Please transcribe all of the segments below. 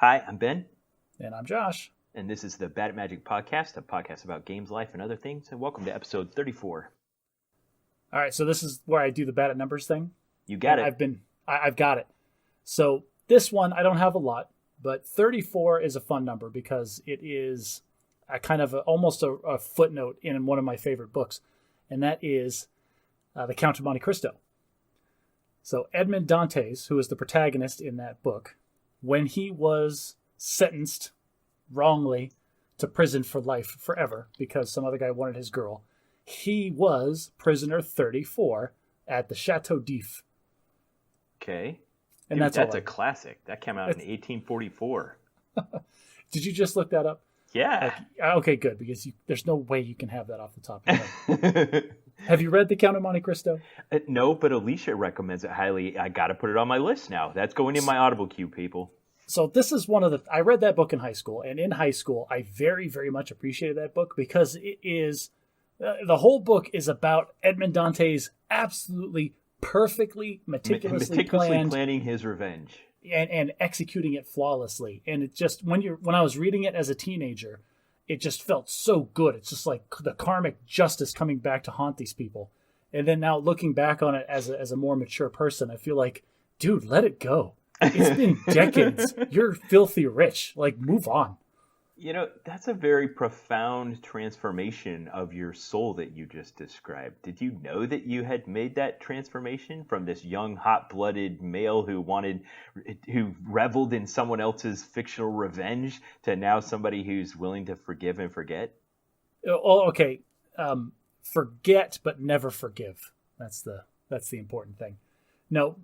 Hi, I'm Ben, And I'm Josh. and this is the Bad at Magic podcast, a podcast about games, life, and other things. And welcome to episode 34. All right, so this is where I do the bad at numbers thing. You got And it. I've got it. So this one, I don't have a lot, but 34 is a fun number because it is a kind of almost a footnote in one of my favorite books, and that is The Count of Monte Cristo. So Edmond Dantes, who is the protagonist in that book, when he was sentenced wrongly to prison for life forever because some other guy wanted his girl, he was prisoner 34 at the Chateau d'If. Okay. And Dude, that's all a classic. That came out in 1844. Did you just look that up? Yeah. Okay, good, because there's no way you can have that off the top of your head. Have you read The Count of Monte Cristo? No, but Alicia recommends it highly. I got to put it on my list now. That's going in my Audible queue, people. So this is one of the... I read that book in high school, and in high school, I very, very much appreciated that book because it is... the whole book is about Edmond Dantes absolutely perfectly, meticulously planning his revenge. And executing it flawlessly. And it just... When I was reading it as a teenager, it just felt so good. It's just like the karmic justice coming back to haunt these people. And then now looking back on it as a more mature person, I feel like, dude, let it go. It's been decades. You're filthy rich. Like, move on. You know, that's a very profound transformation of your soul that you just described. Did you know that you had made that transformation from this young, hot-blooded male who reveled in someone else's fictional revenge to now somebody who's willing to forgive and forget? Oh, okay. Forget, but never forgive. That's the important thing. No,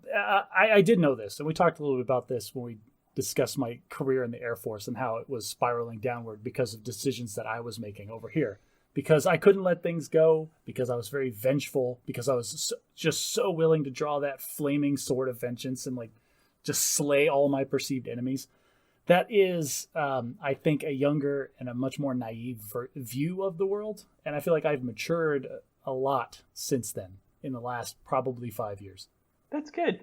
I did know this, and we talked a little bit about this when we discussed my career in the Air Force and how it was spiraling downward because of decisions that I was making over here. Because I couldn't let things go, because I was very vengeful, because I was just so willing to draw that flaming sword of vengeance and like just slay all my perceived enemies. That is, I think, a younger and a much more naive view of the world. And I feel like I've matured a lot since then in the last probably 5 years. That's good.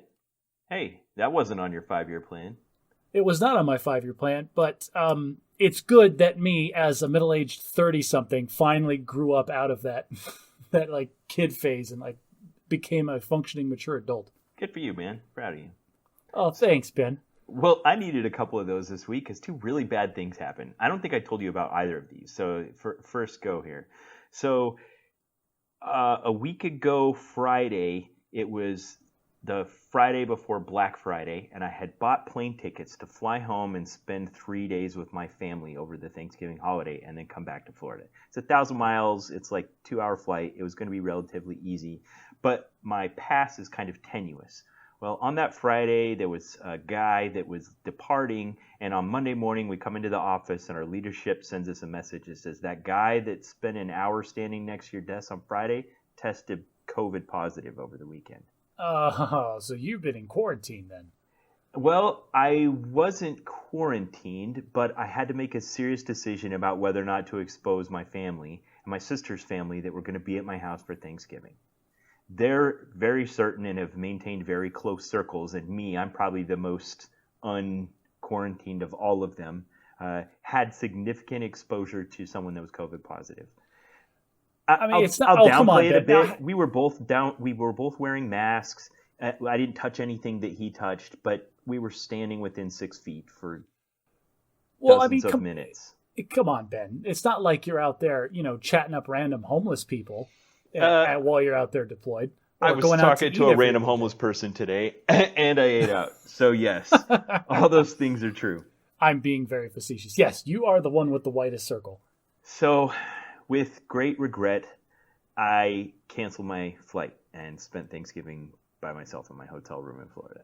Hey, that wasn't on your 5-year plan. It was not on my 5-year plan, but it's good that me, as a middle-aged 30-something, finally grew up out of that like kid phase and like became a functioning, mature adult. Good for you, man. Proud of you. Oh, thanks, Ben. Well, I needed a couple of those this week because 2 really bad things happened. I don't think I told you about either of these. So first go here. So a week ago Friday, it was the Friday before Black Friday, and I had bought plane tickets to fly home and spend 3 days with my family over the Thanksgiving holiday and then come back to Florida. It's 1,000 miles. It's like 2-hour flight. It was going to be relatively easy, but my pass is kind of tenuous. Well, on that Friday, there was a guy that was departing, and on Monday morning, we come into the office, and our leadership sends us a message that says, that guy that spent an hour standing next to your desk on Friday tested COVID positive over the weekend. So you've been in quarantine then? Well, I wasn't quarantined, but I had to make a serious decision about whether or not to expose my family and my sister's family that were going to be at my house for Thanksgiving. They're very certain and have maintained very close circles, and me, I'm probably the most unquarantined of all of them, had significant exposure to someone that was COVID positive. It's not. I'll come downplay on, it a Ben. bit. We were both wearing masks. I didn't touch anything that he touched, but we were standing within 6 feet for dozens of minutes. Come on, Ben. It's not like you're out there, chatting up random homeless people while you're out there deployed. I was talking to a random homeless person today, and I ate out. So yes, all those things are true. I'm being very facetious. Yes, you are the one with the whitest circle. So, with great regret, I canceled my flight and spent Thanksgiving by myself in my hotel room in Florida.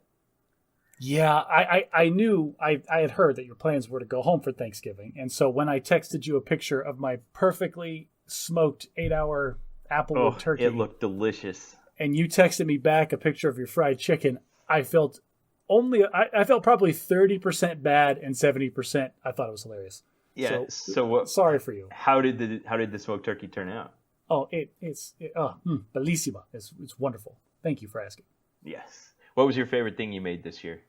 Yeah, I knew, I had heard that your plans were to go home for Thanksgiving. And so when I texted you a picture of my perfectly smoked 8-hour applewood turkey. It looked delicious. And you texted me back a picture of your fried chicken, I felt probably 30% bad and 70% I thought it was hilarious. Yeah. So what? Sorry for you. How did the smoked turkey turn out? Oh, it's bellissima. It's wonderful. Thank you for asking. Yes. What was your favorite thing you made this year?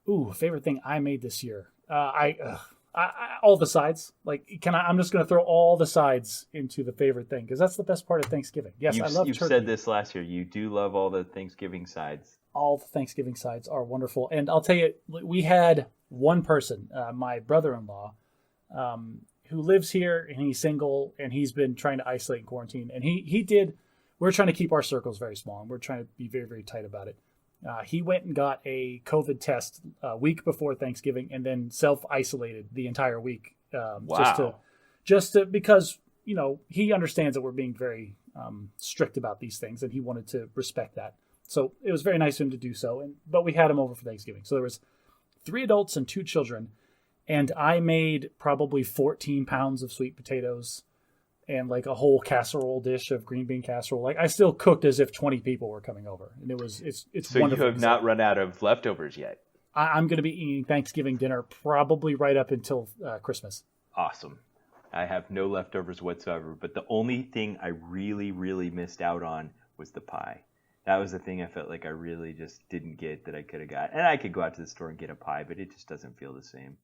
Ooh, favorite thing I made this year. All the sides. Like, I'm just going to throw all the sides into the favorite thing because that's the best part of Thanksgiving. Yes, I love You've turkey. said this last year. You do love all the Thanksgiving sides. All the Thanksgiving sides are wonderful. And I'll tell you, we had one person, my brother-in-law, who lives here and he's single and he's been trying to isolate and quarantine. And we're trying to keep our circles very small and we're trying to be very, very tight about it. He went and got a COVID test a week before Thanksgiving and then self-isolated the entire week. Wow. Just to, because, he understands that we're being very strict about these things and he wanted to respect that. So it was very nice of him to do so. But we had him over for Thanksgiving. So there was 3 adults and 2 children. And I made probably 14 pounds of sweet potatoes and like a whole casserole dish of green bean casserole. Like I still cooked as if 20 people were coming over. And it's so wonderful. You have not run out of leftovers yet. I'm going to be eating Thanksgiving dinner probably right up until Christmas. Awesome. I have no leftovers whatsoever. But the only thing I really, really missed out on was the pie. That was the thing I felt like I really just didn't get that I could have got. And I could go out to the store and get a pie, but it just doesn't feel the same.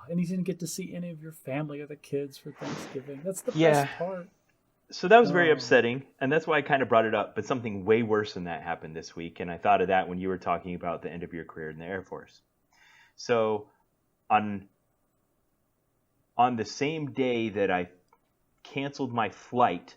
And you didn't get to see any of your family or the kids for Thanksgiving. That's the best part. So that was very upsetting, and that's why I kind of brought it up. But something way worse than that happened this week, and I thought of that when you were talking about the end of your career in the Air Force. So on the same day that I canceled my flight,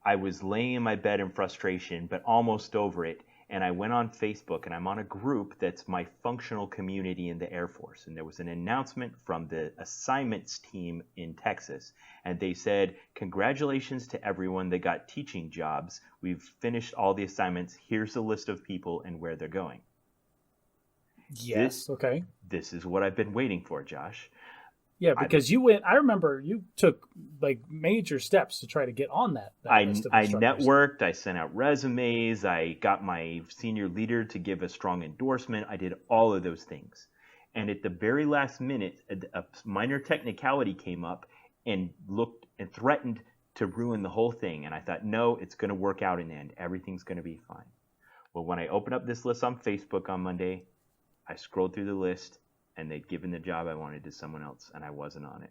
I was laying in my bed in frustration, but almost over it. And I went on Facebook, and I'm on a group that's my functional community in the Air Force. And there was an announcement from the assignments team in Texas. And they said, congratulations to everyone that got teaching jobs. We've finished all the assignments. Here's a list of people and where they're going. Yes, okay. This is what I've been waiting for, Josh. Yeah, because I remember you took like major steps to try to get on that list of instructors. Networked, I sent out resumes, I got my senior leader to give a strong endorsement. I did all of those things. And at the very last minute, a minor technicality came up and looked and threatened to ruin the whole thing. And I thought, no, it's going to work out in the end. Everything's going to be fine. Well, when I opened up this list on Facebook on Monday, I scrolled through the list, and they'd given the job I wanted to someone else, and I wasn't on it.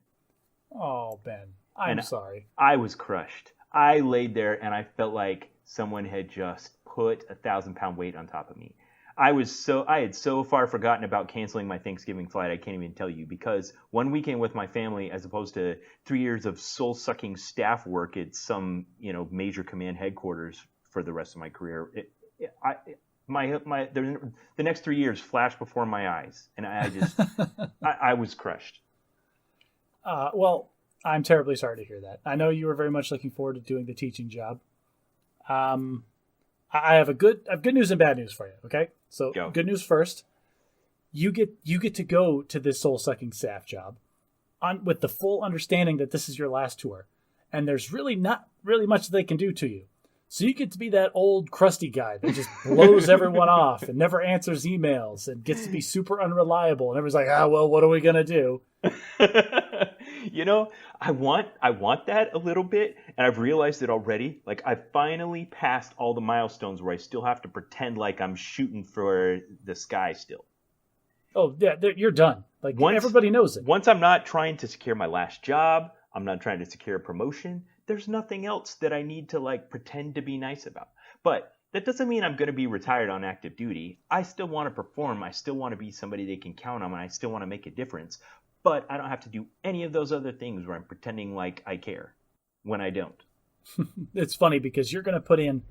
Oh, Ben, I'm sorry. I was crushed. I laid there, and I felt like someone had just put a 1,000-pound weight on top of me. I had so far forgotten about canceling my Thanksgiving flight, I can't even tell you, because one weekend with my family, as opposed to 3 years of soul-sucking staff work at some major command headquarters for the rest of my career, the next 3 years flashed before my eyes, and I was crushed. Well, I'm terribly sorry to hear that. I know you were very much looking forward to doing the teaching job. I have good news and bad news for you. Okay, so Go. Good news first. You get to go to this soul-sucking staff job with the full understanding that this is your last tour, and there's really not really much they can do to you. So you get to be that old crusty guy that just blows everyone off and never answers emails and gets to be super unreliable. And everyone's like, well, what are we going to do? I want that a little bit. And I've realized it already. Like, I finally passed all the milestones where I still have to pretend like I'm shooting for the sky still. Oh, yeah, you're done. Like, everybody knows it. Once I'm not trying to secure my last job, I'm not trying to secure a promotion, there's nothing else that I need to pretend to be nice about. But that doesn't mean I'm going to be retired on active duty. I still want to perform. I still want to be somebody they can count on, and I still want to make a difference. But I don't have to do any of those other things where I'm pretending like I care when I don't. It's funny because you're going to put in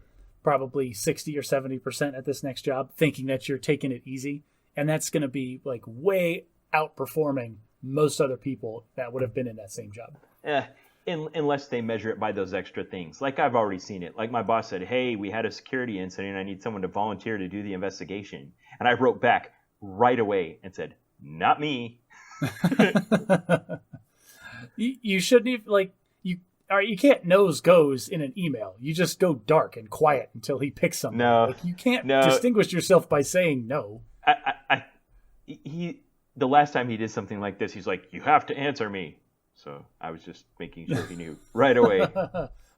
probably 60 or 70% at this next job thinking that you're taking it easy. And that's going to be way outperforming most other people that would have been in that same job. Unless they measure it by those extra things. Like, I've already seen it. Like, my boss said, hey, we had a security incident. I need someone to volunteer to do the investigation. And I wrote back right away and said, not me. You shouldn't even, you can't nose goes in an email. You just go dark and quiet until he picks something. No. You can't distinguish yourself by saying no. The last time he did something like this, he's like, you have to answer me. So I was just making sure he knew right away.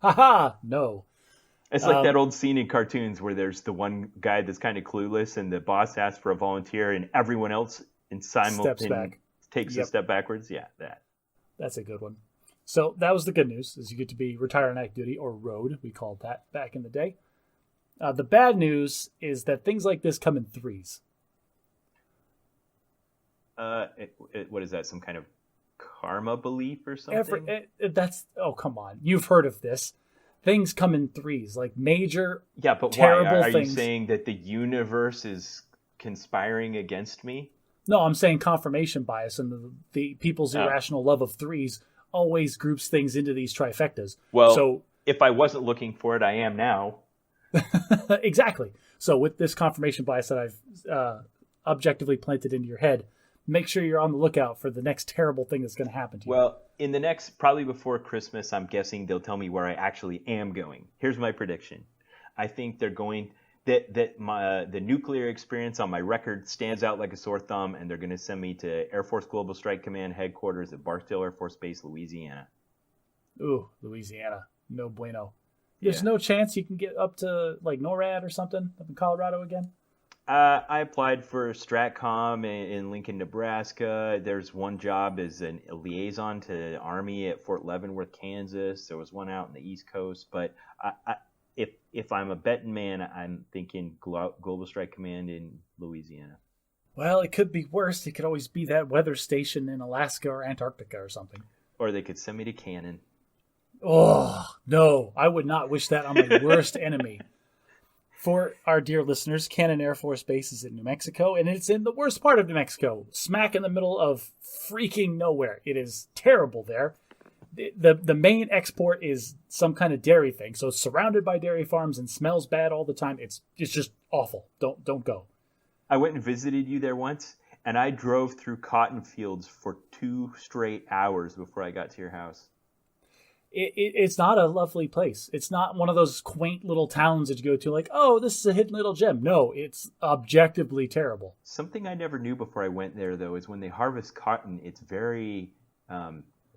Haha, no. It's like that old scene in cartoons where there's the one guy that's kind of clueless and the boss asks for a volunteer and everyone else Steps back. takes a step backwards. Yeah, that. That's a good one. So that was the good news, is you get to be retire on active duty, or road, we called that back in the day. The bad news is that things like this come in threes. What is that? Some kind of karma belief or something? Oh, come on. You've heard of this. Things come in threes, like major, yeah, but terrible why? Are things. You saying that the universe is conspiring against me? No, I'm saying confirmation bias, and the people's irrational love of threes always groups things into these trifectas. Well, so if I wasn't looking for it, I am now. Exactly. So with this confirmation bias that I've objectively planted into your head, make sure you're on the lookout for the next terrible thing that's going to happen to you. Well, in the next, probably before Christmas, I'm guessing they'll tell me where I actually am going. Here's my prediction. I think they're going that the nuclear experience on my record stands out like a sore thumb, and they're going to send me to Air Force Global Strike Command headquarters at Barksdale Air Force Base, Louisiana. Ooh, Louisiana. No bueno. There's no chance you can get up to like NORAD or something up in Colorado again? I applied for STRATCOM in Lincoln, Nebraska. There's one job as a liaison to the Army at Fort Leavenworth, Kansas. There was one out in the East Coast. But if I'm a betting man, I'm thinking Global Strike Command in Louisiana. Well, it could be worse. It could always be that weather station in Alaska or Antarctica or something. Or they could send me to Cannon. Oh, no. I would not wish that on my worst enemy. For our dear listeners, Cannon Air Force Base is in New Mexico, and it's in the worst part of New Mexico, smack in the middle of freaking nowhere. It is terrible there. The main export is some kind of dairy thing, so it's surrounded by dairy farms and smells bad all the time. It's just awful. Don't go. I went and visited you there once, and I drove through cotton fields for 2 straight hours before I got to your house. It's not a lovely place. It's not one of those quaint little towns that you go to like, oh, this is a hidden little gem. No, it's objectively terrible. Something I never knew before I went there, though, is when they harvest cotton, it's very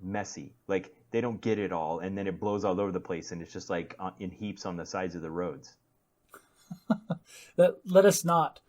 messy. Like, they don't get it all, and then it blows all over the place, and it's just like in heaps on the sides of the roads. Let us not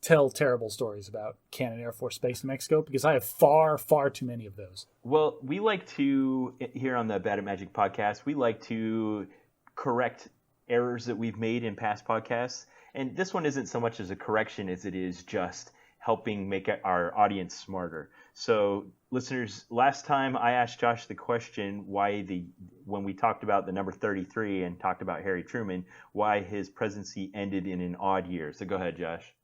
tell terrible stories about Cannon Air Force Base in Mexico, because I have far, far too many of those. Well, we like to, here on the Bad at Magic podcast, we like to correct errors that we've made in past podcasts. And this one isn't so much as a correction as it is just helping make our audience smarter. So, listeners, last time I asked Josh the question when we talked about the number 33 and talked about Harry Truman, why his presidency ended in an odd year. So go ahead, Josh.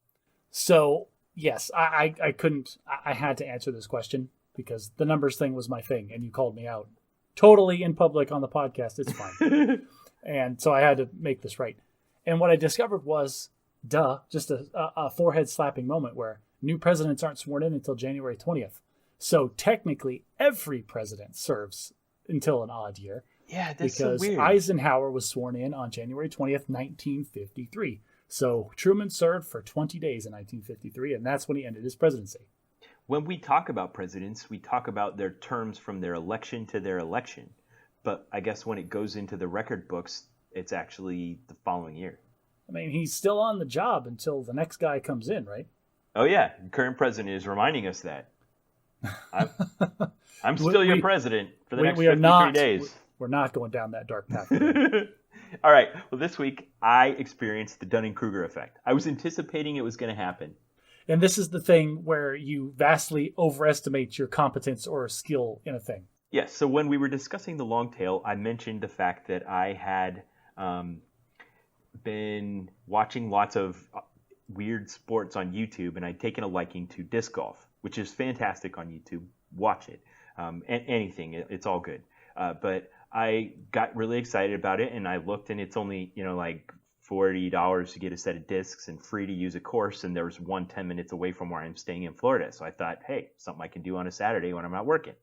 So, yes, I couldn't, I had to answer this question because the numbers thing was my thing and you called me out totally in public on the podcast. It's fine. And so I had to make this right. And what I discovered was, just a forehead slapping moment where new presidents aren't sworn in until January 20th. So technically every president serves until an odd year. Yeah, that's so weird. Because Eisenhower was sworn in on January 20th, 1953. So Truman served for 20 days in 1953, and that's when he ended his presidency. When we talk about presidents, we talk about their terms from their election to their election. But I guess when it goes into the record books, it's actually the following year. I mean, he's still on the job until the next guy comes in, right? Oh, yeah. The current president is reminding us that. I'm still your president for the next 53 days. We're not going down that dark path. All right. Well, this week I experienced the Dunning-Kruger effect. I was anticipating it was going to happen. And this is the thing where you vastly overestimate your competence or skill in a thing. Yes. So when we were discussing the long tail, I mentioned the fact that I had been watching lots of weird sports on YouTube, and I'd taken a liking to disc golf, which is fantastic on YouTube. Watch it. Anything. It's all good. But I got really excited about it, and I looked, and it's only, like $40 to get a set of discs and free to use a course, and there was one 10 minutes away from where I'm staying in Florida. So I thought, hey, something I can do on a Saturday when I'm not working.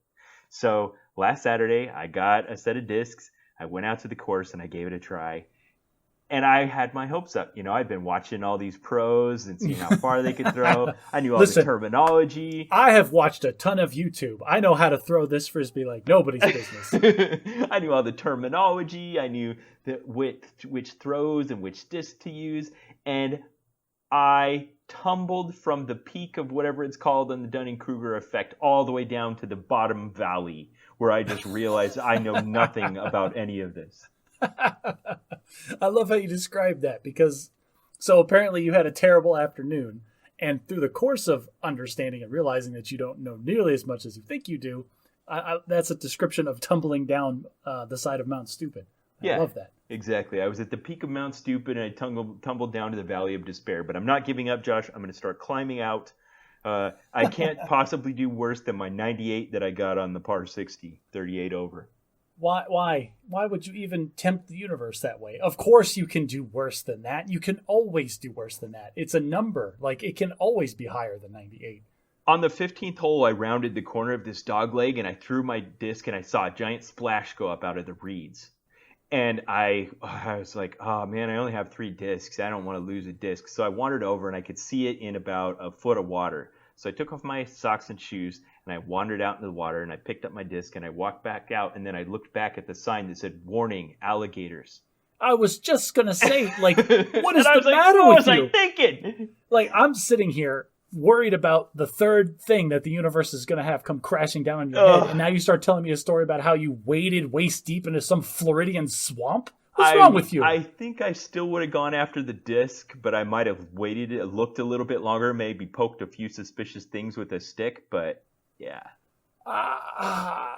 So last Saturday, I got a set of discs. I went out to the course, and I gave it a try. And I had my hopes up. I've been watching all these pros and seeing how far they could throw. I knew all the terminology. I have watched a ton of YouTube. I know how to throw this frisbee like nobody's business. I knew all the terminology. I knew which throws and which discs to use. And I tumbled from the peak of whatever it's called on the Dunning-Kruger effect all the way down to the bottom valley, where I just realized I know nothing about any of this. I love how you described that, because so apparently you had a terrible afternoon, and through the course of understanding and realizing that you don't know nearly as much as you think you do, that's a description of tumbling down the side of Mount Stupid. I love that. Exactly. I was at the peak of Mount Stupid, and I tumbled down to the Valley of Despair. But I'm not giving up, Josh. I'm going to start climbing out. I can't possibly do worse than my 98 that I got on the par 60, 38 over. Why would you even tempt the universe that way? Of course you can do worse than that. You can always do worse than that. It's a number. Like, it can always be higher than 98. On the 15th hole, I rounded the corner of this dog leg, and I threw my disc, and I saw a giant splash go up out of the reeds. And I was like, oh, man, I only have 3 discs. I don't want to lose a disc. So I wandered over, and I could see it in about a foot of water. So I took off my socks and shoes, and I wandered out into the water, and I picked up my disc, and I walked back out, and then I looked back at the sign that said, "Warning, alligators." I was just going to say, like, what is the matter with you? What was I thinking? Like, I'm sitting here worried about the third thing that the universe is going to have come crashing down on your head, and now you start telling me a story about how you waded waist deep into some Floridian swamp? What's wrong with you? I think I still would have gone after the disc, but I might have waited, looked a little bit longer, maybe poked a few suspicious things with a stick, but yeah. I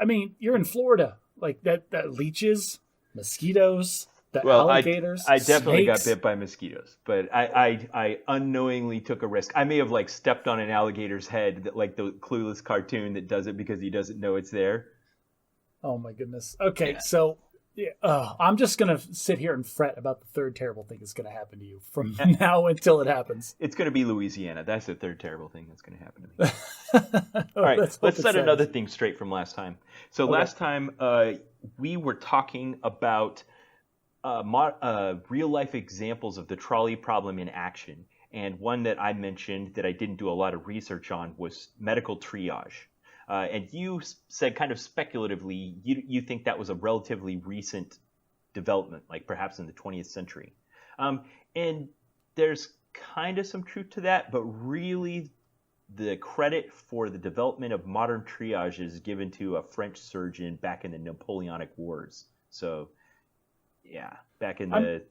mean, you're in Florida. Like, that leeches, mosquitoes, alligators, I definitely snakes. got bit by mosquitoes, but I unknowingly took a risk. I may have, like, stepped on an alligator's head, like the Clueless cartoon that does it because he doesn't know it's there. Oh, my goodness. Okay, so... Yeah, I'm just going to sit here and fret about the third terrible thing that's going to happen to you from now until it happens. It's going to be Louisiana. That's the third terrible thing that's going to happen to me. All right, let's set another thing straight from last time. So last time we were talking about real-life examples of the trolley problem in action. And one that I mentioned that I didn't do a lot of research on was medical triage. And you said kind of speculatively, you think that was a relatively recent development, like perhaps in the 20th century. And there's kind of some truth to that, but really the credit for the development of modern triage is given to a French surgeon back in the Napoleonic Wars. So, yeah, back in the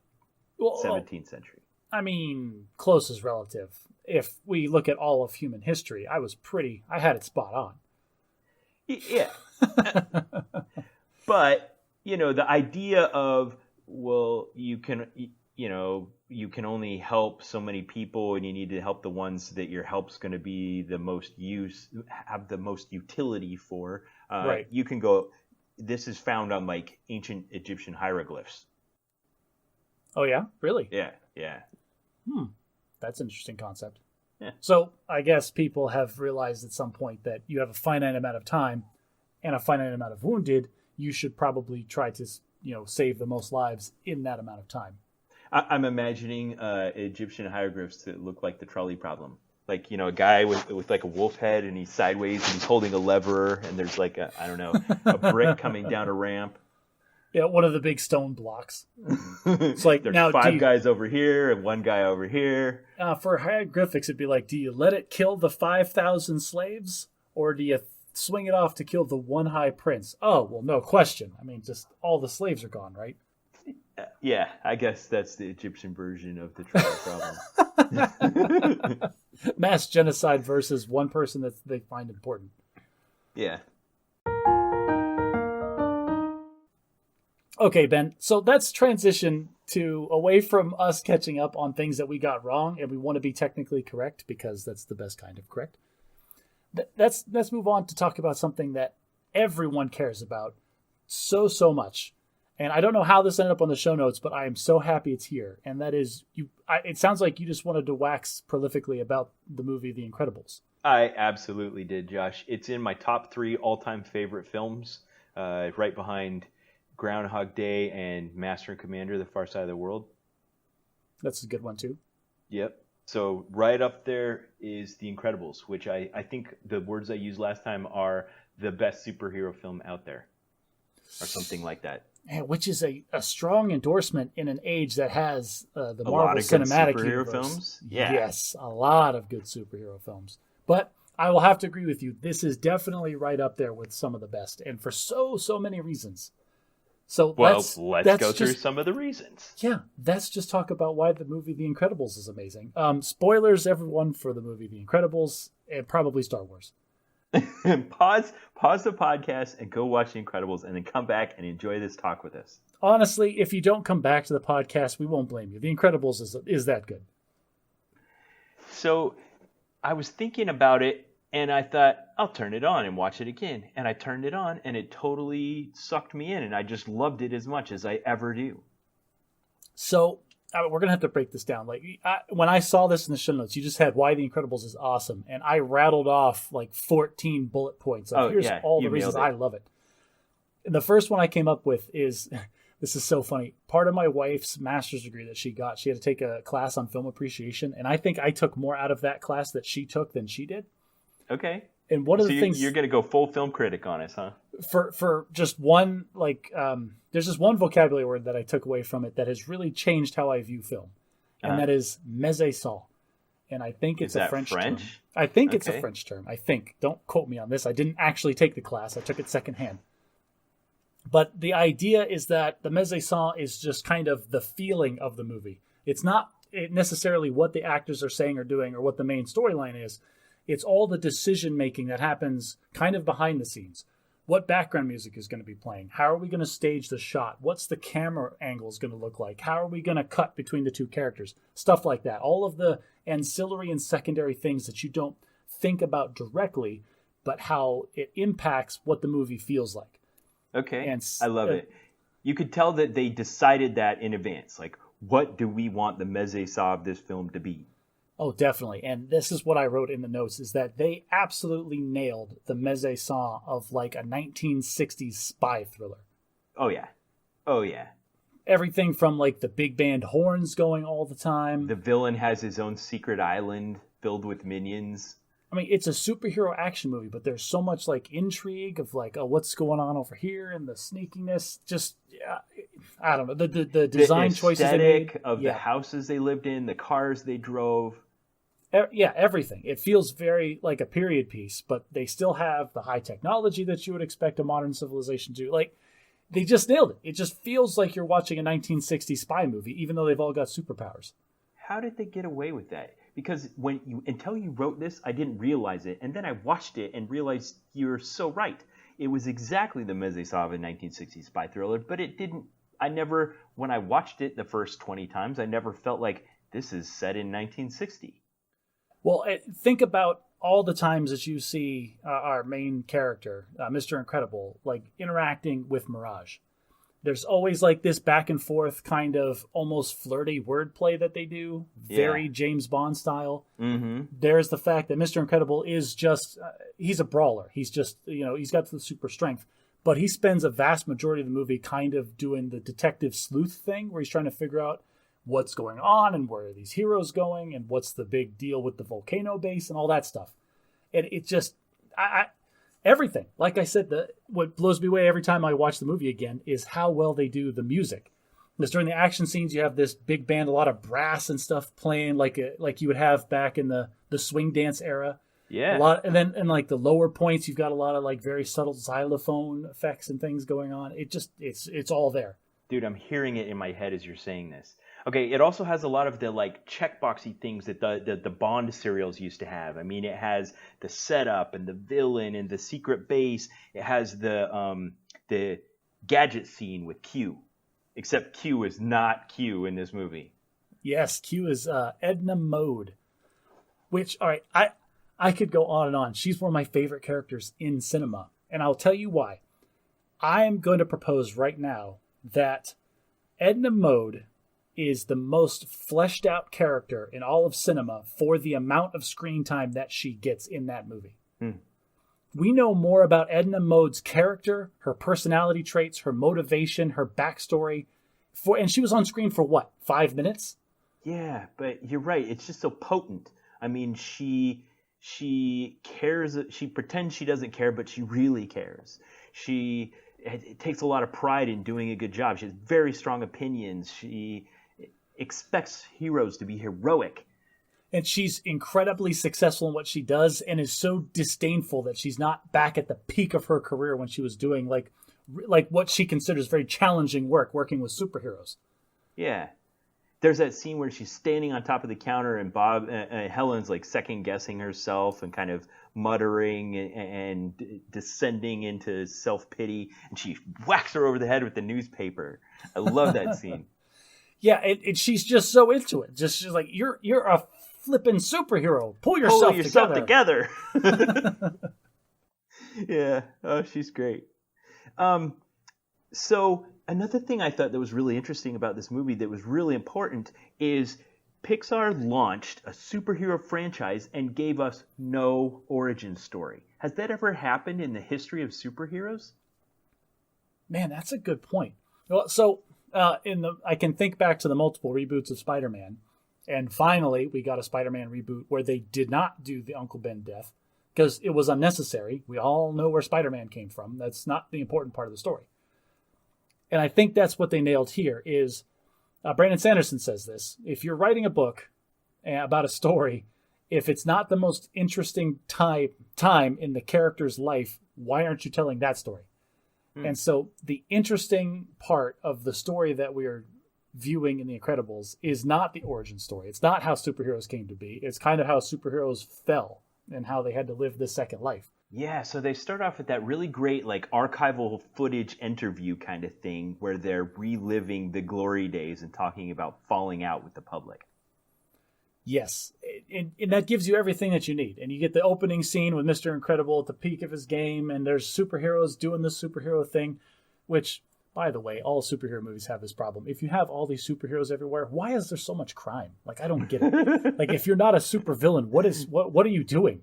17th century. I mean, close is relative. If we look at all of human history, I had it spot on. Yeah. But, the idea of, well, you can only help so many people, and you need to help the ones that your help's going to be the most have the most utility for. Right. You can go, this is found on, like, ancient Egyptian hieroglyphs. Oh, yeah? Really? Yeah. That's an interesting concept. Yeah. So I guess people have realized at some point that you have a finite amount of time and a finite amount of wounded. You should probably try to, save the most lives in that amount of time. I'm imagining Egyptian hieroglyphs that look like the trolley problem. Like, a guy with like a wolf head, and he's sideways, and he's holding a lever, and there's like a brick coming down a ramp. Yeah, one of the big stone blocks. It's like, there's now, 5 guys over here and 1 guy over here. For hieroglyphics, it'd be like, do you let it kill the 5,000 slaves, or do you swing it off to kill the one high prince? Oh, well, no question. I mean, just all the slaves are gone, right? Yeah, I guess that's the Egyptian version of the trolley problem. Mass genocide versus one person that they find important. Yeah. Okay, Ben, so let's transition to away from us catching up on things that we got wrong and we want to be technically correct, because that's the best kind of correct. Let's move on to talk about something that everyone cares about so much. And I don't know how this ended up on the show notes, but I am so happy it's here. And that is, it sounds like you just wanted to wax prolifically about the movie The Incredibles. I absolutely did, Josh. It's in my top 3 all-time favorite films, right behind Groundhog Day and Master and Commander: The Far Side of the World. That's a good one too. Yep. So right up there is The Incredibles, which I think the words I used last time are the best superhero film out there, or something like that. Which is a strong endorsement in an age that has the A Marvel lot of good Cinematic superhero Universe. films. Yeah. Yes, a lot of good superhero films. But I will have to agree with you. This is definitely right up there with some of the best, and for so many reasons. So let's go through just, some of the reasons. Yeah, let's just talk about why the movie The Incredibles is amazing. Spoilers, everyone, for the movie The Incredibles, and probably Star Wars. Pause the podcast and go watch The Incredibles, and then come back and enjoy this talk with us. Honestly, if you don't come back to the podcast, we won't blame you. The Incredibles is that good. So I was thinking about it, and I thought, I'll turn it on and watch it again. And I turned it on, and it totally sucked me in, and I just loved it as much as I ever do. So we're going to have to break this down. When I saw this in the show notes, you just had why The Incredibles is awesome. And I rattled off 14 bullet points. Here's all the reasons I love it. And the first one I came up with is, this is so funny. Part of my wife's master's degree that she got, she had to take a class on film appreciation. And I think I took more out of that class that she took than she did. Okay. And one of the things you're going to go full film critic on us, huh? For just one, there's just one vocabulary word that I took away from it that has really changed how I view film, and that is mise-en-scène. And I think it's a French term. I think it's a French term. I think. Don't quote me on this. I didn't actually take the class. I took it secondhand. But the idea is that the mise-en-scène is just kind of the feeling of the movie. It's not necessarily what the actors are saying or doing or what the main storyline is. It's all the decision-making that happens kind of behind the scenes. What background music is going to be playing? How are we going to stage the shot? What's the camera angle going to look like? How are we going to cut between the two characters? Stuff like that. All of the ancillary and secondary things that you don't think about directly, but how it impacts what the movie feels like. Okay, I love it. You could tell that they decided that in advance. What do we want the mise-en-scène of this film to be? Oh, definitely. And this is what I wrote in the notes, is that they absolutely nailed the mise-en-scène of a 1960s spy thriller. Oh, yeah. Oh, yeah. Everything from the big band horns going all the time. The villain has his own secret island filled with minions. I mean, it's a superhero action movie, but there's so much intrigue of what's going on over here, and the sneakiness. Just, I don't know, the design choices they made. Of the houses they lived in, the cars they drove. Yeah, everything. It feels very like a period piece, but they still have the high technology that you would expect a modern civilization to. They just nailed it. It just feels like you're watching a 1960s spy movie, even though they've all got superpowers. How did they get away with that? Because until you wrote this, I didn't realize it, and then I watched it and realized you're so right. It was exactly the mise-en-scène of a 1960s spy thriller, but it didn't. When I watched it the first 20 times, I never felt like this is set in 1960. Well, think about all the times that you see our main character, Mr. Incredible, interacting with Mirage. There's always this back and forth kind of almost flirty wordplay that they do, very James Bond style. Mm-hmm. There's the fact that Mr. Incredible is just, he's a brawler. He's just, he's got the super strength. But he spends a vast majority of the movie kind of doing the detective sleuth thing where he's trying to figure out what's going on and where are these heroes going and what's the big deal with the volcano base and all that stuff. And it just, everything. Like I said, what blows me away every time I watch the movie again is how well they do the music. Because during the action scenes, you have this big band, a lot of brass and stuff playing like you would have back in the swing dance era. Yeah. A lot, and then in the lower points, you've got a lot of very subtle xylophone effects and things going on. It just it's all there. Dude, I'm hearing it in my head as you're saying this. Okay, it also has a lot of the checkboxy things that the Bond serials used to have. I mean, it has the setup and the villain and the secret base. It has the gadget scene with Q, except Q is not Q in this movie. Yes, Q is Edna Mode, which, all right, I could go on and on. She's one of my favorite characters in cinema, and I'll tell you why. I am going to propose right now that Edna Mode is the most fleshed out character in all of cinema for the amount of screen time that she gets in that movie. we know more about Edna Mode's character, her personality traits, her motivation, her backstory. And she was on screen for what, 5 minutes? Yeah, but you're right. It's just so potent. I mean, she cares. She pretends she doesn't care, but she really cares. It takes a lot of pride in doing a good job. She has very strong opinions. She expects heroes to be heroic. And she's incredibly successful in what she does and is so disdainful that she's not back at the peak of her career when she was doing like what she considers very challenging work, working with superheroes. Yeah. There's that scene where she's standing on top of the counter and Helen's like second guessing herself and kind of muttering and descending into self-pity, and she whacks her over the head with the newspaper. I love that scene. Yeah, and she's just so into it. She's like, you're a flippin' superhero. Pull yourself together. Yeah. Oh, she's great. So another thing I thought that was really interesting about this movie that was really important is Pixar launched a superhero franchise and gave us no origin story. Has that ever happened in the history of superheroes? Man, that's a good point. Well, so I can think back to the multiple reboots of Spider-Man, and finally we got a Spider-Man reboot where they did not do the Uncle Ben death because it was unnecessary. We all know where Spider-Man came from. That's not the important part of the story. And I think that's what they nailed here is, Brandon Sanderson says this, if you're writing a book about a story, if it's not the most interesting time in the character's life, why aren't you telling that story? And so the interesting part of the story that we are viewing in The Incredibles is not the origin story. It's not how superheroes came to be. It's kind of how superheroes fell and how they had to live this second life. Yeah, so they start off with that really great like archival footage interview kind of thing where they're reliving the glory days and talking about falling out with the public. Yes, and that gives you everything that you need. And you get the opening scene with Mr. Incredible at the peak of his game, and there's superheroes doing this superhero thing, which, by the way, all superhero movies have this problem. If you have all these superheroes everywhere, why is there so much crime? Like, I don't get it. Like, if you're not a supervillain, what are you doing?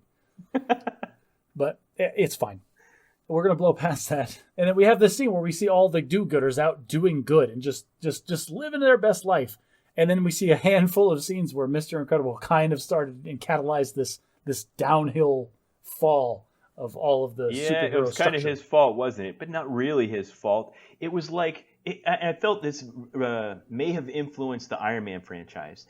But it's fine. We're going to blow past that. And then we have this scene where we see all the do-gooders out doing good and just living their best life. And then we see a handful of scenes where Mr. Incredible kind of started and catalyzed this downhill fall of all of the superhero structure. Yeah, it was kind of his fault, wasn't it? But not really his fault. It was like, I felt this may have influenced the Iron Man franchise.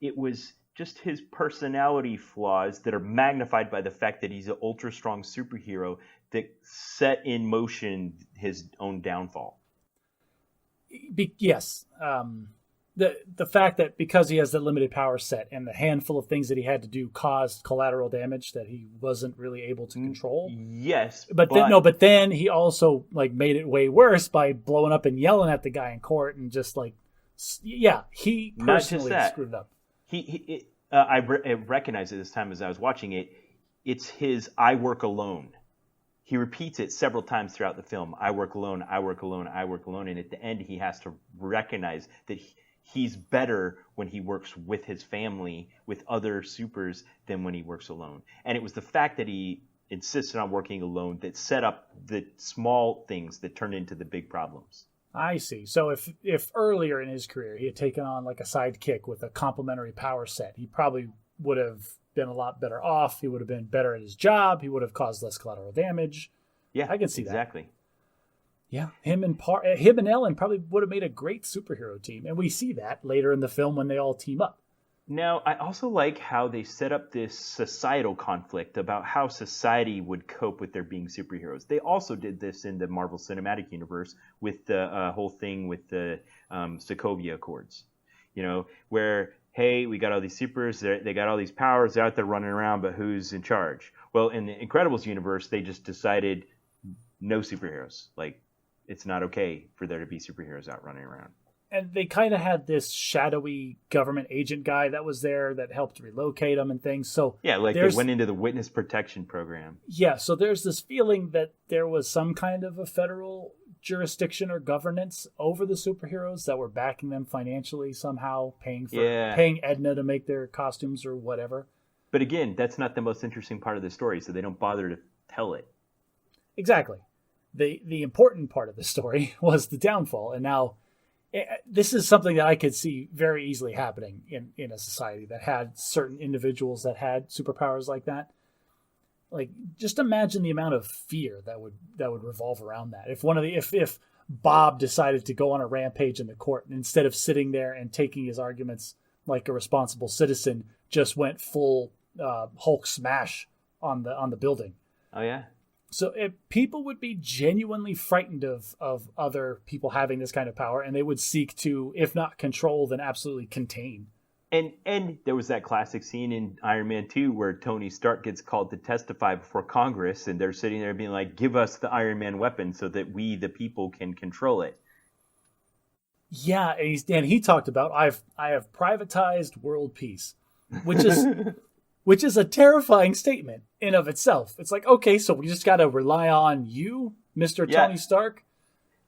It was just his personality flaws that are magnified by the fact that he's an ultra-strong superhero that set in motion his own downfall. Yes. The fact that because he has the limited power set and the handful of things that he had to do caused collateral damage that he wasn't really able to control. Yes. But then he also like made it way worse by blowing up and yelling at the guy in court and just like, yeah, he personally screwed it up. I recognized it this time as I was watching it. It's his "I work alone." He repeats it several times throughout the film. I work alone. I work alone. I work alone. And at the end, he has to recognize that he's better when he works with his family, with other supers, than when he works alone. And it was the fact that he insisted on working alone that set up the small things that turned into the big problems. I see. So if earlier in his career he had taken on like a sidekick with a complementary power set, he probably would have been a lot better off. He would have been better at his job. He would have caused less collateral damage. Yeah, I can see exactly. That. Yeah, him and Ellen probably would have made a great superhero team, and we see that later in the film when they all team up. Now, I also like how they set up this societal conflict about how society would cope with there being superheroes. They also did this in the Marvel Cinematic Universe with the whole thing with the Sokovia Accords, where, hey, we got all these supers, they got all these powers, they're out there running around, but who's in charge? Well, in the Incredibles universe, they just decided no superheroes. Like, it's not okay for there to be superheroes out running around. And they kind of had this shadowy government agent guy that was there that helped relocate them and things. So yeah, like they went into the witness protection program. Yeah, so there's this feeling that there was some kind of a federal jurisdiction or governance over the superheroes that were backing them financially somehow, paying Edna to make their costumes or whatever. But again, that's not the most interesting part of the story, so they don't bother to tell it. Exactly. The important part of the story was the downfall, and now this is something that I could see very easily happening in a society that had certain individuals that had superpowers like that. Like, just imagine the amount of fear that would revolve around that. If Bob decided to go on a rampage in the court, and instead of sitting there and taking his arguments like a responsible citizen, just went full Hulk smash on the building. Oh yeah. So people would be genuinely frightened of other people having this kind of power, and they would seek to, if not control, then absolutely contain. And there was that classic scene in Iron Man 2 where Tony Stark gets called to testify before Congress, and they're sitting there being like, give us the Iron Man weapon so that we, the people, can control it. Yeah, and he talked about, I have privatized world peace, which is a terrifying statement in of itself. It's like, okay, so we just got to rely on you, Mr. Yeah. Tony Stark?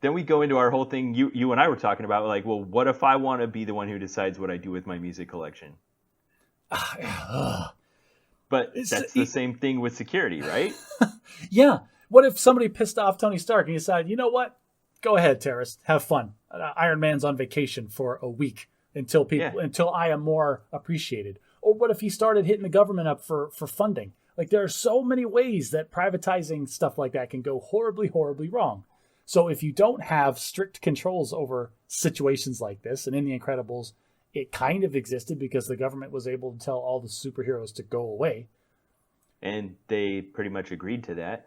Then we go into our whole thing you and I were talking about, like, well, what if I want to be the one who decides what I do with my music collection? But that's the same thing with security, right? Yeah. What if somebody pissed off Tony Stark and he decided, you know what? Go ahead, terrorist. Have fun. Iron Man's on vacation for a week until I am more appreciated. Or what if he started hitting the government up for funding? Like, there are so many ways that privatizing stuff like that can go horribly, horribly wrong. So if you don't have strict controls over situations like this, and in The Incredibles, it kind of existed because the government was able to tell all the superheroes to go away. And they pretty much agreed to that.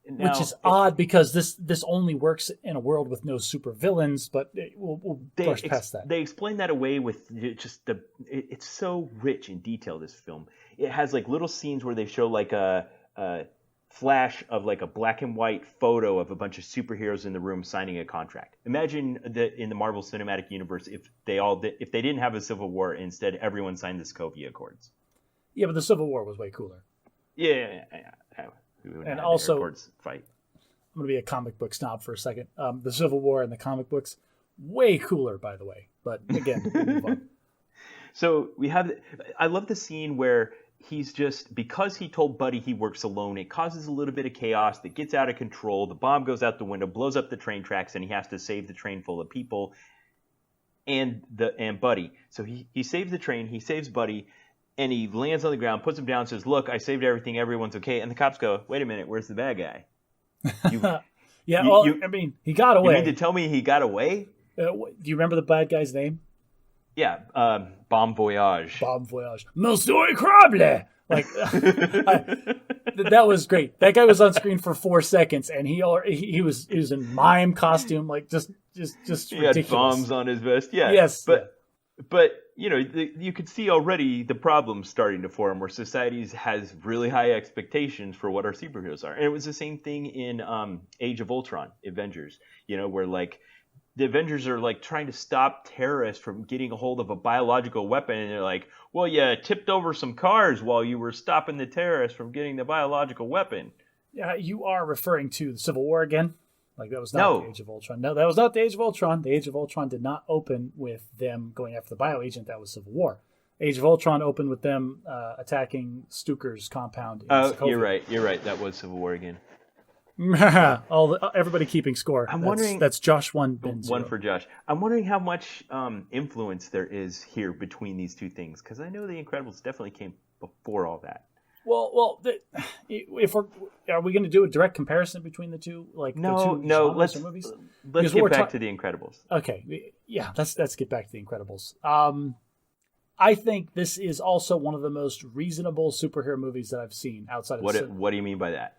Now, which is odd because this only works in a world with no supervillains, but we'll brush past that. They explain that away with just it's so rich in detail, this film. It has like little scenes where they show like a flash of like a black and white photo of a bunch of superheroes in the room signing a contract. Imagine that in the Marvel Cinematic Universe, if they didn't have a civil war, instead everyone signed the Sokovia Accords. Yeah, but the Civil War was way cooler. Yeah. And also, fight. I'm going to be a comic book snob for a second. The Civil War and the comic books, way cooler, by the way. But again, we'll move on. So I love the scene where because he told Buddy he works alone, it causes a little bit of chaos that gets out of control. The bomb goes out the window, blows up the train tracks, and he has to save the train full of people and Buddy. So he saves the train, he saves Buddy, and he lands on the ground, puts him down, says, "Look, I saved everything, everyone's okay." And the cops go, "Wait a minute, where's the bad guy?" He got away. You mean to tell me he got away? Do you remember the bad guy's name? Yeah, Bon Voyage. Bon Voyage. Monsieur Crable! Like, that was great. That guy was on screen for 4 seconds, and he was in mime costume, like just ridiculous. He had bombs on his vest. Yeah. Yes. But you know, you could see already the problems starting to form where society has really high expectations for what our superheroes are. And it was the same thing in Age of Ultron, Avengers, you know, where like the Avengers are like trying to stop terrorists from getting a hold of a biological weapon. And they're like, well, you tipped over some cars while you were stopping the terrorists from getting the biological weapon. Yeah, you are referring to the Civil War again? Like, that was not the Age of Ultron. No, that was not the Age of Ultron. The Age of Ultron did not open with them going after the bioagent. That was Civil War. Age of Ultron opened with them attacking Stuker's compound in Sokovia. You're right. That was Civil War again. Everybody keeping score. I'm wondering. That's Josh 1, Ben 0. 1 for Josh. I'm wondering how much influence there is here between these two things, because I know The Incredibles definitely came before all that. Well, are we going to do a direct comparison between the two? Like no. Let's get back to The Incredibles. Okay, yeah, let's get back to The Incredibles. I think this is also one of the most reasonable superhero movies that I've seen outside of What do you mean by that?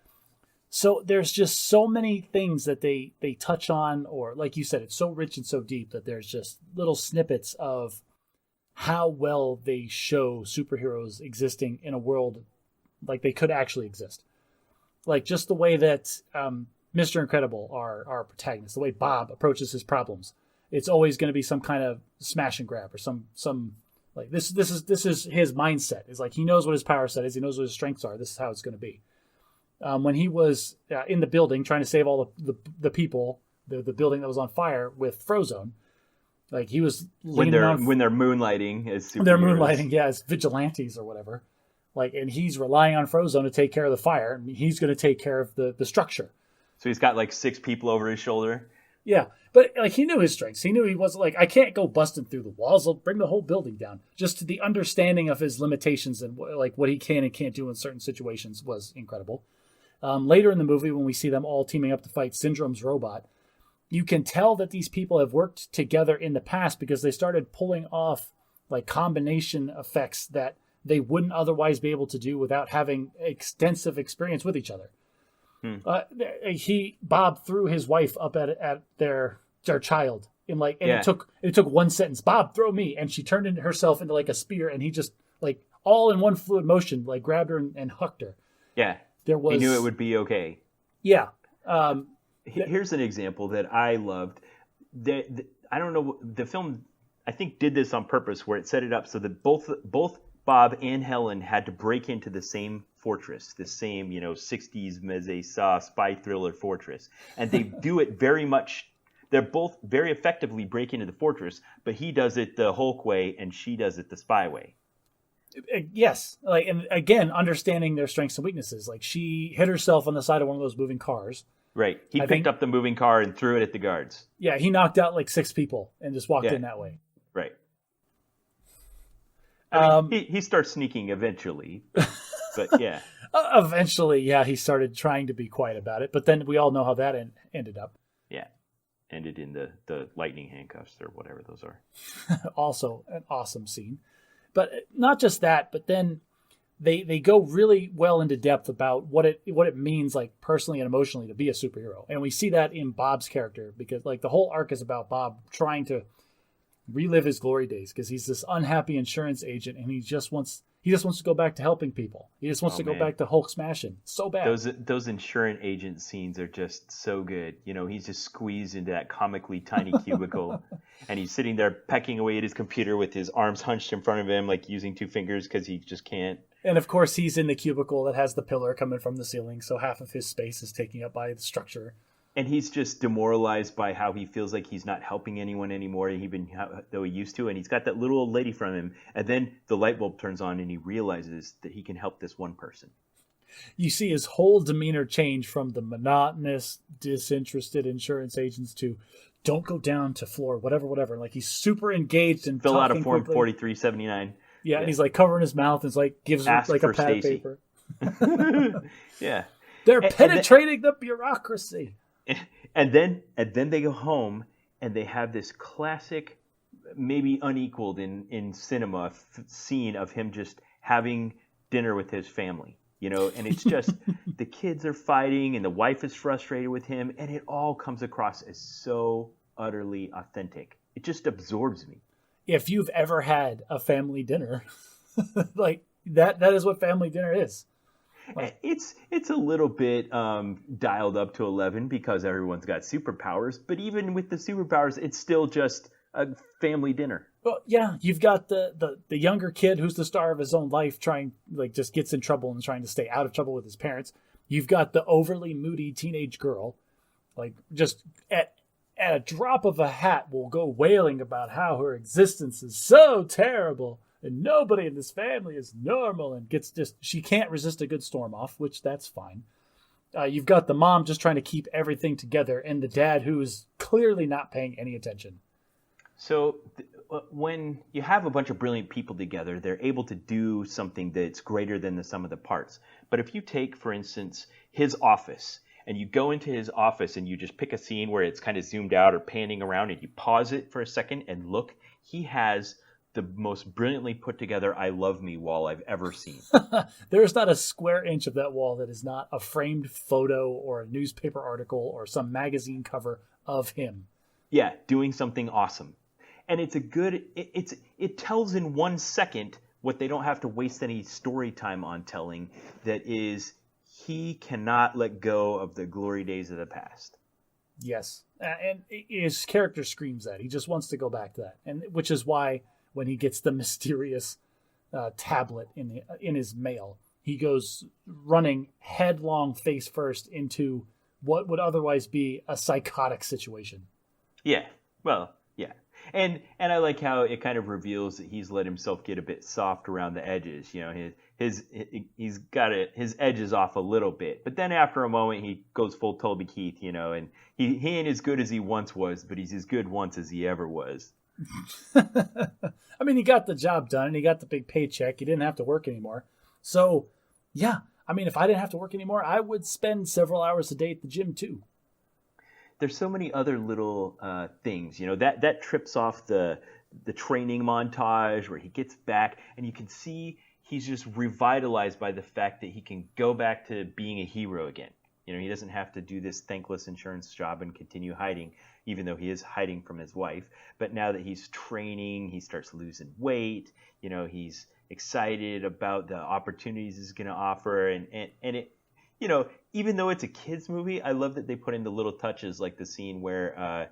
So there's just so many things that they touch on, or like you said, it's so rich and so deep that there's just little snippets of how well they show superheroes existing in a world like they could actually exist. Like just the way that Mr. Incredible, our protagonist, the way Bob approaches his problems, it's always going to be some kind of smash and grab or some like this is his mindset. It's like he knows what his power set is, he knows what his strengths are. This is how it's going to be. When he was in the building trying to save all the people, the building that was on fire with Frozone, like he was when they're moonlighting as superheroes. They're moonlighting, yeah, as vigilantes or whatever. and he's relying on Frozone to take care of the fire. And he's going to take care of the structure. So he's got like 6 people over his shoulder. Yeah, but like he knew his strengths. He knew he wasn't like, I can't go busting through the walls. I'll bring the whole building down. Just the understanding of his limitations and like what he can and can't do in certain situations was incredible. Later in the movie, when we see them all teaming up to fight Syndrome's robot, you can tell that these people have worked together in the past because they started pulling off like combination effects that they wouldn't otherwise be able to do without having extensive experience with each other. Bob threw his wife up at their child in like, and it took one sentence. Bob, throw me, and she turned herself into like a spear, and he just like all in one fluid motion, like grabbed her and hooked her. Yeah, he knew it would be okay. Yeah. Here's an example that I loved. I don't know, the film I think did this on purpose, where it set it up so that both Bob and Helen had to break into the same fortress, the same, 60s Mise-en-scène spy thriller fortress. And they do it very much, they're both very effectively break into the fortress, but he does it the Hulk way and she does it the spy way. Yes. Like, and again, understanding their strengths and weaknesses. Like she hit herself on the side of one of those moving cars. Right. He picked up the moving car and threw it at the guards. Yeah. He knocked out like 6 people and just walked in that way. Right. I mean, he starts sneaking eventually, but yeah. Eventually, yeah, he started trying to be quiet about it, but then we all know how that ended up. Yeah, ended in the lightning handcuffs or whatever those are. Also an awesome scene. But not just that, but then they go really well into depth about what it means, like personally and emotionally, to be a superhero. And we see that in Bob's character, because like the whole arc is about Bob trying to relive his glory days, because he's this unhappy insurance agent and he just wants to go back to helping people. He just wants to go back to Hulk smashing so bad. Those insurance agent scenes are just so good. He's just squeezed into that comically tiny cubicle and he's sitting there pecking away at his computer with his arms hunched in front of him, like using 2 fingers because he just can't. And of course he's in the cubicle that has the pillar coming from the ceiling, so half of his space is taken up by the structure. And he's just demoralized by how he feels like he's not helping anyone anymore, though he used to. And he's got that little old lady from him. And then the light bulb turns on and he realizes that he can help this one person. You see his whole demeanor change from the monotonous, disinterested insurance agents to don't go down to floor, whatever. Like he's super engaged and fill out a form 4379. Yeah, and he's like covering his mouth and gives her like a pad of paper. Yeah. They're penetrating the bureaucracy. And then they go home and they have this classic, maybe unequaled in cinema scene of him just having dinner with his family, and it's just the kids are fighting and the wife is frustrated with him, and it all comes across as so utterly authentic. It just absorbs me. If you've ever had a family dinner, like that is what family dinner is. Like, it's a little bit dialed up to 11 because everyone's got superpowers, but even with the superpowers, it's still just a family dinner. Well, yeah, you've got the younger kid who's the star of his own life, just gets in trouble and trying to stay out of trouble with his parents. You've got the overly moody teenage girl, like just at a drop of a hat will go wailing about how her existence is so terrible. And nobody in this family is normal, and she can't resist a good storm off, which that's fine. You've got the mom just trying to keep everything together, and the dad who is clearly not paying any attention. So when you have a bunch of brilliant people together, they're able to do something that's greater than the sum of the parts. But if you take, for instance, his office, and you go into his office and you just pick a scene where it's kind of zoomed out or panning around, and you pause it for a second and look, he has the most brilliantly put together I love me wall I've ever seen. There's not a square inch of that wall that is not a framed photo or a newspaper article or some magazine cover of him. Yeah, doing something awesome. And it's it tells in 1 second what they don't have to waste any story time on telling, that is, he cannot let go of the glory days of the past. Yes. And his character screams that. He just wants to go back to that. And which is why when he gets the mysterious tablet in his mail, he goes running headlong face first into what would otherwise be a psychotic situation. Yeah, well, yeah. And I like how it kind of reveals that he's let himself get a bit soft around the edges. he's got his edge is off a little bit. But then after a moment, he goes full Toby Keith, and he ain't as good as he once was, but he's as good once as he ever was. I mean, he got the job done and he got the big paycheck. He didn't have to work anymore. So, yeah. I mean, if I didn't have to work anymore, I would spend several hours a day at the gym too. There's so many other little things, that trips off the training montage where he gets back and you can see he's just revitalized by the fact that he can go back to being a hero again. He doesn't have to do this thankless insurance job and continue hiding, even though he is hiding from his wife. But now that he's training, he starts losing weight. He's excited about the opportunities he's going to offer. And it, even though it's a kid's movie, I love that they put in the little touches like the scene where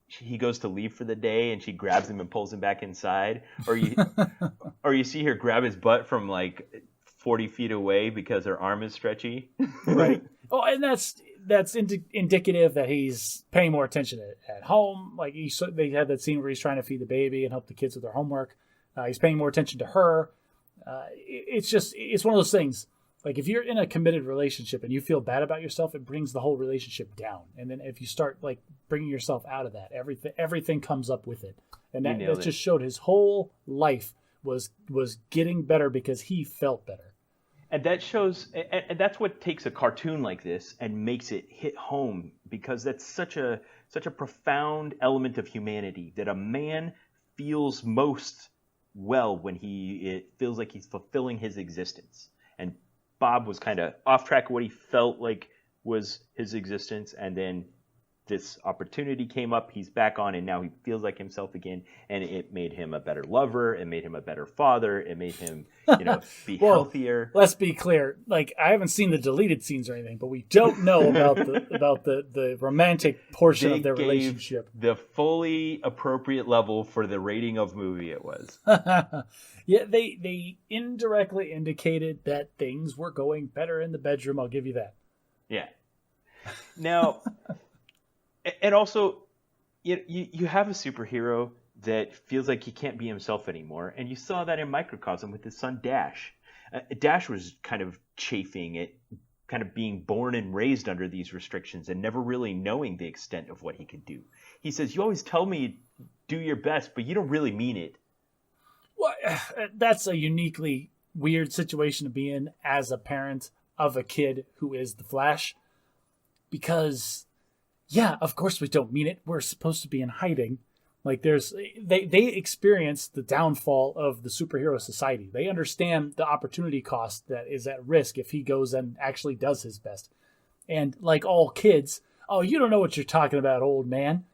he goes to leave for the day and she grabs him and pulls him back inside. Or you see her grab his butt from like 40 feet away because her arm is stretchy. Right. Oh, and that's indicative that he's paying more attention at home. Like they had that scene where he's trying to feed the baby and help the kids with their homework. He's paying more attention to her. It's one of those things. Like if you're in a committed relationship and you feel bad about yourself, it brings the whole relationship down. And then if you start like bringing yourself out of that, everything comes up with it. And that just showed his whole life was getting better because he felt better. And that shows, and that's what takes a cartoon like this and makes it hit home, because that's such a profound element of humanity that a man feels most well when it feels like he's fulfilling his existence. And Bob was kind of off track of what he felt like was his existence, and then this opportunity came up, he's back on, and now he feels like himself again, and it made him a better lover, it made him a better father, it made him, be healthier. Let's be clear. Like, I haven't seen the deleted scenes or anything, but we don't know about the romantic portion of their relationship. The fully appropriate level for the rating of movie it was. Yeah, they indirectly indicated that things were going better in the bedroom. I'll give you that. Yeah. Now, and also, you have a superhero that feels like he can't be himself anymore, and you saw that in microcosm with his son Dash. Dash was kind of chafing at kind of being born and raised under these restrictions and never really knowing the extent of what he could do. He says, "You always tell me do your best, but you don't really mean it." Well, that's a uniquely weird situation to be in as a parent of a kid who is the Flash, because yeah, of course we don't mean it. We're supposed to be in hiding. Like they experience the downfall of the superhero society. They understand the opportunity cost that is at risk if he goes and actually does his best. And like all kids, oh, you don't know what you're talking about, old man.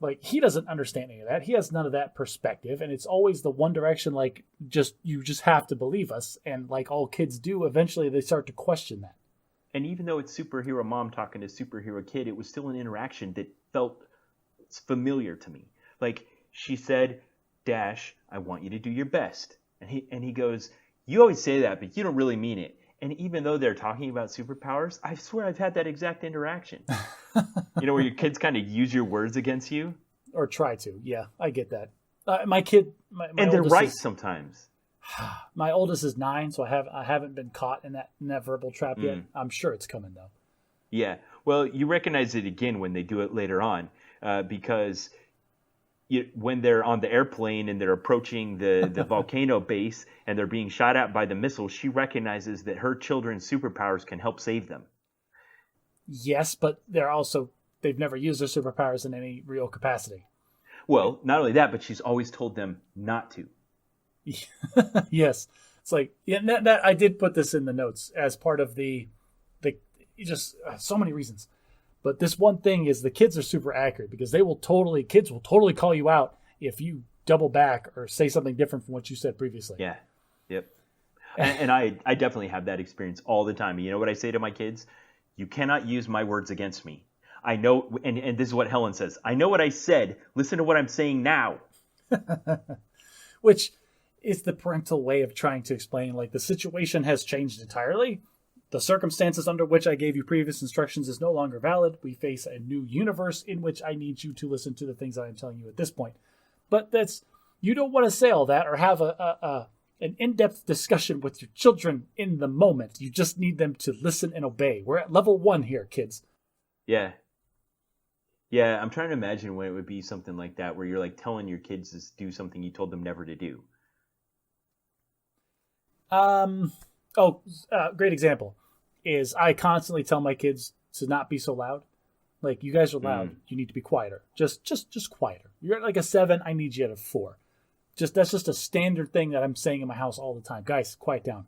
Like, he doesn't understand any of that. He has none of that perspective. And it's always the one direction, like, you just have to believe us. And like all kids do, eventually they start to question that. And even though it's superhero mom talking to superhero kid, it was still an interaction that felt familiar to me. Like, she said, "Dash, I want you to do your best." And he goes, "You always say that, but you don't really mean it." And even though they're talking about superpowers, I swear I've had that exact interaction. Where your kids kind of use your words against you. Or try to. Yeah, I get that. My kid... and they're right sometimes. My oldest is 9, so I haven't been caught in that verbal trap yet. I'm sure it's coming, though. Yeah. Well, you recognize it again when they do it later on, because when they're on the airplane and they're approaching the volcano base and they're being shot at by the missiles, she recognizes that her children's superpowers can help save them. Yes, but they've never used their superpowers in any real capacity. Well, not only that, but she's always told them not to. Yes. It's like, yeah, that I did put this in the notes as part of the just so many reasons. But this one thing is the kids are super accurate, because kids will totally call you out if you double back or say something different from what you said previously. Yeah. Yep. And I definitely have that experience all the time. You know what I say to my kids? You cannot use my words against me. I know, and this is what Helen says. I know what I said. Listen to what I'm saying now. Which is the parental way of trying to explain, like, the situation has changed entirely. The circumstances under which I gave you previous instructions is no longer valid. We face a new universe in which I need you to listen to the things I am telling you at this point. But you don't want to say all that or have a an in-depth discussion with your children in the moment. You just need them to listen and obey. We're at level 1 here, kids. Yeah. Yeah, I'm trying to imagine when it would be something like that, where you're like telling your kids to do something you told them never to do. Great example is I constantly tell my kids to not be so loud. Like, you guys are loud. You need to be quieter. Just quieter. You're at like a 7. I need you at a 4. That's just a standard thing that I'm saying in my house all the time. Guys, quiet down.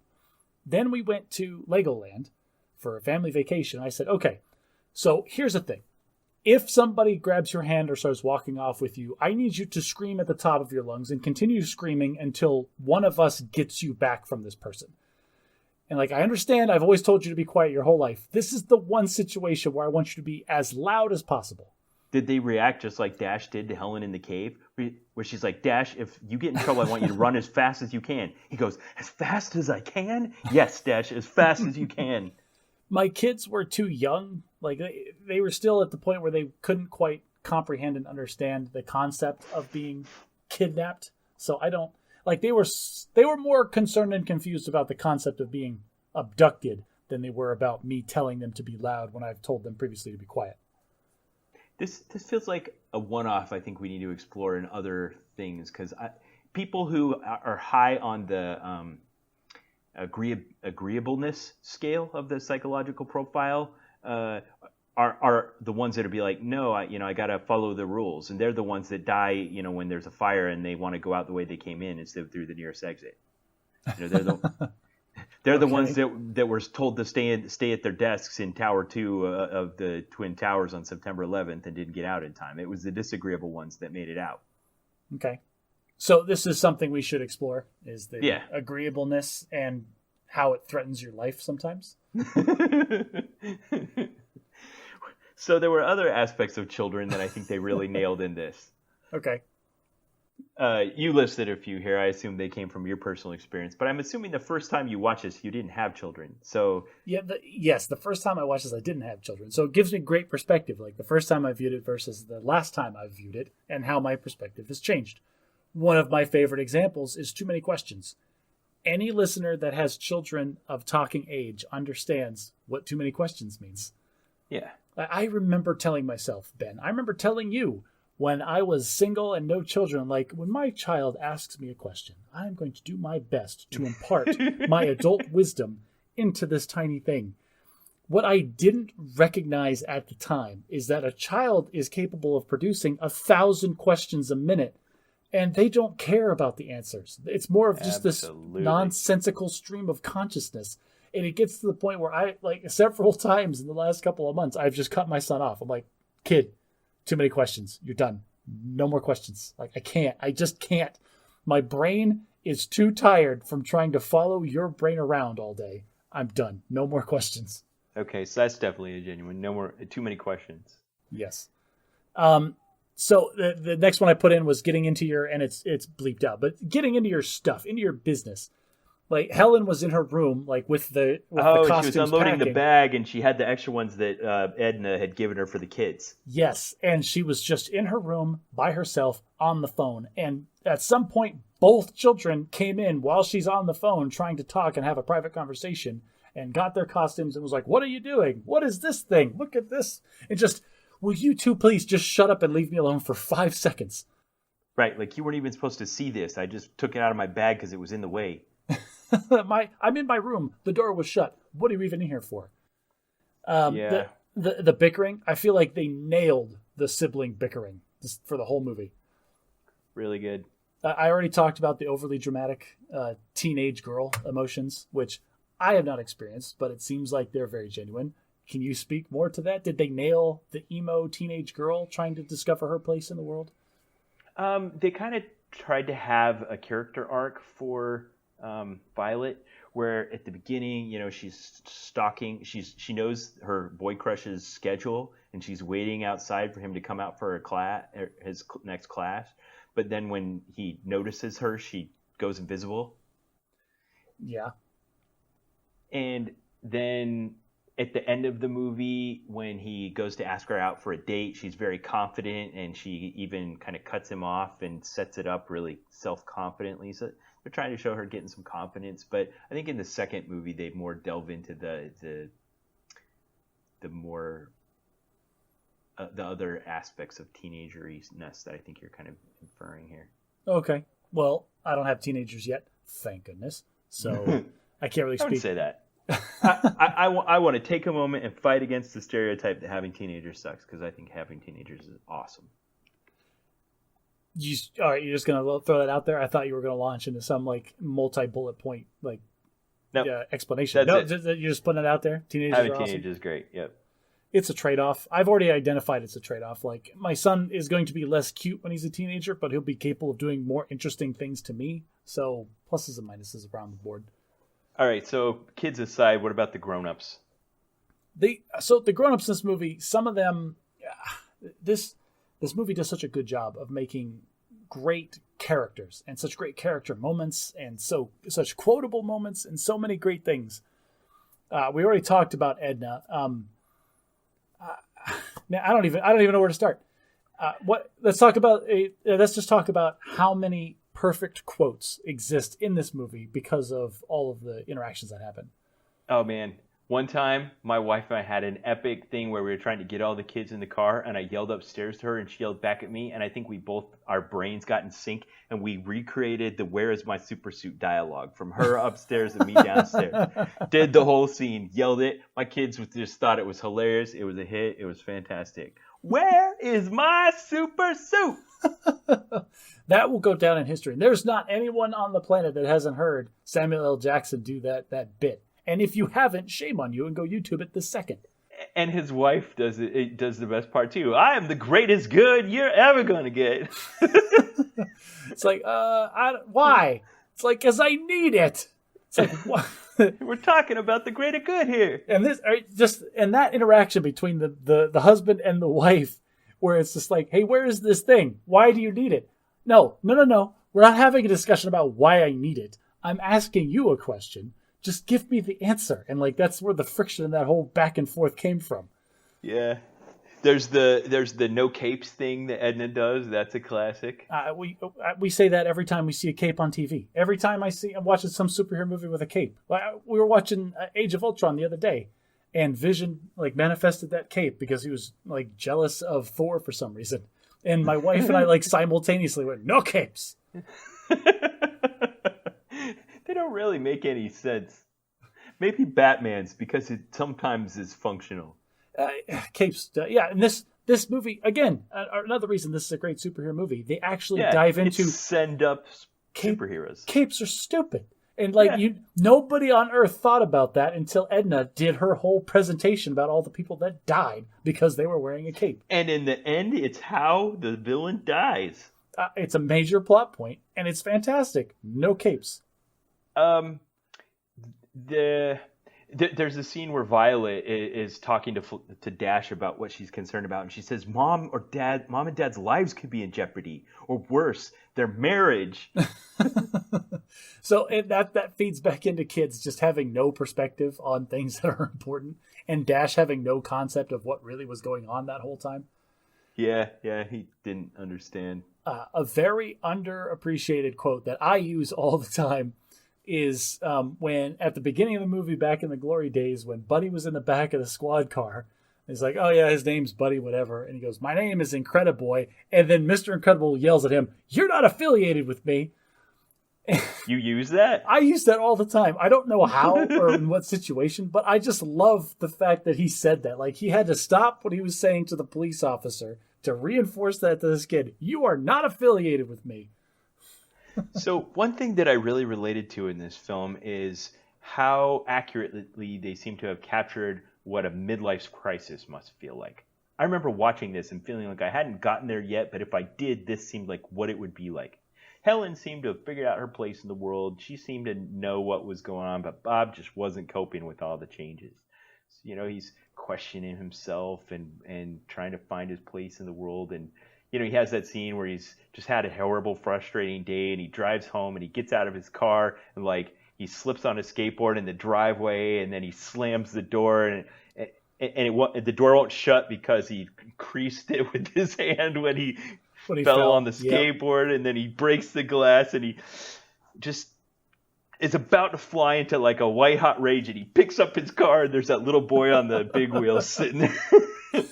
Then we went to Legoland for a family vacation. I said, okay, so here's the thing. If somebody grabs your hand or starts walking off with you, I need you to scream at the top of your lungs and continue screaming until one of us gets you back from this person. And like, I understand I've always told you to be quiet your whole life. This is the one situation where I want you to be as loud as possible. Did they react just like Dash did to Helen in the cave? Where she's like, Dash, if you get in trouble, I want you to run as fast as you can. He goes, as fast as I can? Yes, Dash, as fast as you can. My kids were too young. Like, they were still at the point where they couldn't quite comprehend and understand the concept of being kidnapped. So I don't... Like, they were more concerned and confused about the concept of being abducted than they were about me telling them to be loud when I've told them previously to be quiet. This feels like a one-off I think we need to explore in other things, because people who are high on the agreeableness scale of the psychological profile are the ones that would be like, no, I got to follow the rules. And they're the ones that die, when there's a fire and they want to go out the way they came in instead of through the nearest exit. They're the ones that were told to stay at their desks in Tower 2 of the Twin Towers on September 11th and didn't get out in time. It was the disagreeable ones that made it out. Okay. So this is something we should explore, is the agreeableness and how it threatens your life sometimes. So there were other aspects of children that I think they really nailed in this. Okay. You listed a few here. I assume they came from your personal experience, but I'm assuming the first time you watched this, you didn't have children. So yes, the first time I watched this, I didn't have children. So it gives me great perspective, like the first time I viewed it versus the last time I viewed it, and how my perspective has changed. One of my favorite examples is Too Many Questions. Any listener that has children of talking age understands what Too Many Questions means. Yeah. I remember telling myself, Ben, I remember telling you when I was single and no children, like, when my child asks me a question, I'm going to do my best to impart my adult wisdom into this tiny thing. What I didn't recognize at the time is that a child is capable of producing 1,000 questions a minute, and they don't care about the answers. It's more of just this nonsensical stream of consciousness. And it gets to the point where I, like, several times in the last couple of months, I've just cut my son off. I'm like, kid, too many questions. You're done. No more questions. Like, I just can't. My brain is too tired from trying to follow your brain around all day. I'm done. No more questions. Okay, so that's definitely a genuine. No more, too many questions. Yes. So the next one I put in was getting into your, and it's bleeped out, but getting into your stuff, into your business. Like, Helen was in her room, like, with the costumes she was unloading packing. the bag, and she had the extra ones that Edna had given her for the kids. Yes, and she was just in her room by herself on the phone. And at some point, both children came in while she's on the phone trying to talk and have a private conversation, and got their costumes and was like, what are you doing? What is this thing? Look at this. And just, will you two please just shut up and leave me alone for 5 seconds? Right, like, you weren't even supposed to see this. I just took it out of my bag because it was in the way. I'm in my room. The door was shut. What are you even in here for? The bickering. I feel like they nailed the sibling bickering for the whole movie. Really good. I already talked about the overly dramatic teenage girl emotions, which I have not experienced, but it seems like they're very genuine. Can you speak more to that? Did they nail the emo teenage girl trying to discover her place in the world? They kind of tried to have a character arc for Violet, where at the beginning, she's stalking. She knows her boy crush's schedule, and she's waiting outside for him to come out for his next class. But then when he notices her, she goes invisible. Yeah. And then at the end of the movie, when he goes to ask her out for a date, she's very confident, and she even kind of cuts him off and sets it up really self-confidently. So They're trying to show her getting some confidence, but I think in the second movie they more delve into the more the other aspects of teenageriness that I think you're kind of inferring here. Okay. Well, I don't have teenagers yet, thank goodness. So I can't really speak. I would say that. I want to take a moment and fight against the stereotype that having teenagers sucks, because I think having teenagers is awesome. All right, you're just going to throw that out there? I thought you were going to launch into some like multi-bullet point explanation. That's it. You're just putting it out there? Teenagers having are awesome? teenagers is great, yep. It's a trade-off. I've already identified it's a trade-off. Like, my son is going to be less cute when he's a teenager, but he'll be capable of doing more interesting things to me. So pluses and minuses around the board. All right, so kids aside, what about the grown-ups? So the grown-ups in this movie, some of them, this movie does such a good job of making great characters and such great character moments and such quotable moments and so many great things. We already talked about Edna. Man, I don't even know where to start. Let's just talk about how many perfect quotes exist in this movie because of all of the interactions that happen. Oh man, one time my wife and I had an epic thing where we were trying to get all the kids in the car, and I yelled upstairs to her and she yelled back at me, and I think our brains got in sync and we recreated the "Where is my super suit" dialogue from her upstairs and me downstairs. Did the whole scene, yelled it. My kids just thought it was hilarious. It was a hit. It was fantastic. Where is my super suit? That will go down in history. And there's not anyone on the planet that hasn't heard Samuel L. Jackson do that bit. And if you haven't, shame on you, and go YouTube it this second. And his wife does the best part too. I am the greatest good you're ever gonna get. It's like, why? It's like, because I need it. It's like, what? We're talking about the greater good here. And that interaction between the husband and the wife, where it's just like, hey, where is this thing? Why do you need it? No. We're not having a discussion about why I need it. I'm asking you a question. Just give me the answer. And like, that's where the friction in that whole back and forth came from. Yeah. There's the no capes thing that Edna does. That's a classic. We say that every time we see a cape on TV. Every time I'm watching some superhero movie with a cape. We were watching Age of Ultron the other day, and Vision like manifested that cape because he was like jealous of Thor for some reason. And my wife and I like simultaneously went, no capes. They don't really make any sense. Maybe Batman's, because it sometimes is functional. Capes, yeah. And this movie, again, another reason this is a great superhero movie. They actually dive into send up superheroes. Capes are stupid. And nobody on Earth thought about that until Edna did her whole presentation about all the people that died because they were wearing a cape. And in the end, it's how the villain dies. It's a major plot point, and it's fantastic. No capes. There's a scene where Violet is talking to Dash about what she's concerned about, and she says, Mom and Dad's lives could be in jeopardy, or worse, their marriage. So that feeds back into kids just having no perspective on things that are important, and Dash having no concept of what really was going on that whole time. Yeah, he didn't understand. A very underappreciated quote that I use all the time is when at the beginning of the movie, back in the glory days, when Buddy was in the back of the squad car, he's like, oh yeah, his name's Buddy whatever, and he goes, my name is Incrediboy, and then Mr. Incredible yells at him, you're not affiliated with me. You use that? I use that all the time. I don't know how or in what situation, but I just love the fact that he said that. Like, he had to stop what he was saying to the police officer to reinforce that to this kid. You are not affiliated with me. So one thing that I really related to in this film is how accurately they seem to have captured what a midlife crisis must feel like. I remember watching this and feeling like I hadn't gotten there yet, but if I did, this seemed like what it would be like. Helen seemed to have figured out her place in the world. She seemed to know what was going on, but Bob just wasn't coping with all the changes. So, he's questioning himself and trying to find his place in the world. And, he has that scene where he's just had a horrible, frustrating day, and he drives home and he gets out of his car and he slips on his skateboard in the driveway, and then he slams the door and the door won't shut because he creased it with his hand when he fell on the skateboard, and then he breaks the glass, and he just is about to fly into like a white hot rage, and he picks up his car, and there's that little boy on the big wheel sitting there.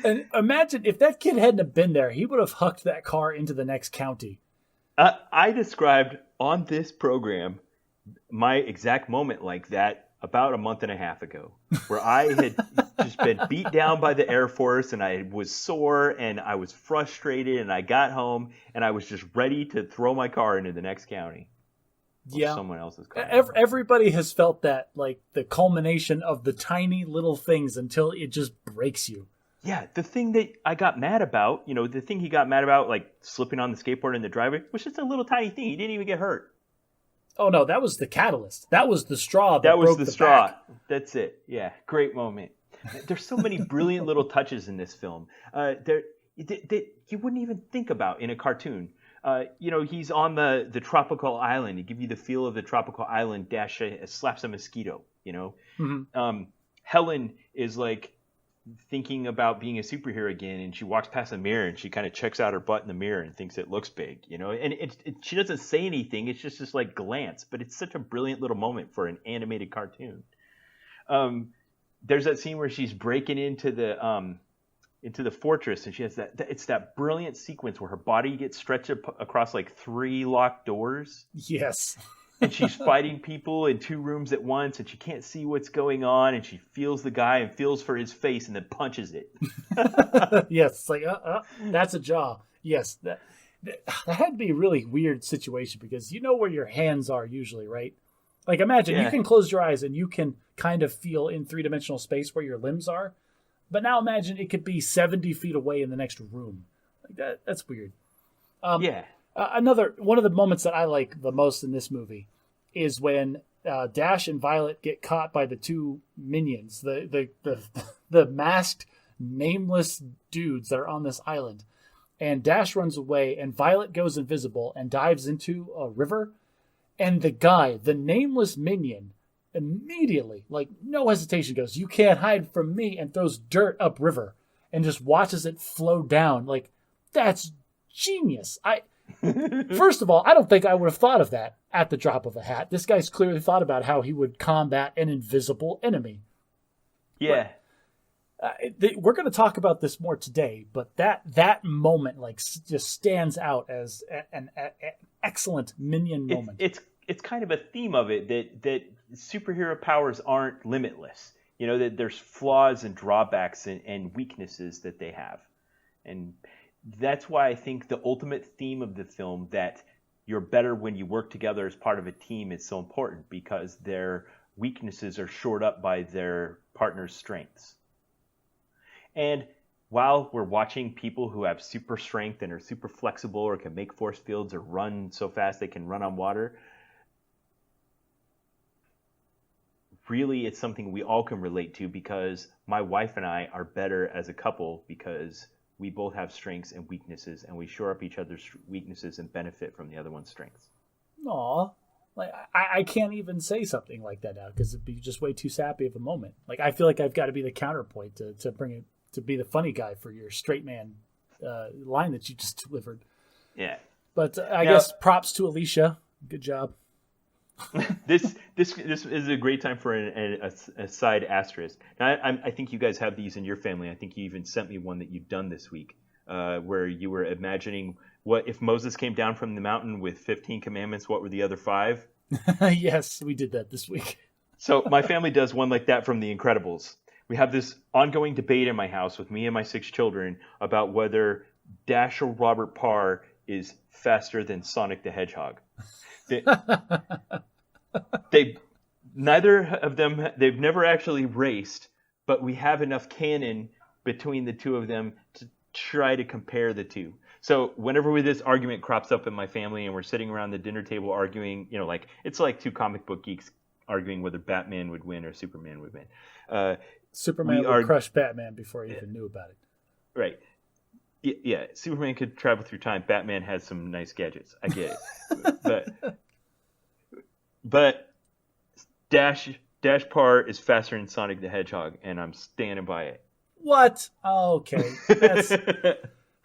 And imagine if that kid hadn't have been there, he would have hucked that car into the next county. I described on this program my exact moment like that about a month and a half ago, where I had just been beat down by the Air Force, and I was sore, and I was frustrated, and I got home, and I was just ready to throw my car into the next county. Yeah, someone else's car. Everybody has felt that, like the culmination of the tiny little things until it just breaks you. Yeah, the thing that I got mad about, the thing he got mad about, like slipping on the skateboard in the driveway, was just a little tiny thing. He didn't even get hurt. Oh no, that was the catalyst. That was the straw that was broke the the straw. back. That's it. Yeah, great moment. There's so many brilliant little touches in this film that you wouldn't even think about in a cartoon. He's on the tropical island. You give you the feel of the tropical island. Dash slaps a mosquito. Mm-hmm. Helen is like thinking about being a superhero again, and she walks past a mirror and she kind of checks out her butt in the mirror and thinks it looks big. And she doesn't say anything. It's just this like glance, but it's such a brilliant little moment for an animated cartoon. There's that scene where she's breaking into the fortress, and she has it's that brilliant sequence where her body gets stretched across like 3 locked doors. Yes. And she's fighting people in 2 rooms at once, and she can't see what's going on, and she feels the guy and feels for his face and then punches it. Yes, it's like, that's a jaw. Yes, that had to be a really weird situation, because you know where your hands are usually, right? Like imagine you can close your eyes and you can kind of feel in 3-dimensional space where your limbs are. But now imagine it could be 70 feet away in the next room. Like that's weird. Another one of the moments that I like the most in this movie is when Dash and Violet get caught by the 2 minions, the masked, nameless dudes that are on this island. And Dash runs away, and Violet goes invisible and dives into a river. And the guy, the nameless minion, immediately, like no hesitation, goes, "You can't hide from me," and throws dirt upriver and just watches it flow down. Like, that's genius. First of all, I don't think I would have thought of that at the drop of a hat. This guy's clearly thought about how he would combat an invisible enemy. Yeah. We're going to talk about this more today, but that moment like just stands out as an excellent Minion moment. It's kind of a theme of it that superhero powers aren't limitless. That there's flaws and drawbacks and weaknesses that they have. And that's why I think the ultimate theme of the film, that you're better when you work together as part of a team, is so important, because their weaknesses are shored up by their partner's strengths. And while we're watching people who have super strength and are super flexible or can make force fields or run so fast they can run on water, really it's something we all can relate to, because my wife and I are better as a couple because we both have strengths and weaknesses, and we shore up each other's weaknesses and benefit from the other one's strengths. Aw. Like, I can't even say something like that now, because it'd be just way too sappy of a moment. Like, I feel like I've got to be the counterpoint to bring it, to be the funny guy for your straight man line that you just delivered. Yeah. But I guess props to Alicia. Good job. This is a great time for a side asterisk. Now, I think you guys have these in your family. I think you even sent me one that you've done this week, where you were imagining what if Moses came down from the mountain with 15 commandments, what were the other 5? Yes, we did that this week. So my family does one like that from The Incredibles. We have this ongoing debate in my house with me and my 6 children about whether Dash or Robert Parr is faster than Sonic the Hedgehog. Neither of them, they've never actually raced, but we have enough canon between the 2 of them to try to compare the 2. So whenever this argument crops up in my family and we're sitting around the dinner table arguing, like it's like 2 comic book geeks arguing whether Batman would win or Superman would win. Superman would crush Batman before he even knew about it. Right. Yeah, Superman could travel through time. Batman has some nice gadgets. I get it. But Dash Parr is faster than Sonic the Hedgehog, and I'm standing by it. What? Okay.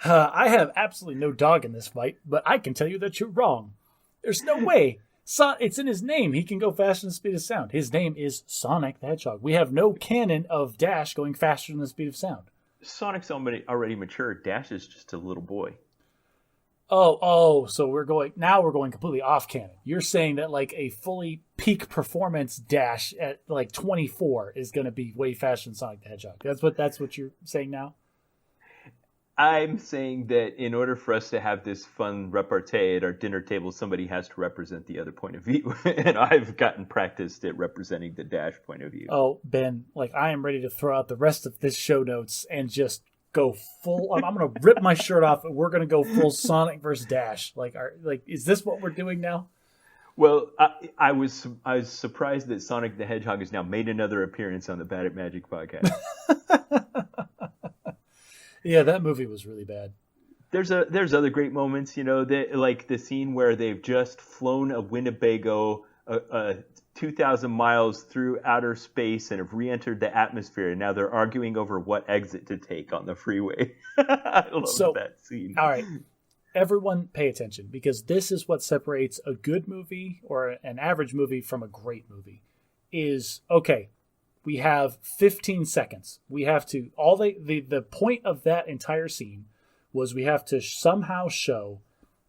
I have absolutely no dog in this fight, but I can tell you that you're wrong. There's no way It's in his name. He can go faster than the speed of sound. His name is Sonic the Hedgehog. We have no canon of Dash going faster than the speed of sound. Sonic's already mature. Dash is just a little boy. So we're going completely off canon. You're saying that like a fully peak performance Dash at like 24 is going to be way faster than Sonic the Hedgehog. That's what you're saying now? I'm saying that in order for us to have this fun repartee at our dinner table, somebody has to represent the other point of view. And I've gotten practiced at representing the Dash point of view. Oh, Ben, like I am ready to throw out the rest of this show notes and just go full. I'm going to rip my shirt off and we're going to go full Sonic versus Dash. Is this what we're doing now? Well, I was surprised that Sonic the Hedgehog has now made another appearance on the Bad at Magic podcast. Yeah, that movie was really bad. There's other great moments, like the scene where they've just flown a Winnebago 2,000 miles through outer space and have re-entered the atmosphere, and now they're arguing over what exit to take on the freeway. I love that scene. All right, everyone pay attention, because this is what separates a good movie or an average movie from a great movie. We have 15 seconds. We have to the point of that entire scene was we have to somehow show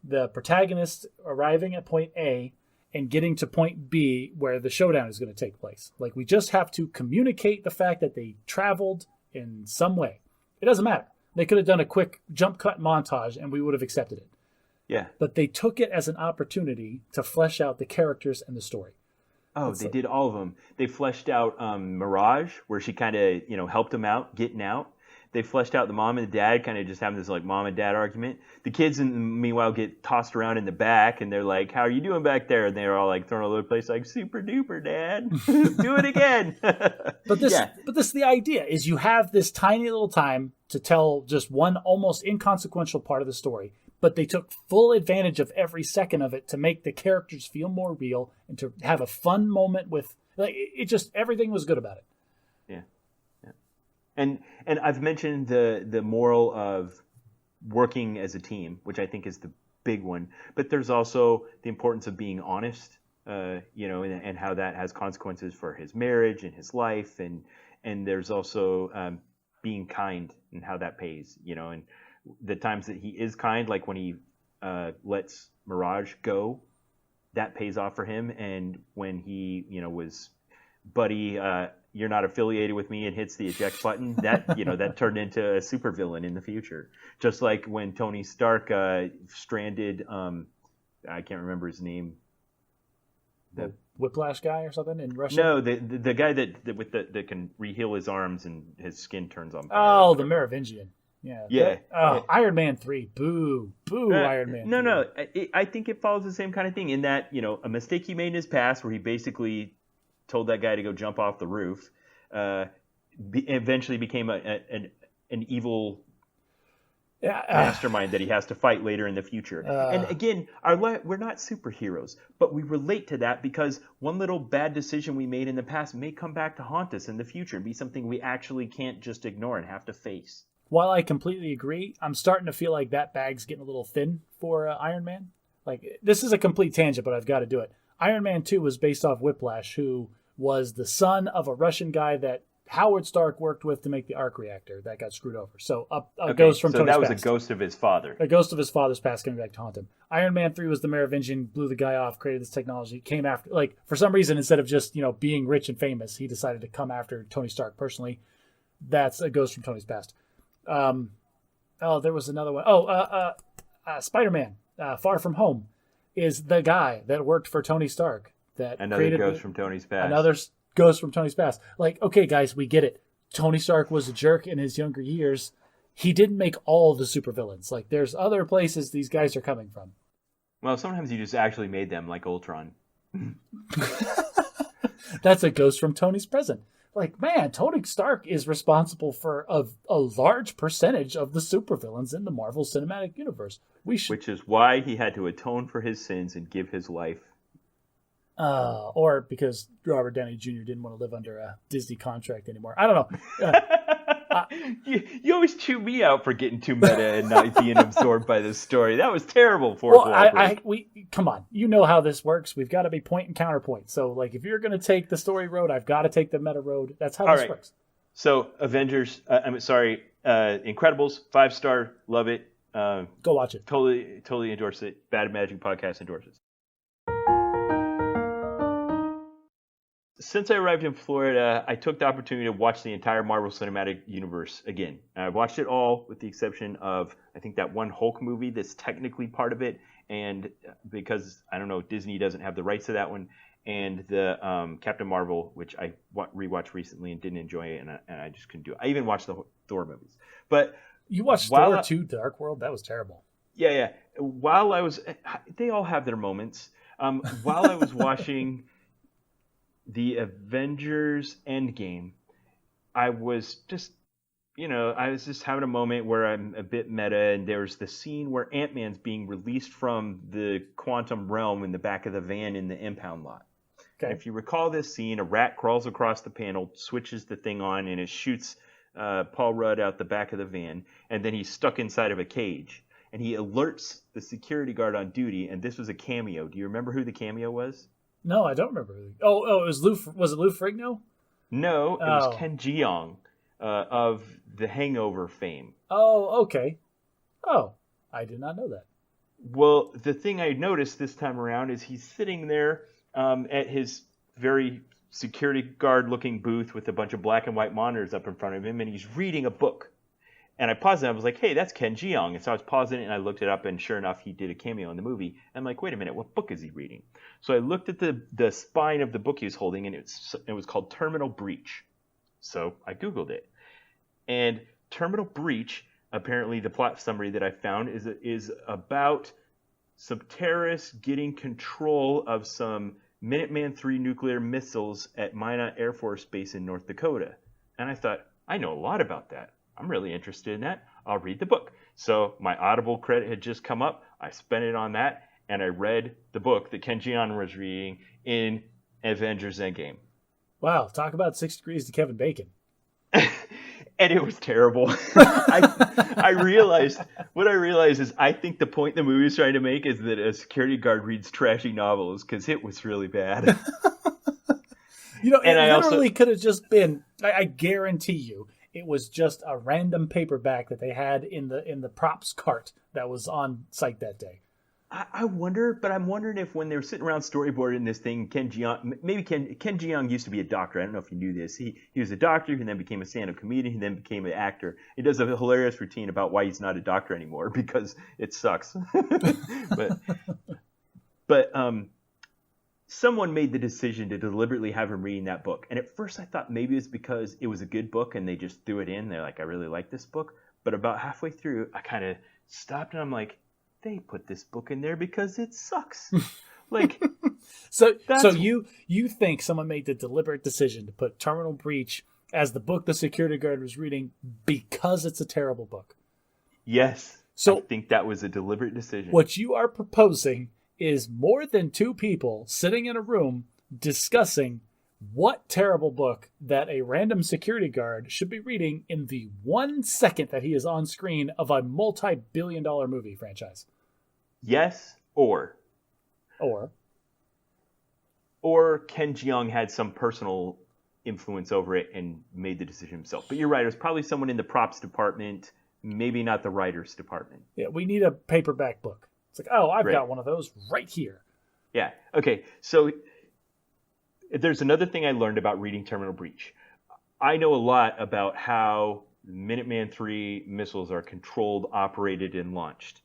the protagonist arriving at point A and getting to point B where the showdown is going to take place. Like, we just have to communicate the fact that they traveled in some way. It doesn't matter. They could have done a quick jump cut montage and we would have accepted it. Yeah. But they took it as an opportunity to flesh out the characters and the story. Oh, they did all of them. They fleshed out Mirage, where she kind of, helped him out, getting out. They fleshed out the mom and the dad, kind of just having this like mom and dad argument. The kids, meanwhile, get tossed around in the back, and they're like, "How are you doing back there?" And they're all like thrown all over the place, like, "Super duper, Dad, do it again." But this the idea is you have this tiny little time to tell just one almost inconsequential part of the story. But they took full advantage of every second of it to make the characters feel more real and to have a fun moment with, like, it just, everything was good about it. Yeah. And I've mentioned the moral of working as a team, which I think is the big one. But there's also the importance of being honest, and how that has consequences for his marriage and his life. And there's also being kind and how that pays, and the times that he is kind, like when he lets Mirage go, that pays off for him. And when he, was, buddy, you're not affiliated with me, and hits the eject button, that, that turned into a supervillain in the future. Just like when Tony Stark stranded, I can't remember his name. The Whiplash guy or something in Russia? No, the guy that can reheal his arms and his skin turns on fire. Oh, the Merovingian. Yeah. Yeah. Iron Man 3. Boo. Iron Man 3. No. I think it follows the same kind of thing in that, a mistake he made in his past where he basically told that guy to go jump off the roof, eventually became an evil mastermind that he has to fight later in the future. And again, we're not superheroes, but we relate to that because one little bad decision we made in the past may come back to haunt us in the future and be something we actually can't just ignore and have to face. While I completely agree, I'm starting to feel like that bag's getting a little thin for Iron Man. Like, this is a complete tangent, but I've got to do it. Iron Man 2 was based off Whiplash, who was the son of a Russian guy that Howard Stark worked with to make the arc reactor that got screwed over. So a ghost from Tony's past. So that was a ghost of his father. A ghost of his father's past coming back to haunt him. Iron Man 3 was the Merovingian, blew the guy off, created this technology, came after, like, for some reason, instead of just, being rich and famous, he decided to come after Tony Stark personally. That's a ghost from Tony's past. There was another one. Spider-Man, Far From Home, is the guy that worked for Tony Stark. Another ghost from Tony's past. Another ghost from Tony's past. Like, okay, guys, we get it. Tony Stark was a jerk in his younger years. He didn't make all the supervillains. Like, there's other places these guys are coming from. Well, sometimes you just actually made them, like Ultron. That's a ghost from Tony's present. Like, man, Tony Stark is responsible for a large percentage of the supervillains in the Marvel Cinematic Universe. Which is why he had to atone for his sins and give his life. Or because Robert Downey Jr. didn't want to live under a Disney contract anymore. I don't know. You always chew me out for getting too meta and not being absorbed by this story. That was terrible. Come on. You know how this works. We've got to be point and counterpoint. So, like, if you're going to take the story road, I've got to take the meta road. That's how this works. So, Avengers, Incredibles, 5-star, love it. Go watch it. Totally endorse it. Bad Magic Podcast endorses. Since I arrived in Florida, I took the opportunity to watch the entire Marvel Cinematic Universe again. I watched it all with the exception of, I think, that one Hulk movie that's technically part of it. And because, I don't know, Disney doesn't have the rights to that one. And the Captain Marvel, which I rewatched recently and didn't enjoy it, and I just couldn't do it. I even watched the Thor movies. But you watched Thor 2 Dark World? That was terrible. Yeah. While I was... They all have their moments. While I was watching... the Avengers Endgame, I was just having a moment where I'm a bit meta, and there's the scene where Ant-Man's being released from the quantum realm in the back of the van in the impound lot. Okay. And if you recall this scene, a rat crawls across the panel, switches the thing on, and it shoots Paul Rudd out the back of the van, and then he's stuck inside of a cage. And he alerts the security guard on duty, and this was a cameo. Do you remember who the cameo was? No, I don't remember. Oh, it was Lou. Was it Lou Ferrigno? No, it was Ken Jeong of the Hangover fame. Oh, okay. Oh, I did not know that. Well, the thing I noticed this time around is he's sitting there at his very security guard-looking booth with a bunch of black and white monitors up in front of him, and he's reading a book. And I paused it, and I was like, hey, that's Ken Jeong. And so I was pausing it, and I looked it up, and sure enough, he did a cameo in the movie. And I'm like, wait a minute, what book is he reading? So I looked at the spine of the book he was holding, and it was called Terminal Breach. So I Googled it. And Terminal Breach, apparently the plot summary that I found, is about some terrorists getting control of some Minuteman III nuclear missiles at Minot Air Force Base in North Dakota. And I thought, I know a lot about that. I'm really interested in that. I'll read the book. So my Audible credit had just come up. I spent it on that, and I read the book that Ken Jeong was reading in Avengers Endgame. Wow, talk about 6 degrees to Kevin Bacon. And it was terrible. I realized is I think the point the movie is trying to make is that a security guard reads trashy novels, because it was really bad. It literally could have just been, I guarantee you, it was just a random paperback that they had in the props cart that was on site that day. I wonder, but I'm wondering if when they were sitting around storyboarding this thing, Ken Jeong used to be a doctor. I don't know if you knew this. He was a doctor who then became a stand-up comedian, who then became an actor. He does a hilarious routine about why he's not a doctor anymore, because it sucks. but someone made the decision to deliberately have him reading that book. And at first I thought maybe it's because it was a good book and they just threw it in. They're like, I really like this book. But about halfway through, I kind of stopped and I'm like, they put this book in there because it sucks. Like, so you think someone made the deliberate decision to put Terminal Breach as the book the security guard was reading because it's a terrible book? Yes. So I think that was a deliberate decision. What you are proposing is more than 2 people sitting in a room discussing what terrible book that a random security guard should be reading in the 1 second that he is on screen of a multi-billion-dollar movie franchise. Yes, or Ken Jeong had some personal influence over it and made the decision himself. But you're right, it was probably someone in the props department, maybe not the writers department. Yeah, we need a paperback book. It's like, oh, I've got one of those right here. Yeah. Okay. So there's another thing I learned about reading Terminal Breach. I know a lot about how Minuteman III missiles are controlled, operated, and launched.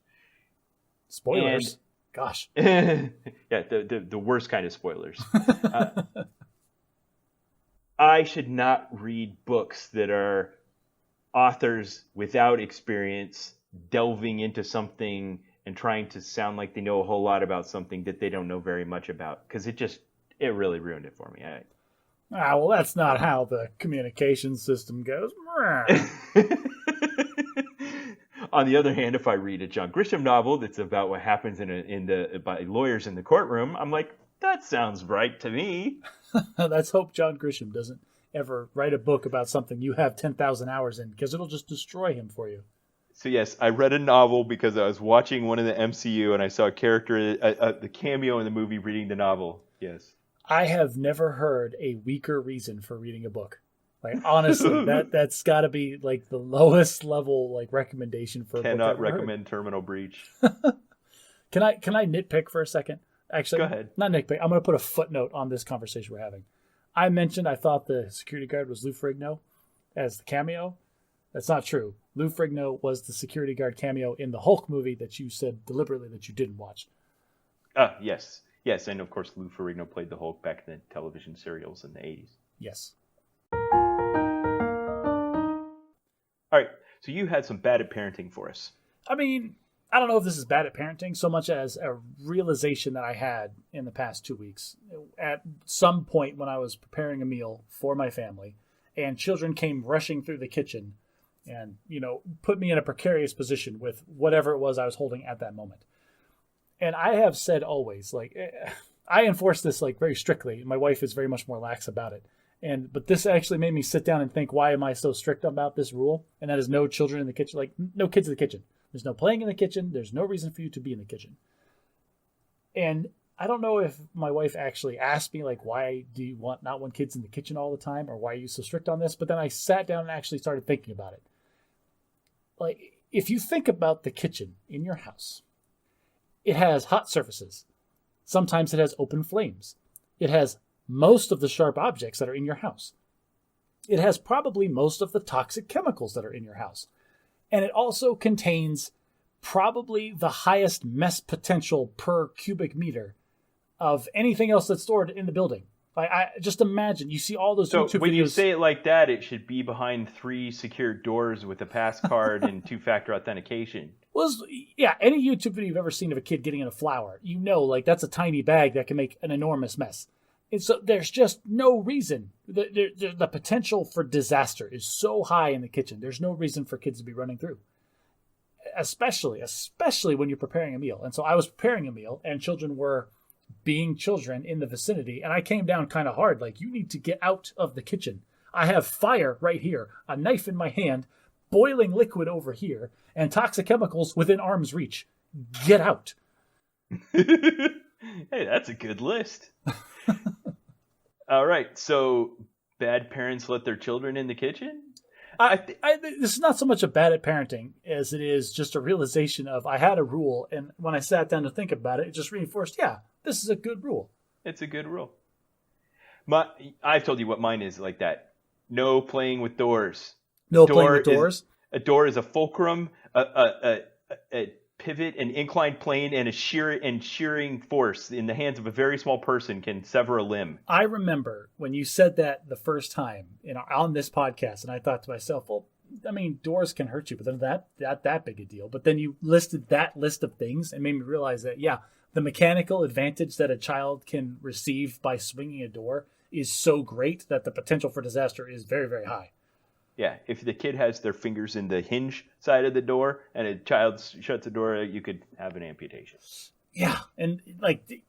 Spoilers. Gosh. Yeah, the worst kind of spoilers. I should not read books that are authors without experience delving into something and trying to sound like they know a whole lot about something that they don't know very much about, because it really ruined it for me. Well, that's not how the communication system goes. On the other hand, if I read a John Grisham novel that's about what happens by lawyers in the courtroom, I'm like, that sounds right to me. Let's hope John Grisham doesn't ever write a book about something you have 10,000 hours in, because it'll just destroy him for you. So yes, I read a novel because I was watching one of the MCU and I saw a character, the cameo in the movie reading the novel. Yes. I have never heard a weaker reason for reading a book. Like, honestly, that's got to be like the lowest level like recommendation for a book. Cannot recommend Terminal Breach. Can I nitpick for a second? Actually, go ahead. Not nitpick. I'm going to put a footnote on this conversation we're having. I mentioned I thought the security guard was Lou Ferrigno as the cameo. That's not true. Lou Ferrigno was the security guard cameo in the Hulk movie that you said deliberately that you didn't watch. Yes. Yes, and of course Lou Ferrigno played the Hulk back in the television serials in the 80s. Yes. All right, so you had some bad at parenting for us. I mean, I don't know if this is bad at parenting so much as a realization that I had in the past 2 weeks. At some point when I was preparing a meal for my family and children came rushing through the kitchen and, put me in a precarious position with whatever it was I was holding at that moment. And I have said always, like, I enforce this like very strictly. My wife is very much more lax about it. But this actually made me sit down and think, why am I so strict about this rule? And that is no children in the kitchen, like no kids in the kitchen. There's no playing in the kitchen. There's no reason for you to be in the kitchen. And I don't know if my wife actually asked me, like, why do you not want kids in the kitchen all the time? Or why are you so strict on this? But then I sat down and actually started thinking about it. Like, if you think about the kitchen in your house, it has hot surfaces. Sometimes it has open flames. It has most of the sharp objects that are in your house. It has probably most of the toxic chemicals that are in your house. And it also contains probably the highest mess potential per cubic meter of anything else that's stored in the building. I just imagine, you see all those YouTube videos. So when you say it like that, it should be behind 3 secured doors with a pass card and 2-factor authentication. Well, yeah, any YouTube video you've ever seen of a kid getting in a flower, like that's a tiny bag that can make an enormous mess. And so there's just no reason. The potential for disaster is so high in the kitchen. There's no reason for kids to be running through, especially when you're preparing a meal. And so I was preparing a meal, and children were being children in the vicinity. And I came down kind of hard, like, you need to get out of the kitchen. I have fire right here, a knife in my hand, boiling liquid over here, and toxic chemicals within arm's reach. Get out. Hey, that's a good list. All right, so bad parents let their children in the kitchen? This is not so much a bad at parenting as it is just a realization of I had a rule, and when I sat down to think about it, it just reinforced, this is a good rule. It's a good rule. I've told you what mine is like that. No playing with doors. Playing with doors? A door is a fulcrum, a pivot, an inclined plane, and a shearing force in the hands of a very small person can sever a limb. I remember when you said that the first time on this podcast, and I thought to myself, well, I mean, doors can hurt you, but they're not that big a deal. But then you listed that list of things and made me realize that, the mechanical advantage that a child can receive by swinging a door is so great that the potential for disaster is very, very high. Yeah, if the kid has their fingers in the hinge side of the door and a child shuts the door, you could have an amputation. Yeah, and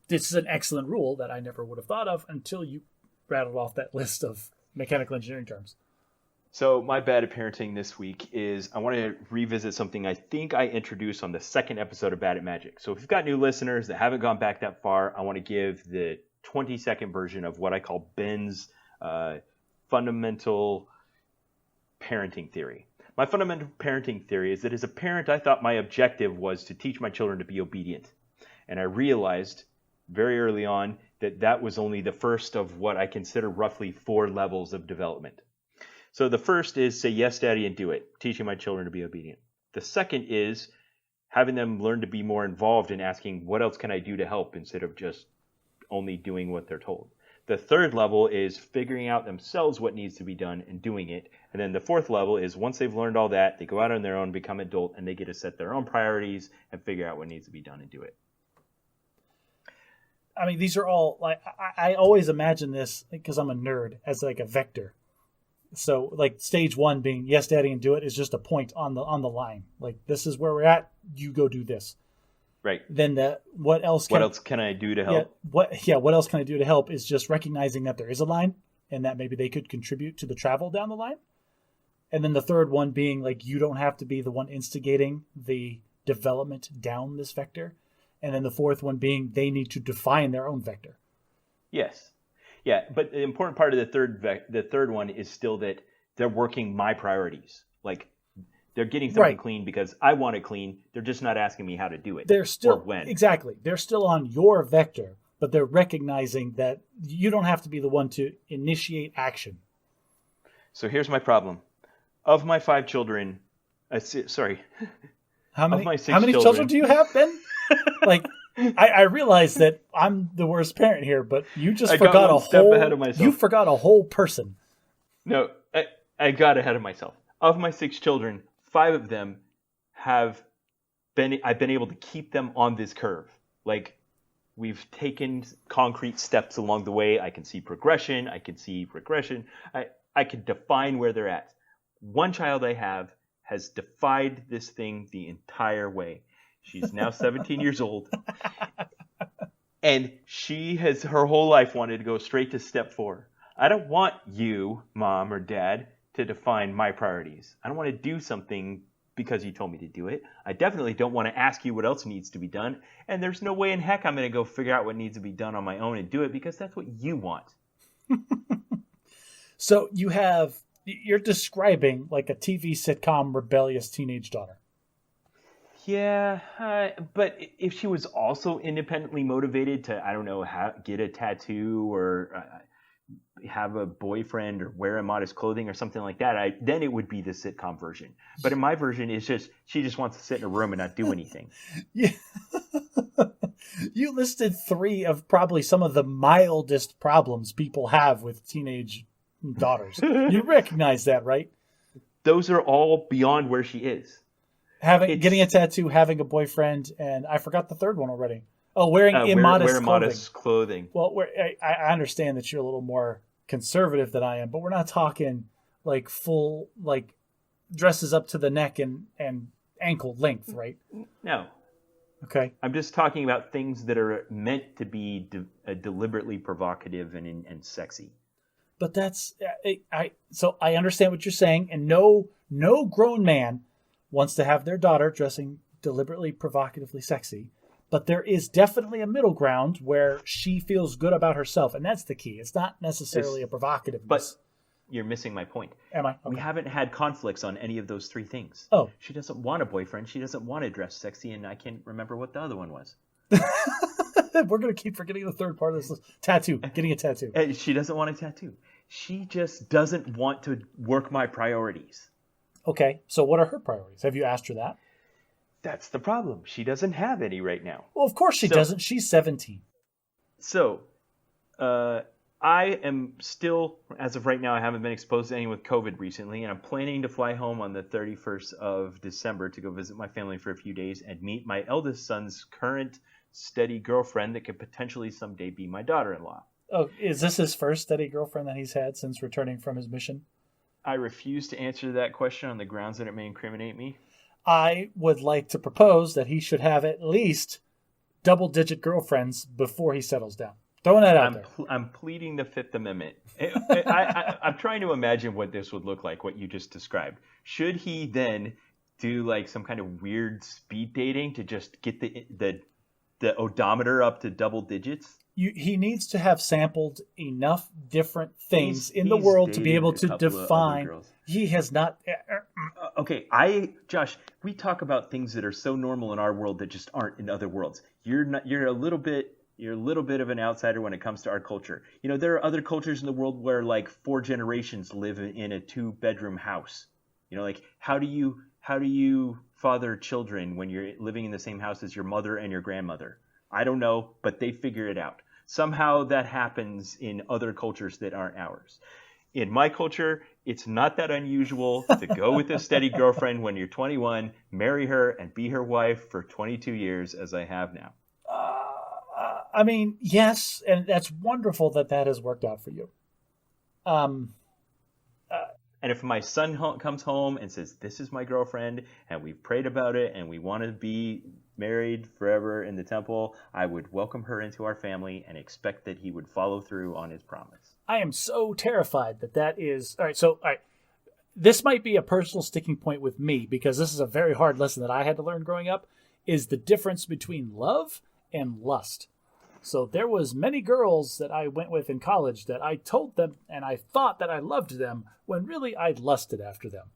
this is an excellent rule that I never would have thought of until you rattled off that list of mechanical engineering terms. So my bad at parenting this week is I want to revisit something I think I introduced on the second episode of Bad at Magic. So if you've got new listeners that haven't gone back that far, I want to give the 20-second version of what I call Ben's fundamental parenting theory. My fundamental parenting theory is that as a parent, I thought my objective was to teach my children to be obedient. And I realized very early on that was only the first of what I consider roughly 4 levels of development. So the first is say, yes, daddy, and do it, teaching my children to be obedient. The second is having them learn to be more involved in asking, what else can I do to help, instead of just only doing what they're told. The third level is figuring out themselves what needs to be done and doing it. And then the fourth level is once they've learned all that, they go out on their own, become adult, and they get to set their own priorities and figure out what needs to be done and do it. I mean, these are all, like, I always imagine this, because I'm a nerd, as like a vector. So like stage 1 being yes, daddy, and do it is just a point on the line. Like, this is where we're at. You go do this. Right. Then what else can I do to help? What else can I do to help is just recognizing that there is a line and that maybe they could contribute to the travel down the line. And then the third one being like, you don't have to be the one instigating the development down this vector. And then the fourth one being they need to define their own vector. Yes. Yeah, but the important part of the third one is still that they're working my priorities. Like, they're getting something clean because I want it clean. They're just not asking me how to do it. They're still, or when. Exactly. They're still on your vector, but they're recognizing that you don't have to be the one to initiate action. So here's my problem. Of my 5 children, How many, of my 6 how many children do you have, Ben? Like, I realize that I'm the worst parent here, but you just forgot a whole ahead of myself. You forgot a whole person. No, I got ahead of myself. Of my 6 children, 5 of them I've been able to keep them on this curve. Like, we've taken concrete steps along the way. I can see progression. I can see regression. I can define where they're at. One child I have has defied this thing the entire way. She's now 17 years old. And she has her whole life wanted to go straight to step 4. I don't want you, Mom or Dad, to define my priorities. I don't want to do something because you told me to do it. I definitely don't want to ask you what else needs to be done. And there's no way in heck I'm going to go figure out what needs to be done on my own and do it because that's what you want. So you're describing like a TV sitcom rebellious teenage daughter. Yeah, but if she was also independently motivated to, I don't know, get a tattoo or have a boyfriend or wear immodest clothing or something like that, then it would be the sitcom version. But in my version, it's just she just wants to sit in a room and not do anything. Yeah. You listed 3 of probably some of the mildest problems people have with teenage daughters. You recognize that, right? Those are all beyond where she is. Getting a tattoo, having a boyfriend, and I forgot the third one already. Oh, wearing immodest clothing. Well, I understand that you're a little more conservative than I am, but we're not talking like full, like dresses up to the neck and ankle length, right? No. Okay. I'm just talking about things that are meant to be deliberately provocative and sexy. But that's so I understand what you're saying, and no grown man wants to have their daughter dressing deliberately provocatively sexy. But there is definitely a middle ground where she feels good about herself, and that's the key. It's not necessarily a provocativeness. But you're missing my point. Am I? Okay. We haven't had conflicts on any of those 3 things. Oh. She doesn't want a boyfriend. She doesn't want to dress sexy, and I can't remember what the other one was. We're going to keep forgetting the third part of this list. Tattoo. Getting a tattoo. She doesn't want a tattoo. She just doesn't want to work my priorities. Okay, so what are her priorities? Have you asked her that? That's the problem. She doesn't have any right now. Well, of course she doesn't. She's 17. So, I am still, as of right now, I haven't been exposed to anyone with COVID recently, and I'm planning to fly home on the 31st of December to go visit my family for a few days and meet my eldest son's current steady girlfriend that could potentially someday be my daughter-in-law. Oh, is this his first steady girlfriend that he's had since returning from his mission? I refuse to answer that question on the grounds that it may incriminate me. I would like to propose that he should have at least double-digit girlfriends before he settles down. Throwing that out there. I'm pleading the Fifth Amendment. I'm trying to imagine what this would look like, what you just described. Should he then do like some kind of weird speed dating to just get the odometer up to double digits? He needs to have sampled enough different things in the world to be able to define. He has not. Okay, Josh, we talk about things that are so normal in our world that just aren't in other worlds. You're a little bit of an outsider when it comes to our culture. You know, there are other cultures in the world where like 4 generations live in a 2-bedroom house. You know, like how do you father children when you're living in the same house as your mother and your grandmother? I don't know, but they figure it out. Somehow that happens in other cultures that aren't ours. In my culture, it's not that unusual to go with a steady girlfriend when you're 21, marry her, and be her wife for 22 years, as I have now. I mean, yes, and that's wonderful that has worked out for you. And if my son comes home and says, this is my girlfriend, and we've prayed about it, and we want to be married forever in the temple, I would welcome her into our family and expect that he would follow through on his promise. I am so terrified that is all right. So, all right, this might be a personal sticking point with me because this is a very hard lesson that I had to learn growing up. Is the difference between love and lust. So there was many girls that I went with in college that I told them and I thought that I loved them when really I lusted after them.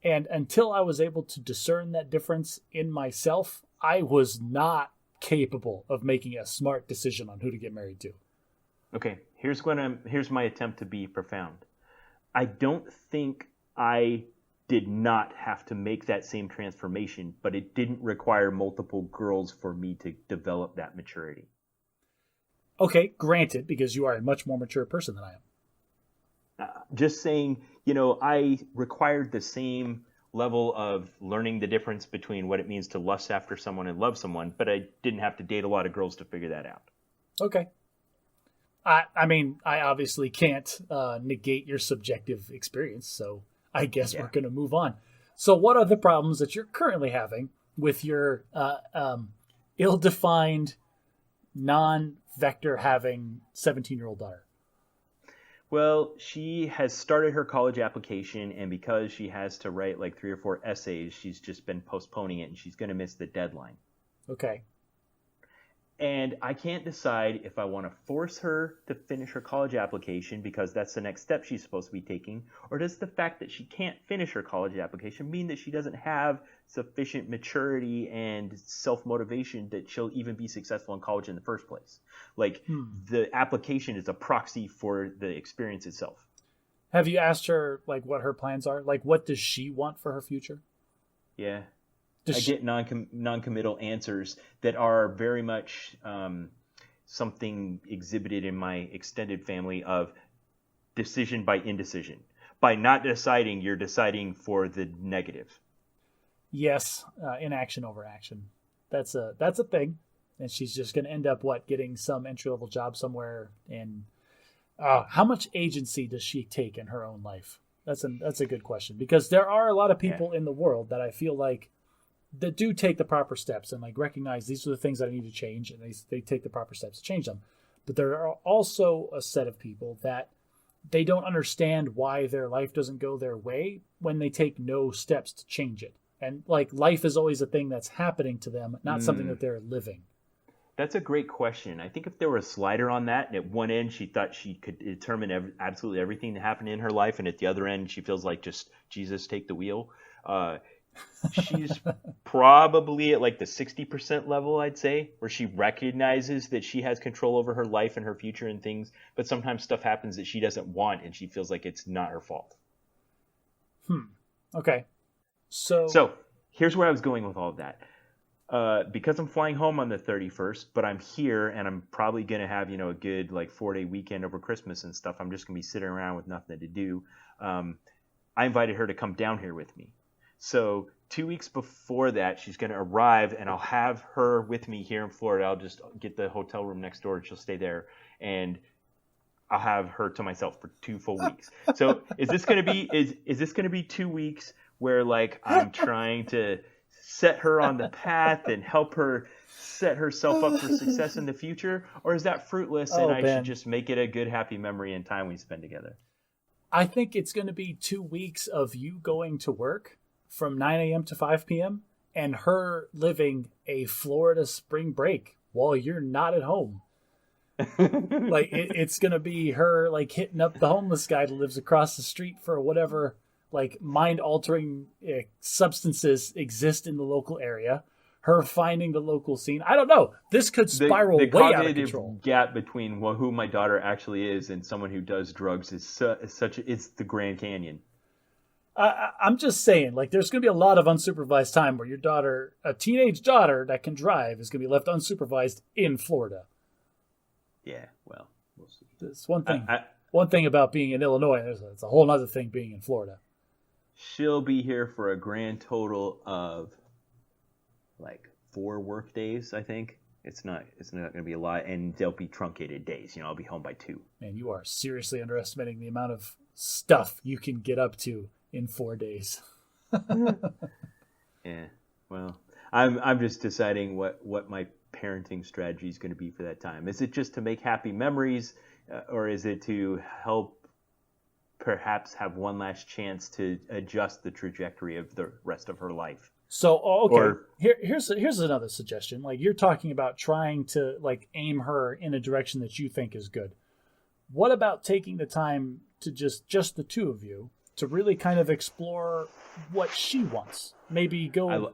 And until I was able to discern that difference in myself, I was not capable of making a smart decision on who to get married to. Okay, here's my attempt to be profound. I don't think I did not have to make that same transformation, but it didn't require multiple girls for me to develop that maturity. Okay, granted, because you are a much more mature person than I am. Just saying, I required the same level of learning the difference between what it means to lust after someone and love someone, but I didn't have to date a lot of girls to figure that out. Okay. I mean, I obviously can't negate your subjective experience, so I guess we're going to move on. So what are the problems that you're currently having with your ill-defined, non-vector having 17-year-old daughter? Well, she has started her college application, and because she has to write like 3 or 4 essays, she's just been postponing it, and she's going to miss the deadline. Okay. And I can't decide if I want to force her to finish her college application because that's the next step she's supposed to be taking, or does the fact that she can't finish her college application mean that she doesn't have sufficient maturity and self-motivation that she'll even be successful in college in the first place? Like, the application is a proxy for the experience itself. Have you asked her, like, what her plans are? Like, what does she want for her future? Yeah. I get non-committal answers that are very much something exhibited in my extended family of decision by indecision. By not deciding, you're deciding for the negative. Yes, inaction over action. That's a thing, and she's just going to end up getting some entry-level job somewhere. And how much agency does she take in her own life? That's a good question, because there are a lot of people in the world that I feel like that do take the proper steps and like recognize these are the things that I need to change, and they take the proper steps to change them. But there are also a set of people that they don't understand why their life doesn't go their way when they take no steps to change it. And like life is always a thing that's happening to them, not something that they're living. That's a great question. I think if there were a slider on that, and at one end she thought she could determine absolutely everything that happened in her life, and at the other end she feels like just Jesus take the wheel. She's probably at like the 60% level, I'd say, where she recognizes that she has control over her life and her future and things, but sometimes stuff happens that she doesn't want and she feels like it's not her fault. Okay. So here's where I was going with all of that. Because I'm flying home on the 31st, but I'm here and I'm probably going to have, a good like 4-day weekend over Christmas and stuff. I'm just going to be sitting around with nothing to do. I invited her to come down here with me. So 2 weeks before that, she's going to arrive, and I'll have her with me here in Florida. I'll just get the hotel room next door, and she'll stay there, and I'll have her to myself for 2 full weeks. So is this going to be is this going to be 2 weeks where like I'm trying to set her on the path and help her set herself up for success in the future, or is that fruitless and I should just make it a good, happy memory and time we spend together? I think it's going to be 2 weeks of you going to work from 9 a.m. to 5 p.m. and her living a Florida spring break while you're not at home. Like it's going to be her like hitting up the homeless guy that lives across the street for whatever like mind-altering substances exist in the local area. Her finding the local scene. I don't know. This could spiral way out of control. The gap between who my daughter actually is and someone who does drugs is it's the Grand Canyon. I'm just saying, like, there's going to be a lot of unsupervised time where your daughter, a teenage daughter that can drive, is going to be left unsupervised in Florida. Yeah, well, we'll see. It's one thing. One thing about being in Illinois, it's a whole other thing being in Florida. She'll be here for a grand total of like 4 work days, I think. It's not going to be a lot, and they'll be truncated days. I'll be home by 2. Man, you are seriously underestimating the amount of stuff you can get up to in 4 days. Yeah, well, I'm just deciding what my parenting strategy is going to be for that time. Is it just to make happy memories or is it to help perhaps have one last chance to adjust the trajectory of the rest of her life? So, okay, here's another suggestion. Like, you're talking about trying to like aim her in a direction that you think is good. What about taking the time to just the two of you to really kind of explore what she wants? Maybe go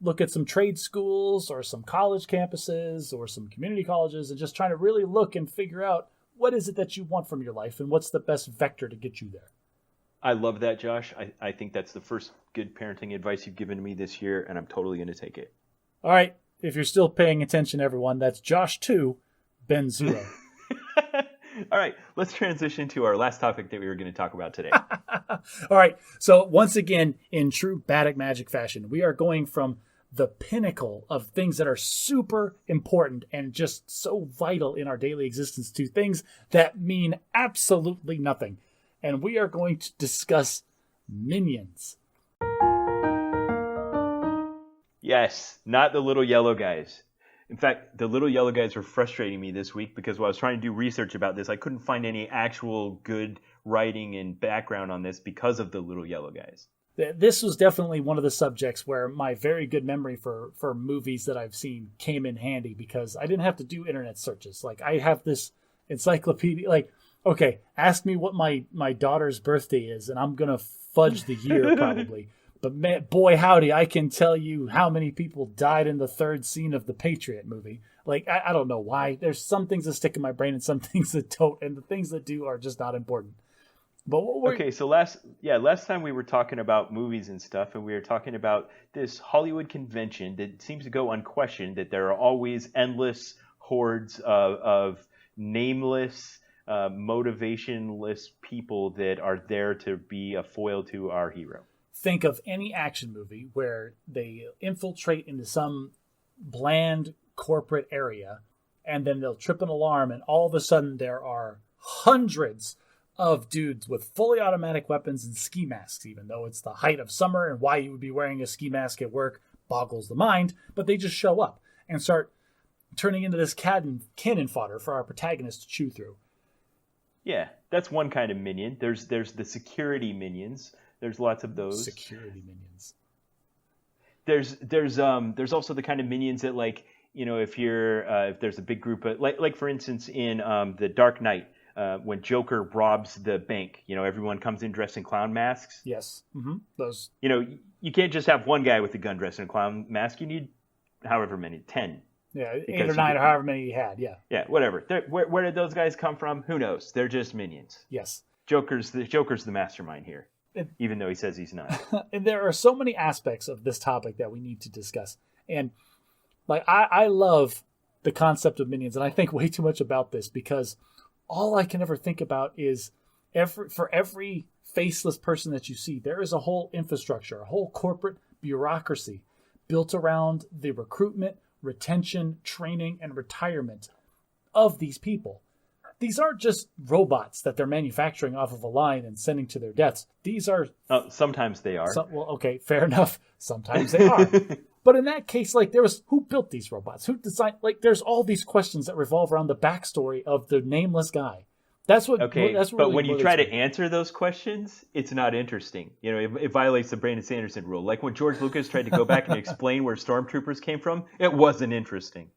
look at some trade schools or some college campuses or some community colleges and just trying to really look and figure out what is it that you want from your life and what's the best vector to get you there. I love that, Josh. I think that's the first good parenting advice you've given me this year, and I'm totally going to take it. All right. If you're still paying attention, everyone, that's Josh 2, Ben 0. All right. Let's transition to our last topic that we were going to talk about today. All right. So once again, in true Baddock Magic fashion, we are going from the pinnacle of things that are super important and just so vital in our daily existence to things that mean absolutely nothing. And we are going to discuss Minions. Yes, not the little yellow guys. In fact, the little yellow guys were frustrating me this week because while I was trying to do research about this, I couldn't find any actual good writing and background on this because of the little yellow guys. This was definitely one of the subjects where my very good memory for movies that I've seen came in handy because I didn't have to do internet searches. Like, I have this encyclopedia, like, okay, ask me what my daughter's birthday is, and I'm going to fudge the year probably. But man, boy, howdy, I can tell you how many people died in the third scene of the Patriot movie. Like, I don't know why. There's some things that stick in my brain and some things that don't, and the things that do are just not important. But okay, so last time we were talking about movies and stuff, and we were talking about this Hollywood convention that seems to go unquestioned, that there are always endless hordes of nameless, motivationless people that are there to be a foil to our hero. Think of any action movie where they infiltrate into some bland corporate area, and then they'll trip an alarm, and all of a sudden there are hundreds of dudes with fully automatic weapons and ski masks, even though it's the height of summer, and why you would be wearing a ski mask at work boggles the mind, but they just show up and start turning into this cannon fodder for our protagonist to chew through. Yeah, that's one kind of minion. There's the security minions. There's lots of those. Security minions. There's also the kind of minions that, like, you know, if there's a big group of, like for instance in The Dark Knight, when Joker robs the bank, you know, everyone comes in dressed in clown masks. Yes. Mm-hmm. Those. You know, you can't just have one guy with a gun dressed in a clown mask. You need however many, 10. Yeah, 8 or 9 or however many you had. Yeah. Yeah, whatever. Where did those guys come from? Who knows? They're just minions. Yes. Joker's the mastermind here, even though he says he's not. And there are so many aspects of this topic that we need to discuss. And like I love the concept of minions, and I think way too much about this because all I can ever think about is for every faceless person that you see, there is a whole infrastructure, a whole corporate bureaucracy built around the recruitment, retention, training, and retirement of these people. These aren't just robots that they're manufacturing off of a line and sending to their deaths. These are... sometimes they are. Well, okay, fair enough. Sometimes they are. But in that case, like, who built these robots? Who designed... Like, there's all these questions that revolve around the backstory of the nameless guy. That's what... Okay, that's but when you try to answer those questions, it's not interesting. You know, it violates the Brandon Sanderson rule. Like when George Lucas tried to go back and explain where stormtroopers came from, it wasn't interesting.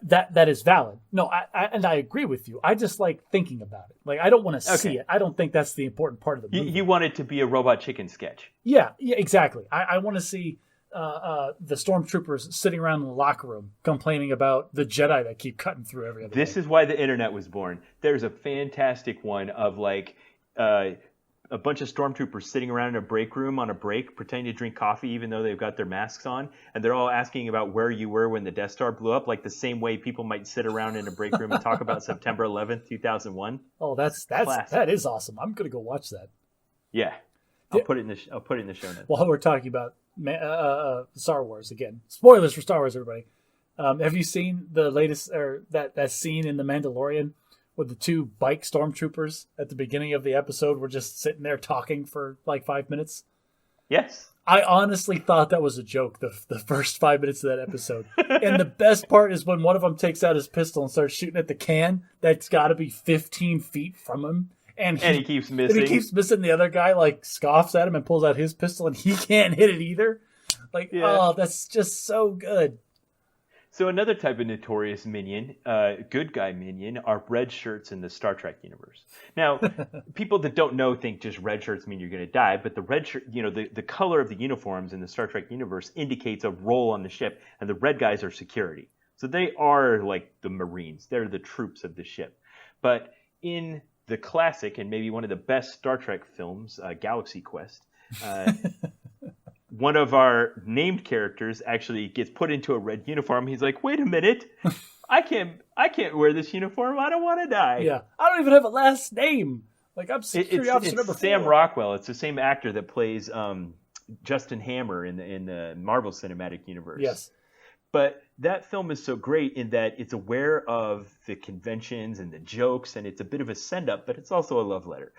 That is valid. No, I agree with you. I just like thinking about it. Like, I don't want to see it. I don't think that's the important part of the movie. You want it to be a Robot Chicken sketch. Yeah, exactly. I want to see the stormtroopers sitting around in the locker room complaining about the Jedi that keep cutting through every other day. This is why the internet was born. There's a fantastic one of like a bunch of stormtroopers sitting around in a break room on a break, pretending to drink coffee even though they've got their masks on, and they're all asking about where you were when the Death Star blew up, like the same way people might sit around in a break room and talk about September 11th, 2001. Oh, that is awesome. I'm gonna go watch that. Yeah, I'll put it in the show notes. While we're talking about Star Wars again, spoilers for Star Wars, everybody. Have you seen the latest or that scene in The Mandalorian with the 2 bike stormtroopers at the beginning of the episode were just sitting there talking for like 5 minutes? Yes. I honestly thought that was a joke the first 5 minutes of that episode. And the best part is when one of them takes out his pistol and starts shooting at the can that's got to be 15 feet from him. And he keeps missing. And he keeps missing. The other guy like scoffs at him and pulls out his pistol and he can't hit it either. Like, oh, that's just so good. So another type of notorious minion, good guy minion, are red shirts in the Star Trek universe. Now, people that don't know think just red shirts mean you're going to die, but the red shirt, the color of the uniforms in the Star Trek universe indicates a role on the ship, and the red guys are security. So they are like the Marines. They're the troops of the ship. But in the classic and maybe one of the best Star Trek films, Galaxy Quest, one of our named characters actually gets put into a red uniform. He's like, wait a minute, I can't wear this uniform. I don't want to die. Yeah, I don't even have a last name. Like, I'm security officer number 4. Sam Rockwell. It's the same actor that plays Justin Hammer in the Marvel Cinematic Universe. Yes. But that film is so great in that it's aware of the conventions and the jokes, and it's a bit of a send-up, but it's also a love letter.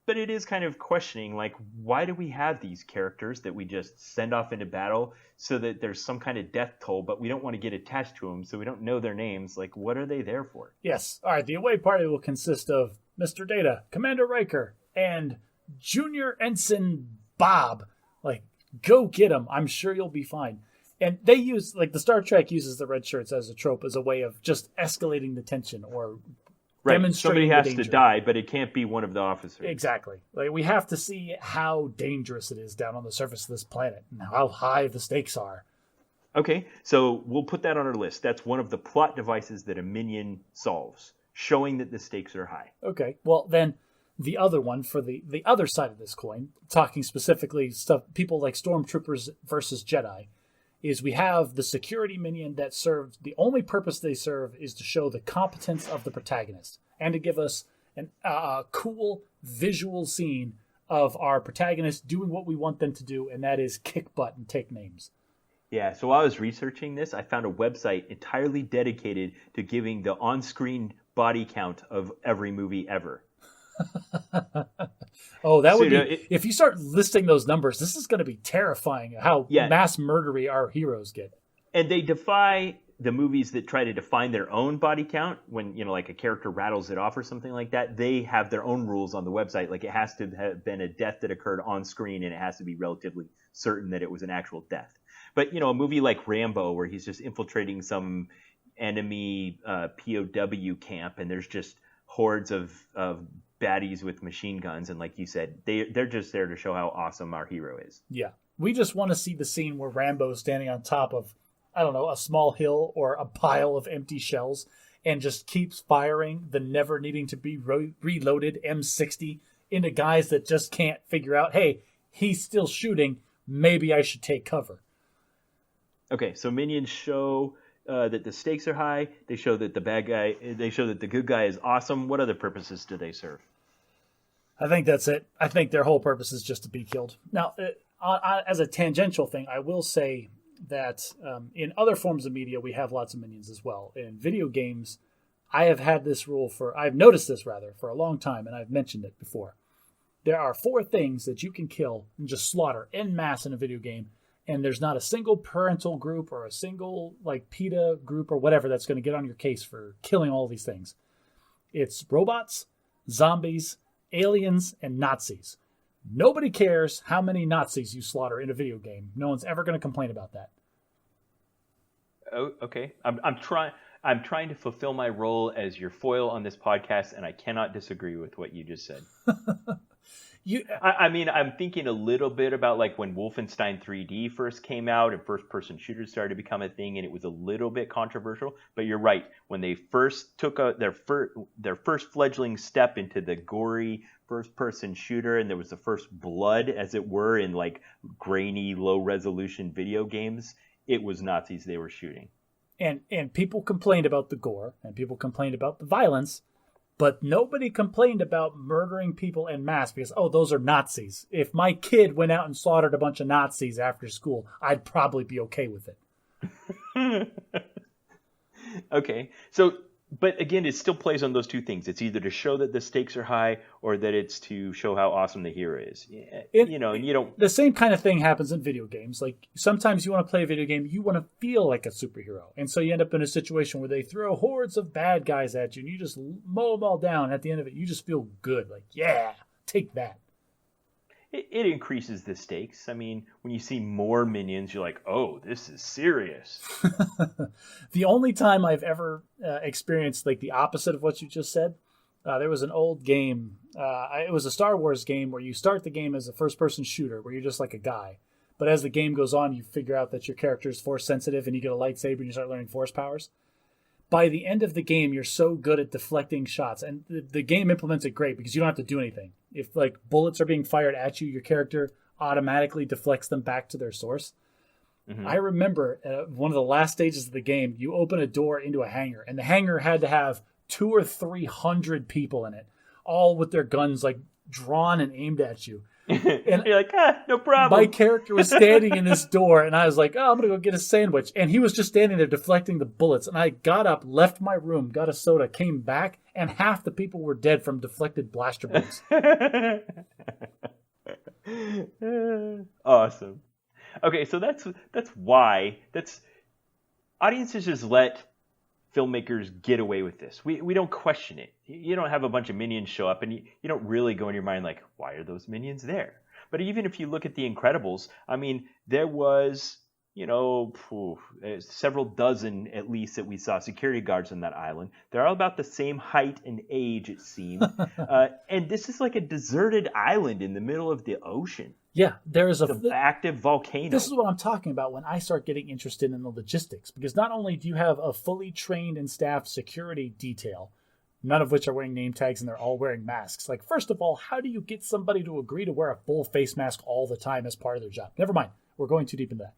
But it is kind of questioning, like, why do we have these characters that we just send off into battle so that there's some kind of death toll, but we don't want to get attached to them, so we don't know their names? Like, what are they there for? Yes. All right, the away party will consist of Mr. Data, Commander Riker, and Junior Ensign Bob. Like, go get them. I'm sure you'll be fine. And they use, like, the Star Trek uses the red shirts as a trope, as a way of just escalating the tension or demonstrating somebody has to die, but it can't be one of the officers. Exactly. Like, we have to see how dangerous it is down on the surface of this planet and how high the stakes are. Okay, so we'll put that on our list. That's one of the plot devices that a minion solves, showing that the stakes are high. Okay, well then the other one for the other side of this coin, talking specifically stuff people like Stormtroopers versus Jedi, is we have the security minion that serves, the only purpose they serve is to show the competence of the protagonist and to give us a cool visual scene of our protagonist doing what we want them to do, and that is kick butt and take names. Yeah, so while I was researching this, I found a website entirely dedicated to giving the on-screen body count of every movie ever. Oh, that would be... if you start listing those numbers, this is going to be terrifying, how mass murdery our heroes get. And they defy the movies that try to define their own body count when, like a character rattles it off or something like that. They have their own rules on the website. Like, it has to have been a death that occurred on screen, and it has to be relatively certain that it was an actual death. But, a movie like Rambo, where he's just infiltrating some enemy POW camp, and there's just hordes of baddies with machine guns, and like you said, they're just there to show how awesome our hero is. Yeah. We just want to see the scene where Rambo's standing on top of, I don't know, a small hill or a pile of empty shells and just keeps firing the never needing to be reloaded M60 into guys that just can't figure out, hey, he's still shooting, maybe I should take cover. Okay, so minions show that the stakes are high. They show that they show that the good guy is awesome. What other purposes do they serve? I think that's it. I think their whole purpose is just to be killed. Now, as a tangential thing, I will say that in other forms of media, we have lots of minions as well. In video games, I've noticed this for a long time, and I've mentioned it before. There are 4 things that you can kill and just slaughter en masse in a video game, and there's not a single parental group or a single PETA group or whatever that's going to get on your case for killing all these things. It's robots, zombies, aliens, and Nazis. Nobody cares how many Nazis you slaughter in a video game. No one's ever going to complain about that. Oh, okay. I'm trying to fulfill my role as your foil on this podcast, and I cannot disagree with what you just said. I'm thinking a little bit about when Wolfenstein 3D first came out and first-person shooters started to become a thing, and it was a little bit controversial. But you're right. When they first took their first fledgling step into the gory first-person shooter, and there was the first blood, as it were, in grainy, low-resolution video games, it was Nazis they were shooting. And people complained about the gore, and people complained about the violence, but nobody complained about murdering people en masse because, those are Nazis. If my kid went out and slaughtered a bunch of Nazis after school, I'd probably be okay with it. Okay. So But again, it still plays on those two things. It's either to show that the stakes are high, or that it's to show how awesome the hero is. And you don't. The same kind of thing happens in video games. Like sometimes you want to play a video game, you want to feel like a superhero, and so you end up in a situation where they throw hordes of bad guys at you, and you just mow them all down. At the end of it, you just feel good. Like, yeah, take that. It increases the stakes. I mean, when you see more minions, you're like, oh, this is serious. The only time I've ever experienced like the opposite of what you just said, there was an old game. It was a Star Wars game where you start the game as a first-person shooter where you're just like a guy. But as the game goes on, you figure out that your character is force sensitive and you get a lightsaber and you start learning force powers. By the end of the game, you're so good at deflecting shots. And the game implements it great because you don't have to do anything. If like bullets are being fired at you, your character automatically deflects them back to their source. Mm-hmm. I remember one of the last stages of the game, you open a door into a hangar, and the hangar had to have 200 or 300 people in it, all with their guns like drawn and aimed at you. And you're like, no problem. My character was standing in this door, and I was like, I'm going to go get a sandwich. And he was just standing there deflecting the bullets. And I got up, left my room, got a soda, came back, and half the people were dead from deflected blaster bolts. Awesome. Okay, so that's why audiences just let filmmakers get away with this. We don't question it. You don't have a bunch of minions show up, and you don't really go in your mind like, why are those minions there? But even if you look at The Incredibles, I mean, there was, several dozen at least that we saw security guards on that island. They're all about the same height and age, it seemed. And this is like a deserted island in the middle of the ocean. Yeah, there is an active volcano. This is what I'm talking about when I start getting interested in the logistics. Because not only do you have a fully trained and staffed security detail, none of which are wearing name tags and they're all wearing masks. Like, first of all, how do you get somebody to agree to wear a full face mask all the time as part of their job? Never mind. We're going too deep into that.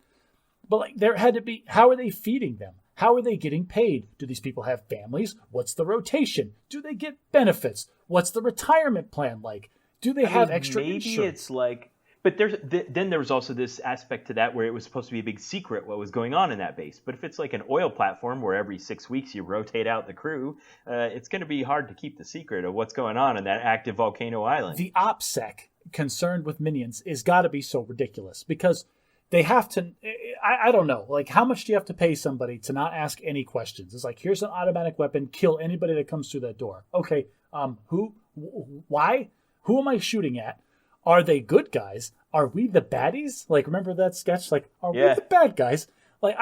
But like, there had to be, how are they feeding them? How are they getting paid? Do these people have families? What's the rotation? Do they get benefits? What's the retirement plan like? Do they have extra insurance? Maybe it's like... But then there was also this aspect to that where it was supposed to be a big secret what was going on in that base. But if it's like an oil platform where every 6 weeks you rotate out the crew, it's going to be hard to keep the secret of what's going on in that active volcano island. The OPSEC concerned with Minions is got to be so ridiculous because they have to, I don't know, like how much do you have to pay somebody to not ask any questions? It's like, here's an automatic weapon, kill anybody that comes through that door. Okay, why? Who am I shooting at? Are they good guys? Are we the baddies? Like, remember that sketch? Like, are we the bad guys? Like,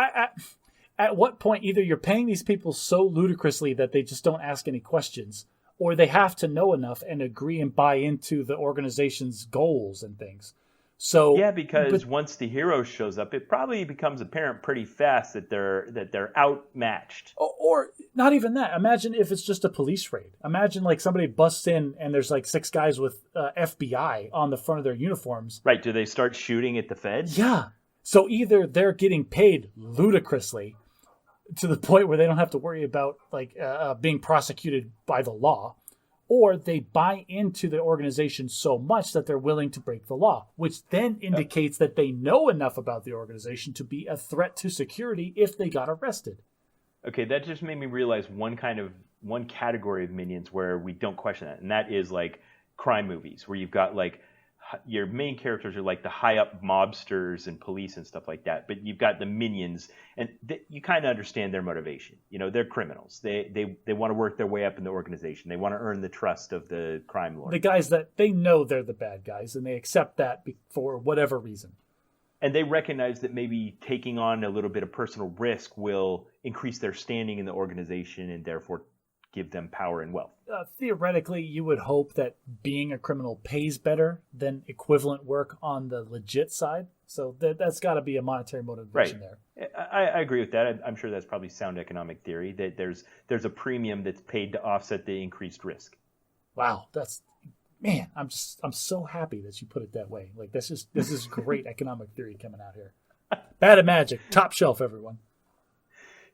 at what point either you're paying these people so ludicrously that they just don't ask any questions, or they have to know enough and agree and buy into the organization's goals and things. So yeah, because once the hero shows up, it probably becomes apparent pretty fast that they're outmatched. Or not even that. Imagine if it's just a police raid. Imagine like somebody busts in and there's like 6 guys with FBI on the front of their uniforms. Right. Do they start shooting at the feds? Yeah. So either they're getting paid ludicrously to the point where they don't have to worry about like being prosecuted by the law, or they buy into the organization so much that they're willing to break the law, which then indicates that they know enough about the organization to be a threat to security if they got arrested. Okay, that just made me realize one category of minions where we don't question that, and that is like crime movies, where you've got like your main characters are like the high up mobsters and police and stuff like that, but you've got the minions, and you kind of understand their motivation. They're criminals. They want to work their way up in the organization. They want to earn the trust of the crime lord. The guys that they know they're the bad guys, and they accept that for whatever reason. And they recognize that maybe taking on a little bit of personal risk will increase their standing in the organization and therefore give them power and wealth. Theoretically, you would hope that being a criminal pays better than equivalent work on the legit side. So that's got to be a monetary motivation there. I agree with that. I'm sure that's probably sound economic theory, that there's a premium that's paid to offset the increased risk. Wow, man, I'm so happy that you put it that way. Like this is great economic theory coming out here. Bad at magic, top shelf, everyone.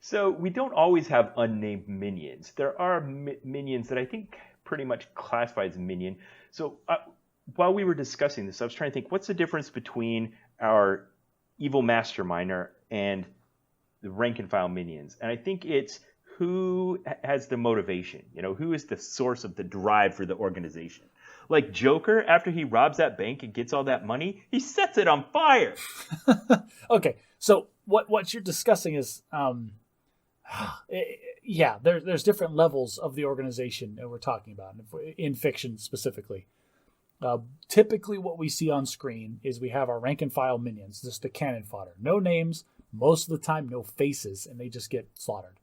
So we don't always have unnamed minions. There are minions that I think pretty much classify as minion. So while we were discussing this, I was trying to think, what's the difference between our evil mastermind and the rank and file minions? And I think it's who has the motivation? Who is the source of the drive for the organization? Like Joker, after he robs that bank and gets all that money, he sets it on fire. Okay, so what you're discussing is, there's different levels of the organization that we're talking about in fiction specifically. Typically, what we see on screen is we have our rank and file minions, just the cannon fodder, no names, most of the time no faces, and they just get slaughtered.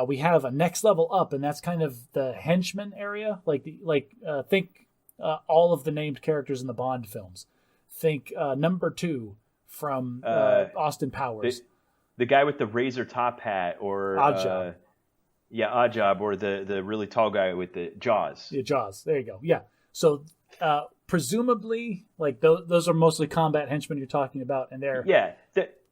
We have a next level up, and that's kind of the henchman area. Think all of the named characters in the Bond films. Think number 2 from Austin Powers. The guy with the razor top hat, or Oddjob. Oddjob, or the really tall guy with the Jaws. Yeah, Jaws. There you go. Yeah. So presumably, like those are mostly combat henchmen you're talking about, and they're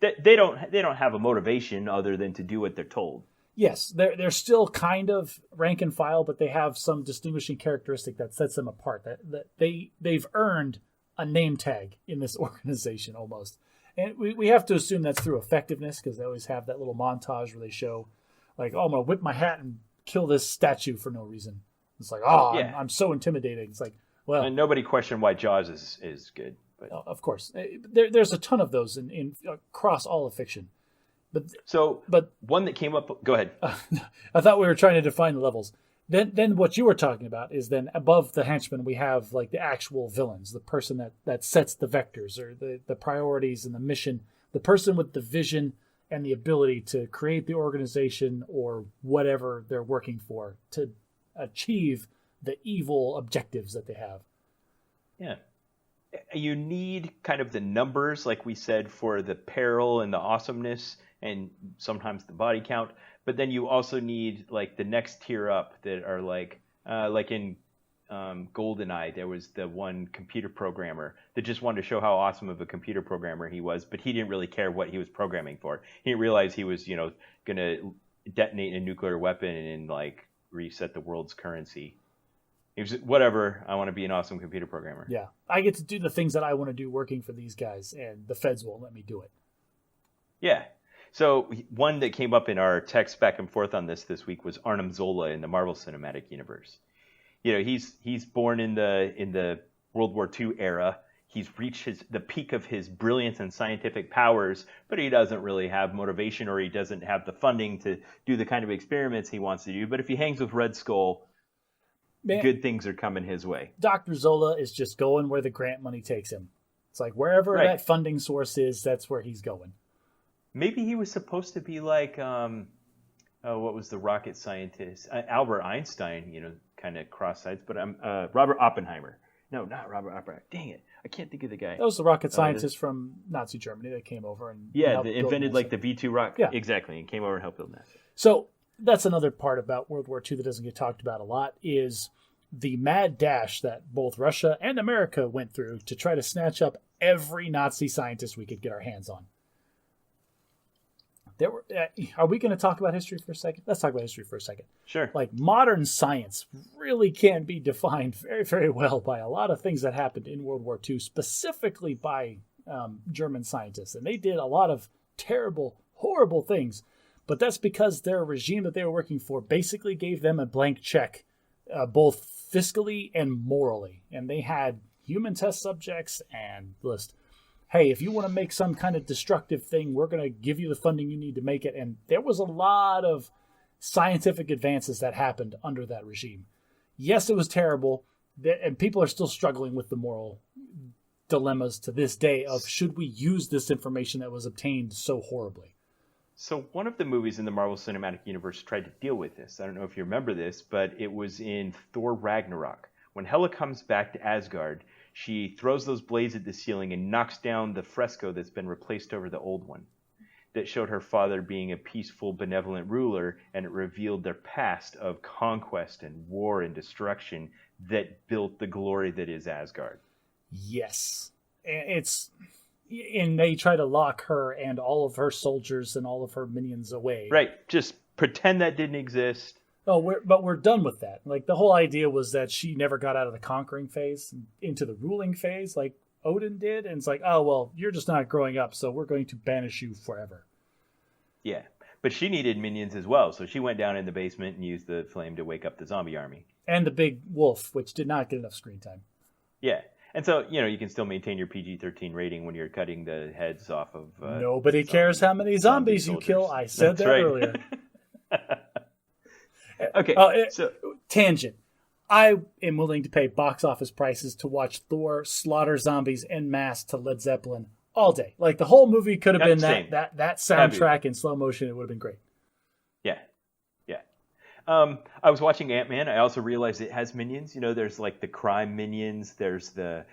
they don't have a motivation other than to do what they're told. Yes, they're still kind of rank and file, but they have some distinguishing characteristic that sets them apart. That they've earned a name tag in this organization almost, and we have to assume that's through effectiveness, because they always have that little montage where they show, like, oh, I'm gonna whip my hat and kill this statue for no reason. It's like, I'm so intimidating. It's like, well, and nobody questioned why Jaws is good. But of course, there's a ton of those in across all of fiction. But one that came up. Go ahead. I thought we were trying to define the levels. Then what you were talking about is then above the henchmen we have like the actual villains, the person that sets the vectors or the priorities and the mission, the person with the vision and the ability to create the organization or whatever they're working for to achieve the evil objectives that they have. Yeah. You need kind of the numbers, like we said, for the peril and the awesomeness, and sometimes the body count. But then you also need like the next tier up that are like in GoldenEye, there was the one computer programmer that just wanted to show how awesome of a computer programmer he was, but he didn't really care what he was programming for. He didn't realize he was, going to detonate a nuclear weapon and like reset the world's currency. He was whatever. I want to be an awesome computer programmer. Yeah, I get to do the things that I want to do working for these guys, and the feds won't let me do it. Yeah. So one that came up in our text back and forth on this week was Arnim Zola in the Marvel Cinematic Universe. He's born in the World War II era. He's reached the peak of his brilliance and scientific powers, but he doesn't really have motivation, or he doesn't have the funding to do the kind of experiments he wants to do. But if he hangs with Red Skull, good things are coming his way. Dr. Zola is just going where the grant money takes him. It's like wherever that funding source is, that's where he's going. Maybe he was supposed to be like, what was the rocket scientist? Albert Einstein, kind of cross sides, but Robert Oppenheimer. No, not Robert Oppenheimer. Dang it. I can't think of the guy. That was the rocket scientist from Nazi Germany that came over and invented like the V2 rocket. Yeah. Exactly, and came over and helped build NASA. So that's another part about World War II that doesn't get talked about a lot, is the mad dash that both Russia and America went through to try to snatch up every Nazi scientist we could get our hands on. Are we going to talk about history for a second? Let's talk about history for a second. Sure. Like, modern science really can be defined very, very well by a lot of things that happened in World War II, specifically by German scientists. And they did a lot of terrible, horrible things. But that's because their regime that they were working for basically gave them a blank check, both fiscally and morally. And they had human test subjects and list. Hey, if you want to make some kind of destructive thing, we're going to give you the funding you need to make it. And there was a lot of scientific advances that happened under that regime. Yes, it was terrible, and people are still struggling with the moral dilemmas to this day of, should we use this information that was obtained so horribly? So one of the movies in the Marvel Cinematic Universe tried to deal with this. I don't know if you remember this, but it was in Thor Ragnarok. When Hela comes back to Asgard, she throws those blades at the ceiling and knocks down the fresco that's been replaced over the old one that showed her father being a peaceful, benevolent ruler, and it revealed their past of conquest and war and destruction that built the glory that is Asgard. Yes. And they try to lock her and all of her soldiers and all of her minions away. Right. Just pretend that didn't exist. Oh, but we're done with that. Like, the whole idea was that she never got out of the conquering phase into the ruling phase like Odin did. And it's like, oh, well, you're just not growing up, so we're going to banish you forever. Yeah. But she needed minions as well, so she went down in the basement and used the flame to wake up the zombie army. And the big wolf, which did not get enough screen time. Yeah. And so, you can still maintain your PG-13 rating when you're cutting the heads off of... Nobody cares how many zombies you kill. I said that earlier. Okay, so... Tangent. I am willing to pay box office prices to watch Thor slaughter zombies en masse to Led Zeppelin all day. Like, the whole movie could have been that soundtrack in slow motion. It would have been great. Yeah. I was watching Ant-Man. I also realized it has minions. There's like the crime minions. There's the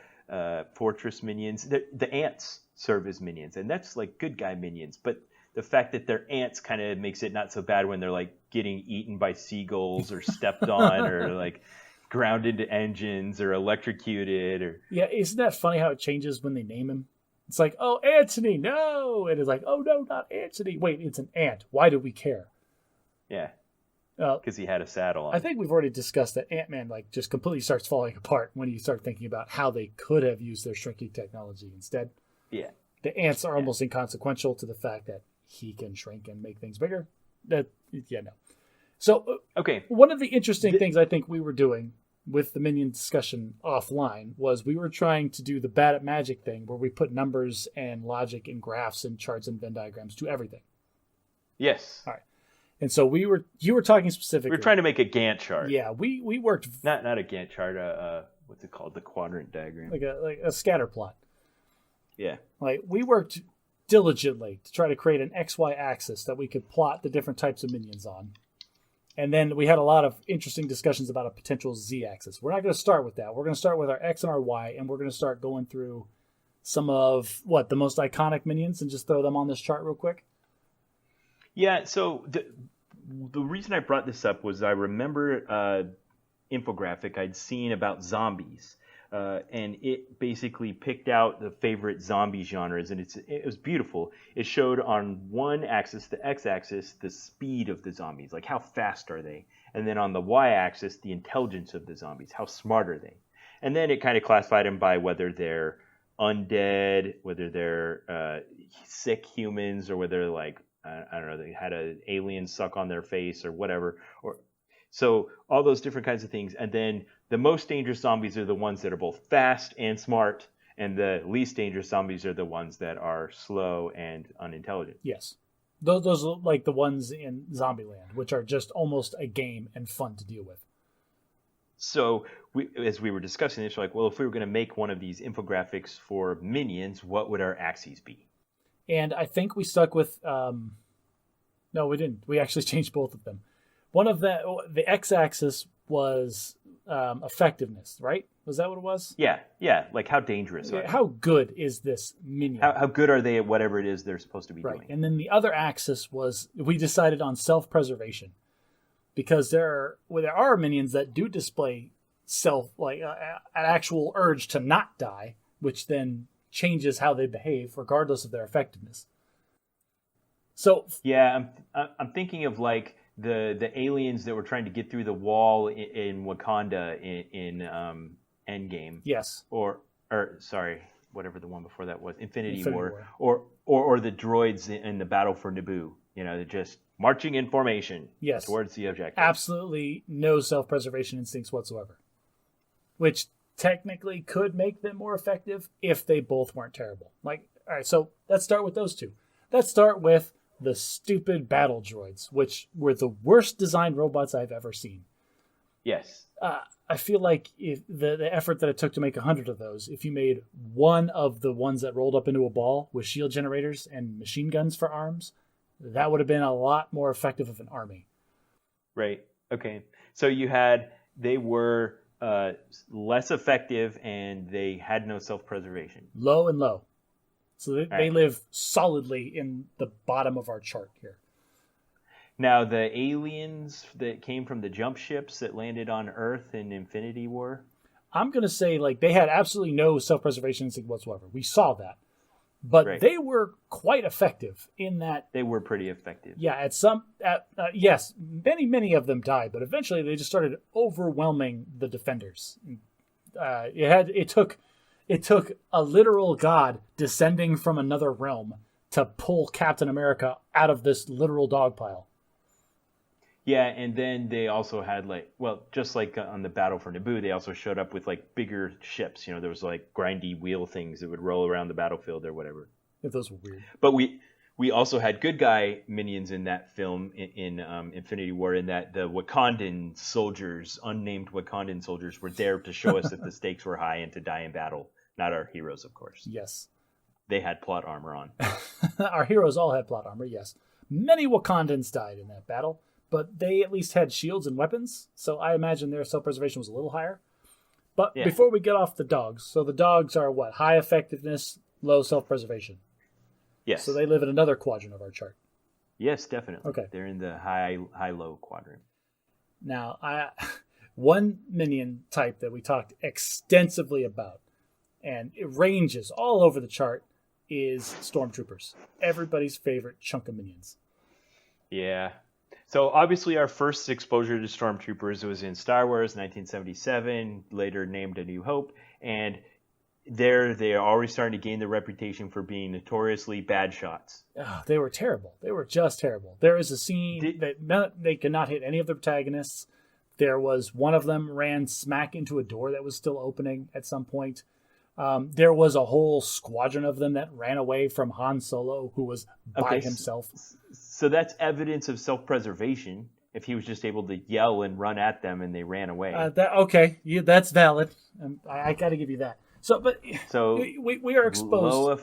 fortress minions. The ants serve as minions, and that's like good guy minions. But the fact that they're ants kind of makes it not so bad when they're like getting eaten by seagulls or stepped on or like ground into engines or electrocuted or... Yeah, isn't that funny how it changes when they name him? It's like, oh, Anthony, no! And it's like, oh, no, not Anthony. Wait, it's an ant. Why do we care? Yeah. Because he had a saddle on. I think we've already discussed that Ant-Man just completely starts falling apart when you start thinking about how they could have used their shrinking technology instead. Yeah. The ants are almost inconsequential to the fact that he can shrink and make things bigger. No. So, okay. One of the interesting things I think we were doing with the Minion discussion offline was we were trying to do the bad at magic thing where we put numbers and logic and graphs and charts and Venn diagrams to everything. Yes. All right. And so you were talking specifically. We were trying to make a Gantt chart. Yeah, we worked not a Gantt chart. What's it called? The quadrant diagram. Like a scatter plot. Yeah. Like, we worked diligently to try to create an XY axis that we could plot the different types of minions on. And then we had a lot of interesting discussions about a potential Z axis. We're not going to start with that. We're going to start with our X and our Y, and we're going to start going through some of the most iconic minions and just throw them on this chart real quick. Yeah, so the reason I brought this up was I remember infographic I'd seen about zombies, and it basically picked out the favorite zombie genres, and it was beautiful. It showed on one axis, the x-axis, the speed of the zombies, like how fast are they, and then on the y-axis, the intelligence of the zombies, how smart are they, and then it kind of classified them by whether they're undead, whether they're sick humans, or whether like I don't know, they had an alien suck on their face or whatever, so all those different kinds of things. And then the most dangerous zombies are the ones that are both fast and smart, and the least dangerous zombies are the ones that are slow and unintelligent. Yes. Those are like the ones in Zombieland, which are just almost a game and fun to deal with. So as we were discussing this, we're like, well, if we were going to make one of these infographics for Minions, what would our axes be? And I think we stuck with... no, we didn't. We actually changed both of them. One of the x-axis was effectiveness, right? Was that what it was? Yeah. Like how dangerous are they? How good is this minion? How good are they at whatever it is they're supposed to be doing? And then the other axis was, we decided on self-preservation. Because there are minions that do display an actual urge to not die, which then changes how they behave regardless of their effectiveness. So yeah, I'm thinking of like the aliens that were trying to get through the wall in Wakanda in Endgame. Yes. Or sorry, whatever the one before that was, Infinity War. Or the droids in the battle for Naboo. They're just marching in formation towards the objective. Absolutely no self-preservation instincts whatsoever. Which technically could make them more effective if they both weren't terrible. All right, so let's start with those two. Let's start with the stupid battle droids, which were the worst designed robots I've ever seen. Yes. I feel like if the effort that it took to make 100 of those, if you made one of the ones that rolled up into a ball with shield generators and machine guns for arms, that would have been a lot more effective of an army. Right. Okay. So they were less effective and they had no self-preservation. Low and low. So they live solidly in the bottom of our chart here. Now, the aliens that came from the jump ships that landed on Earth in Infinity War? I'm going to say they had absolutely no self-preservation instinct whatsoever. We saw that. But they were quite effective in that. They were pretty effective. Yeah, yes, many of them died, but eventually they just started overwhelming the defenders. It took a literal god descending from another realm to pull Captain America out of this literal dog pile. Yeah, and then they also had just like on the Battle for Naboo, they also showed up with like bigger ships. There was like grindy wheel things that would roll around the battlefield or whatever. Yeah, those were weird. But we also had good guy minions in that film in Infinity War, in that the Wakandan soldiers, unnamed Wakandan soldiers, were there to show us that the stakes were high and to die in battle. Not our heroes, of course. Yes. They had plot armor on. Our heroes all had plot armor, yes. Many Wakandans died in that battle, but they at least had shields and weapons, so I imagine their self-preservation was a little higher. But before we get off the dogs, so the dogs are what? High effectiveness, low self-preservation. Yes. So they live in another quadrant of our chart. Yes, definitely. Okay. They're in the high-low quadrant. Now, one minion type that we talked extensively about, and it ranges all over the chart, is Stormtroopers. Everybody's favorite chunk of minions. Yeah. So obviously our first exposure to Stormtroopers was in Star Wars 1977, later named A New Hope, and they are already starting to gain the reputation for being notoriously bad shots. Oh, they were terrible. They were just terrible. There is a scene that they could not hit any of the protagonists. There was one of them ran smack into a door that was still opening at some point. There was a whole squadron of them that ran away from Han Solo, who was by himself. So that's evidence of self-preservation. If he was just able to yell and run at them and they ran away. That's valid. I got to give you that. So we are exposed. Low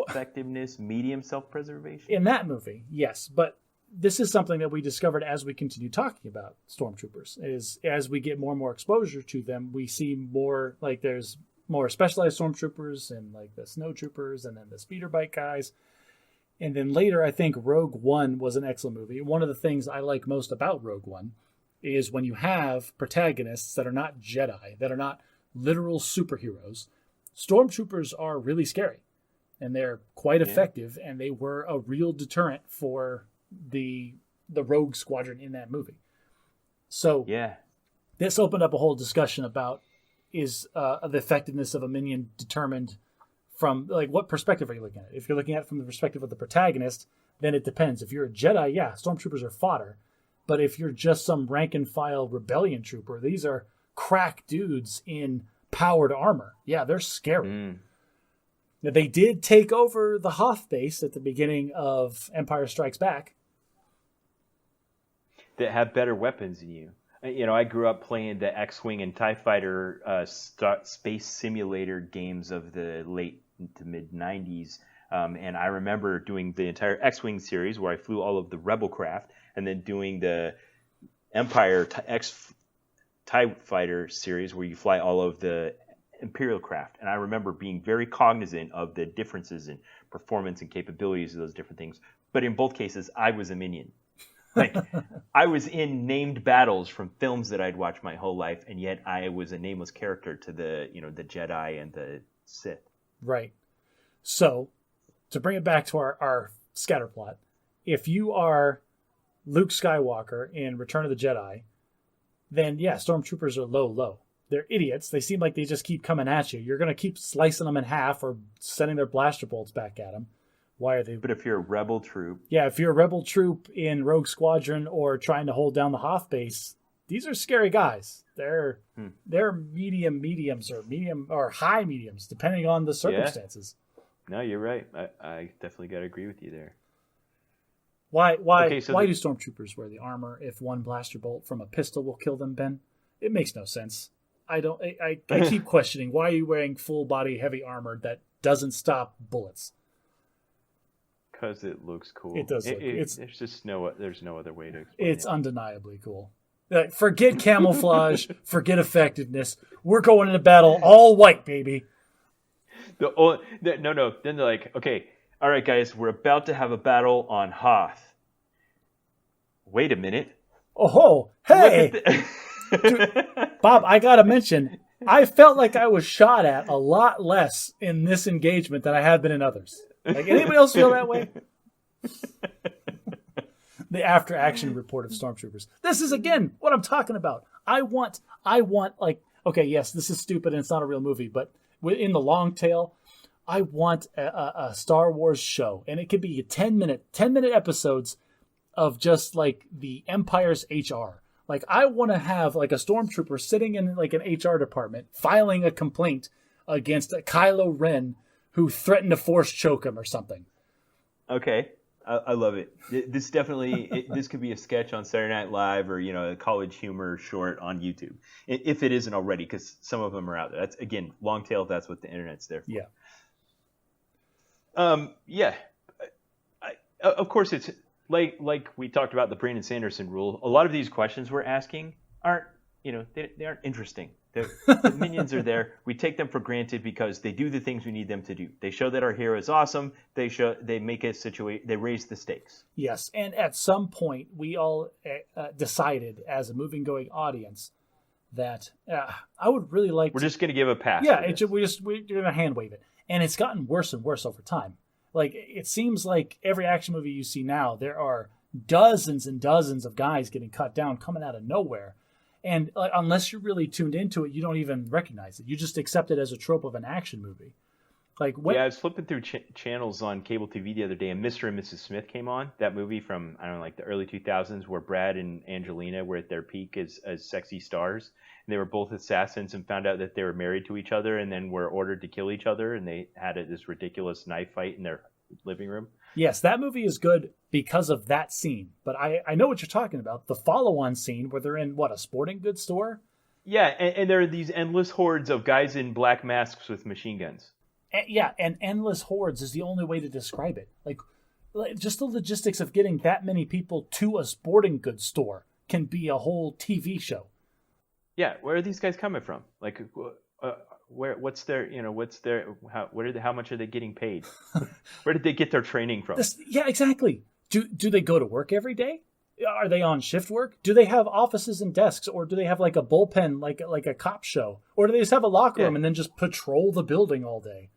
effectiveness, medium self-preservation. In that movie, yes, but this is something that we discovered as we continue talking about Stormtroopers. Is as we get more and more exposure to them, we see more like there's more specialized Stormtroopers and like the Snow Troopers and then the speeder bike guys. And then later, I think Rogue One was an excellent movie. One of the things I like most about Rogue One is when you have protagonists that are not Jedi, that are not literal superheroes. Stormtroopers are really scary, and they're quite effective, and they were a real deterrent for the Rogue Squadron in that movie. So this opened up a whole discussion about is the effectiveness of a minion determined from, like, what perspective are you looking at it? If you're looking at it from the perspective of the protagonist, then it depends. If you're a Jedi, Stormtroopers are fodder. But if you're just some rank-and-file rebellion trooper, these are crack dudes in powered armor. Yeah, they're scary. Now, they did take over the Hoth base at the beginning of Empire Strikes Back. That have better weapons than you. I grew up playing the X-Wing and TIE Fighter space simulator games of the late to mid-90s. And I remember doing the entire X-Wing series where I flew all of the Rebel craft, and then doing the Empire TIE Fighter series where you fly all of the Imperial craft. And I remember being very cognizant of the differences in performance and capabilities of those different things. But in both cases, I was a minion. Like, I was in named battles from films that I'd watched my whole life, and yet I was a nameless character to the Jedi and the Sith. Right. So, to bring it back to our scatter plot, if you are Luke Skywalker in Return of the Jedi, then Stormtroopers are low. They're idiots. They seem like they just keep coming at you. You're going to keep slicing them in half or sending their blaster bolts back at them. Why are they? But if you're a rebel troop. Yeah, if you're a rebel troop in Rogue Squadron or trying to hold down the Hoth base, these are scary guys. They're mediums or medium or high mediums, depending on the circumstances. No, you're right. I definitely got to agree with you there. Why do Stormtroopers wear the armor if one blaster bolt from a pistol will kill them, Ben? It makes no sense. I keep questioning, why are you wearing full body heavy armor that doesn't stop bullets? Because it looks cool. It does. There's no other way to explain it. It's undeniably cool. Like, forget camouflage, forget effectiveness. We're going into battle all white, baby. No. Then they're like, okay, all right, guys, we're about to have a battle on Hoth. Wait a minute. Oh, hey, dude, Bob, I gotta mention, I felt like I was shot at a lot less in this engagement than I have been in others. Like, anybody else feel that way? The after action report of Stormtroopers. This is, again, what I'm talking about. I want like, okay, yes, this is stupid and it's not a real movie, but in the long tail, I want a Star Wars show, and it could be 10-minute episodes of just like the Empire's HR. Like, I want to have like a stormtrooper sitting in like an HR department filing a complaint against a Kylo Ren who threatened to force choke him or something. Okay. I love it. This definitely, this could be a sketch on Saturday Night Live or, a college humor short on YouTube. If it isn't already, because some of them are out there. That's, again, long tail, that's what the internet's there for. Yeah. Of course, it's like we talked about the Brandon Sanderson rule. A lot of these questions we're asking aren't, they aren't interesting. The minions are there. We take them for granted because they do the things we need them to do. They show that our hero is awesome. They make a situation. They raise the stakes. Yes, and at some point we all decided as a moving-going audience that I would really like. We're just going to give a pass. Yeah, we're going to hand wave it, and it's gotten worse and worse over time. Like, it seems like every action movie you see now, there are dozens and dozens of guys getting cut down, coming out of nowhere. And unless you're really tuned into it, you don't even recognize it. You just accept it as a trope of an action movie. Like, yeah, I was flipping through channels on cable TV the other day, and Mr. and Mrs. Smith came on. That movie from, I don't know, like the early 2000s, where Brad and Angelina were at their peak as sexy stars. And they were both assassins and found out that they were married to each other and then were ordered to kill each other. And they had this ridiculous knife fight in their living room. Yes, that movie is good because of that scene. But I know what you're talking about. The follow-on scene where they're in, a sporting goods store? Yeah, and there are these endless hordes of guys in black masks with machine guns. And endless hordes is the only way to describe it. Like just the logistics of getting that many people to a sporting goods store can be a whole TV show. Yeah, where are these guys coming from? Like, how much are they getting paid? Where did they get their training from? Yeah, exactly. Do they go to work every day? Are they on shift work? Do they have offices and desks, or do they have like a bullpen, like a cop show, or do they just have a locker room and then just patrol the building all day?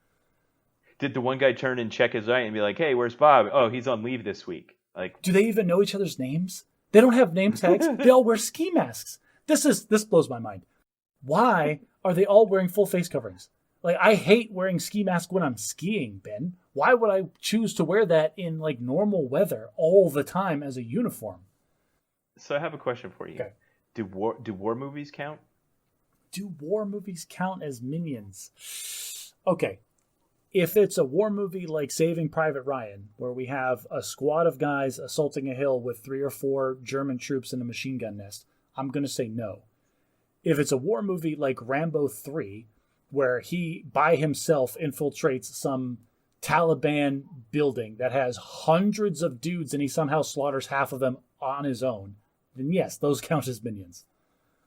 Did the one guy turn and check his eye and be like, "Hey, where's Bob? Oh, he's on leave this week." Like, do they even know each other's names? They don't have name tags. They all wear ski masks. This blows my mind. Why are they all wearing full face coverings? Like, I hate wearing ski mask when I'm skiing, Ben. Why would I choose to wear that in like normal weather all the time as a uniform? So I have a question for you. Okay. Do war movies count? Do war movies count as Minions? Okay. If it's a war movie like Saving Private Ryan, where we have a squad of guys assaulting a hill with 3 or 4 German troops in a machine gun nest, I'm going to say no. If it's a war movie like Rambo 3, where he by himself infiltrates some Taliban building that has hundreds of dudes and he somehow slaughters half of them on his own, then yes, those count as Minions.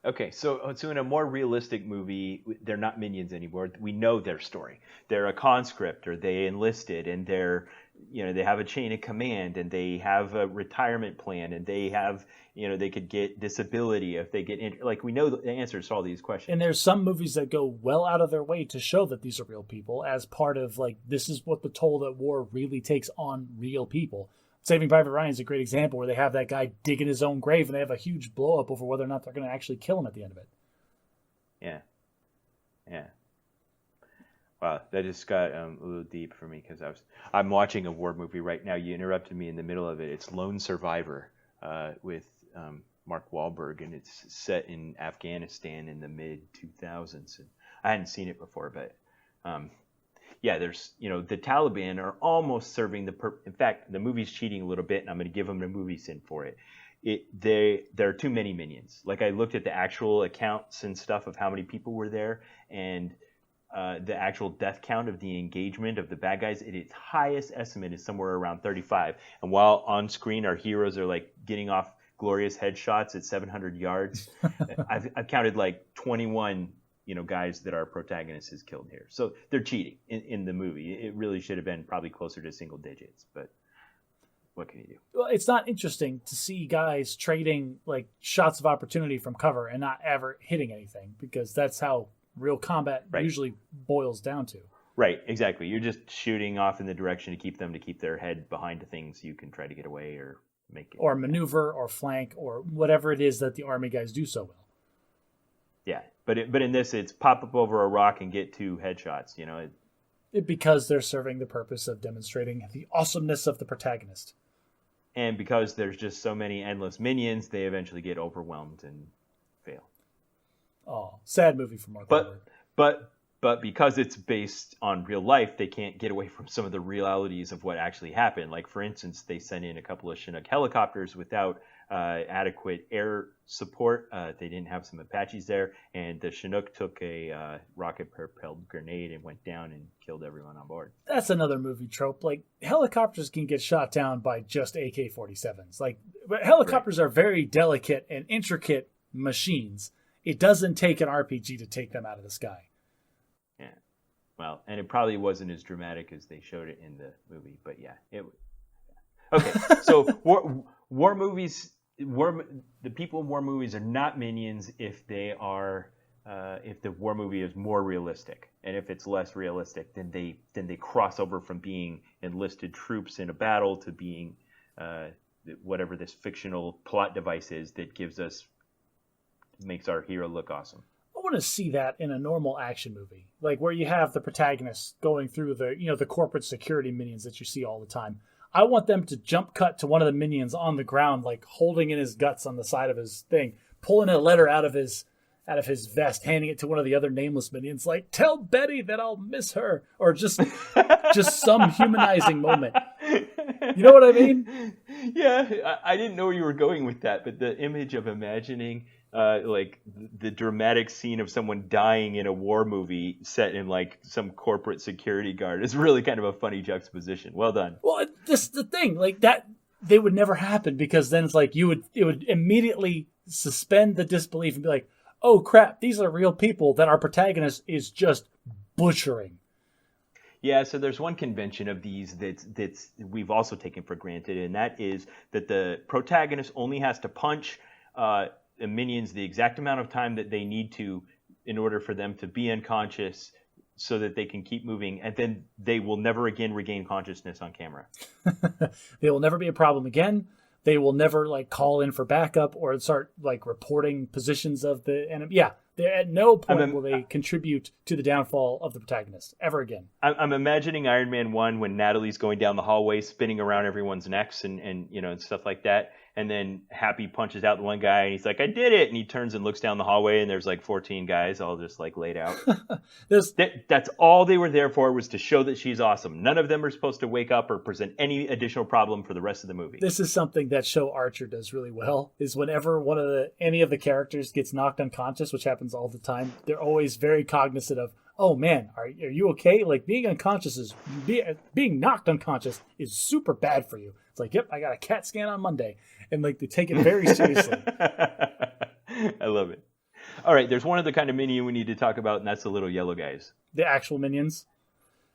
Okay, so in a more realistic movie, they're not minions anymore. We know their story. They're a conscript, or they enlisted, and they have a chain of command, and they have a retirement plan, and they have, they could get disability if they get like, we know the answers to all these questions. And there's some movies that go well out of their way to show that these are real people as part of like, this is what the toll that war really takes on real people. Saving Private Ryan is a great example where they have that guy digging his own grave and they have a huge blow up over whether or not they're going to actually kill him at the end of it. Yeah. Wow, that just got a little deep for me because I'm watching a war movie right now. You interrupted me in the middle of it. It's Lone Survivor with Mark Wahlberg, and it's set in Afghanistan in the mid-2000s. And I hadn't seen it before, but there's, the Taliban are almost serving in fact, the movie's cheating a little bit, and I'm going to give them the movie sin for it. There are too many minions. Like, I looked at the actual accounts and stuff of how many people were there, and the actual death count of the engagement of the bad guys, its highest estimate is somewhere around 35. And while on screen our heroes are like getting off glorious headshots at 700 yards, I've counted like 21 guys that our protagonist has killed here. So they're cheating in the movie. It really should have been probably closer to single digits, but what can you do? Well, it's not interesting to see guys trading like shots of opportunity from cover and not ever hitting anything, because that's how real combat usually boils down to. Right, exactly. You're just shooting off in the direction to keep their head behind things you can try to get away or make it. Or maneuver or flank or whatever it is that the army guys do so well. Yeah, but in this, it's pop up over a rock and get 2 headshots. Because they're serving the purpose of demonstrating the awesomeness of the protagonist. And because there's just so many endless minions, they eventually get overwhelmed and fail. Oh, sad movie for Mark Wahlberg. But because it's based on real life, they can't get away from some of the realities of what actually happened. Like, for instance, they sent in a couple of Chinook helicopters without adequate air support. They didn't have some Apaches there, and the Chinook took a rocket-propelled grenade and went down and killed everyone on board. That's another movie trope. Like, helicopters can get shot down by just AK-47s. Like, helicopters are very delicate and intricate machines. It doesn't take an RPG to take them out of the sky. Yeah. Well, and it probably wasn't as dramatic as they showed it in the movie, but yeah. Okay, so war movies... the people in war movies are not minions if they are if the war movie is more realistic, and if it's less realistic, then they cross over from being enlisted troops in a battle to being whatever this fictional plot device is that makes our hero look awesome. I want to see that in a normal action movie, like where you have the protagonist going through the corporate security minions that you see all the time. I want them to jump cut to one of the minions on the ground, like holding in his guts on the side of his thing, pulling a letter out of his vest, handing it to one of the other nameless minions, like, "Tell Betty that I'll miss her," or just some humanizing moment. You know what I mean? Yeah, I didn't know where you were going with that, but the image of imagining like the dramatic scene of someone dying in a war movie set in like some corporate security guard is really kind of a funny juxtaposition. Well done. Well, this the thing, like that they would never happen, because then it's like it would immediately suspend the disbelief and be like, "Oh crap, these are real people that our protagonist is just butchering." Yeah, so there's one convention of these that's we've also taken for granted, and that is that the protagonist only has to punch the minions the exact amount of time that they need to in order for them to be unconscious so that they can keep moving, and then they will never again regain consciousness on camera. They will never be a problem again. They will never like call in for backup or start like reporting positions of the enemy. Yeah, at no point will they contribute to the downfall of the protagonist ever again. I'm imagining Iron Man 1 when Natalie's going down the hallway spinning around everyone's necks and and stuff like that. And then Happy punches out the one guy and he's like, "I did it." And he turns and looks down the hallway and there's like 14 guys all just like laid out. That's all they were there for, was to show that she's awesome. None of them are supposed to wake up or present any additional problem for the rest of the movie. This is something that show Archer does really well, is whenever any of the characters gets knocked unconscious, which happens all the time, they're always very cognizant of, "Oh man, are you okay? Like being knocked unconscious is super bad for you." It's like, "Yep, I got a CAT scan on Monday." And like they take it very seriously. I love it. All right, there's one other kind of minion we need to talk about, and that's the little yellow guys. The actual minions?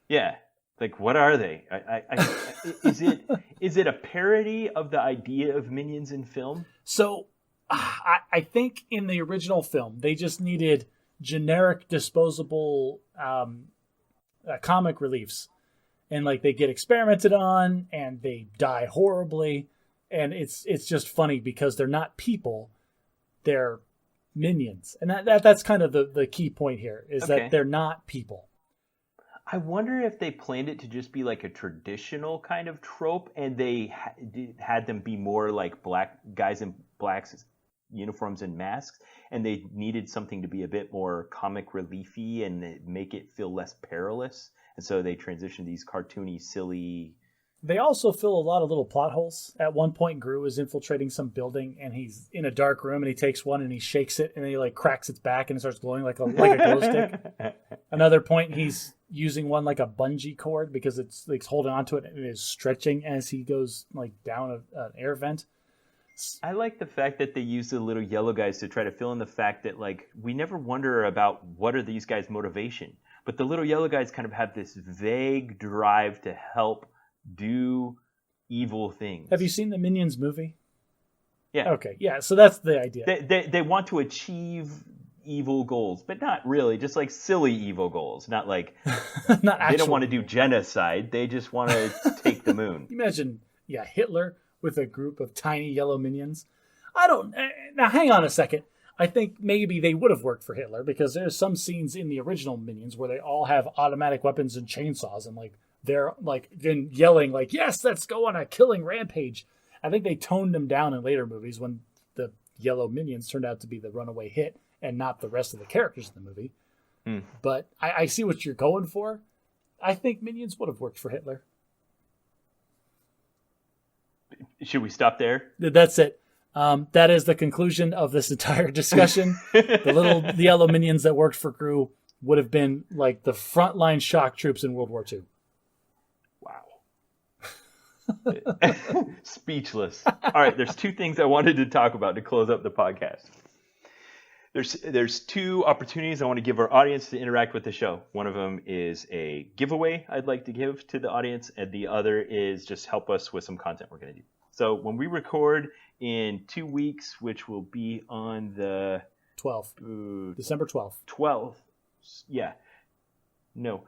Yeah. Like, what are they? Is it a parody of the idea of minions in film? So I think in the original film, they just needed generic disposable comic reliefs. And like they get experimented on and they die horribly. And it's just funny because they're not people, they're minions. And that's kind of the key point here, is that they're not people. I wonder if they planned it to just be like a traditional kind of trope, and they had them be more like black guys in black uniforms and masks, and they needed something to be a bit more comic reliefy and make it feel less perilous. And so they transitioned these cartoony, silly... They also fill a lot of little plot holes. At one point, Gru is infiltrating some building, and he's in a dark room, and he takes one and he shakes it, and then he like cracks its back, and it starts glowing like a glow stick. Another point, he's using one like a bungee cord because it's like holding onto it, and it is stretching as he goes like down an air vent. I like the fact that they use the little yellow guys to try to fill in the fact that like we never wonder about what are these guys' motivation, but the little yellow guys kind of have this vague drive to help do evil things. Have you seen the Minions movie? Yeah. Okay. Yeah. So that's the idea. They want to achieve evil goals, but not really. Just like silly evil goals. Not like they don't want to do genocide. They just want to take the moon. Imagine, Hitler with a group of tiny yellow minions. Now hang on a second. I think maybe they would have worked for Hitler because there's some scenes in the original Minions where they all have automatic weapons and chainsaws and like they're like then yelling like, yes, let's go on a killing rampage. I think they toned them down in later movies when the yellow Minions turned out to be the runaway hit and not the rest of the characters in the movie. But I see what you're going for. I think Minions would have worked for Hitler. Should we stop there? That's it. That is the conclusion of this entire discussion. The yellow Minions that worked for Gru would have been like the frontline shock troops in World War II. Wow. Speechless. All right, there's two things I wanted to talk about to close up the podcast. There's two opportunities I want to give our audience to interact with the show. One of them is a giveaway I'd like to give to the audience, and the other is just help us with some content we're going to do. So when we record in 2 weeks, which will be on the 12th, December 12th. 12th, yeah. No.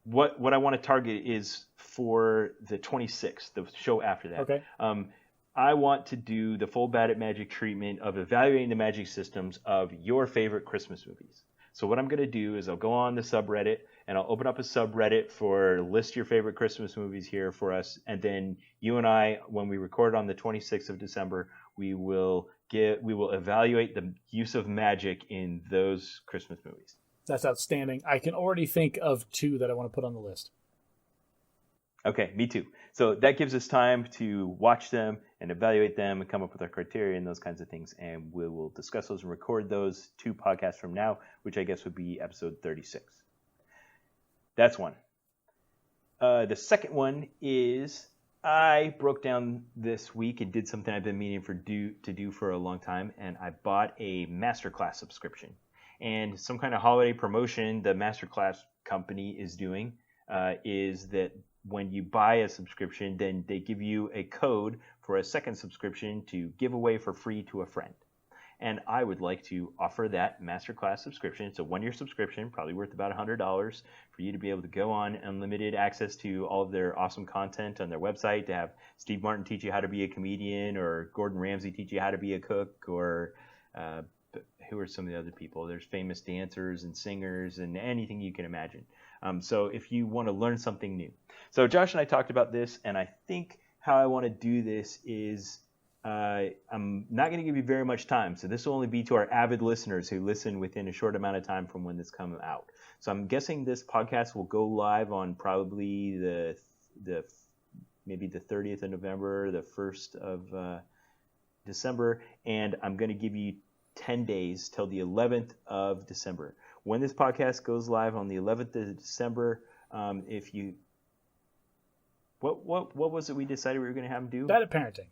What I want to target is for the 26th, the show after that. Okay. I want to do the full Bad at Magic treatment of evaluating the magic systems of your favorite Christmas movies. So what I'm going to do is I'll go on the subreddit and I'll open up a subreddit for list your favorite Christmas movies here for us. And then you and I, when we record on the 26th of December, we will evaluate the use of magic in those Christmas movies. That's outstanding. I can already think of two that I want to put on the list. Okay, me too. So that gives us time to watch them and evaluate them and come up with our criteria and those kinds of things. And we will discuss those and record those 2 podcasts from now, which I guess would be episode 36. That's one. The second one is I broke down this week and did something I've been meaning to do for a long time, and I bought a masterclass subscription. And some kind of holiday promotion the masterclass company is doing is that when you buy a subscription, then they give you a code for a second subscription to give away for free to a friend. And I would like to offer that masterclass subscription. It's a 1-year subscription, probably worth about $100 for you to be able to go on unlimited access to all of their awesome content on their website, to have Steve Martin teach you how to be a comedian, or Gordon Ramsay teach you how to be a cook, or who are some of the other people? There's famous dancers and singers and anything you can imagine. So if you want to learn something new. So Josh and I talked about this, and I think how I want to do this is I'm not going to give you very much time. So this will only be to our avid listeners who listen within a short amount of time from when this comes out. So I'm guessing this podcast will go live on probably maybe the 30th of November, the 1st of December, and I'm going to give you 10 days till the 11th of December. When this podcast goes live on the 11th of December, what was it we decided we were going to have them do? Bad at parenting.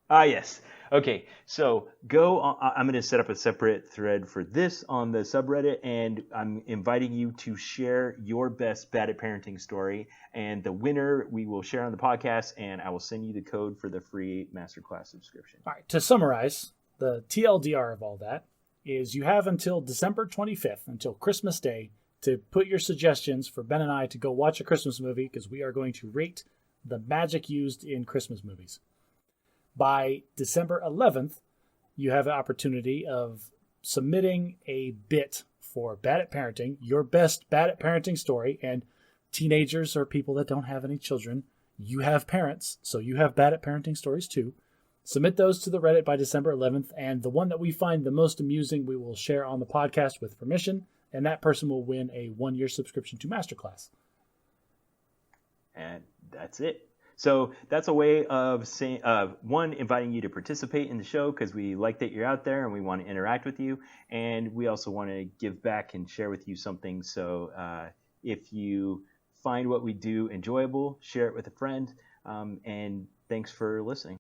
Ah, yes. Okay, so go on, I'm going to set up a separate thread for this on the subreddit, and I'm inviting you to share your best Bad at Parenting story, and the winner we will share on the podcast, and I will send you the code for the free masterclass subscription. All right, to summarize, the TLDR of all that is you have until December 25th, until Christmas Day, to put your suggestions for Ben and I to go watch a Christmas movie, because we are going to rate the magic used in Christmas movies. By December 11th, you have an opportunity of submitting a bit for Bad at Parenting, your best Bad at Parenting story. And teenagers or people that don't have any children, you have parents, so you have Bad at Parenting stories too. Submit those to the Reddit by December 11th, and the one that we find the most amusing we will share on the podcast with permission, and that person will win a 1-year subscription to Masterclass. And that's it. So that's a way of saying, one, inviting you to participate in the show, because we like that you're out there and we want to interact with you. And we also want to give back and share with you something. So if you find what we do enjoyable, share it with a friend. And thanks for listening.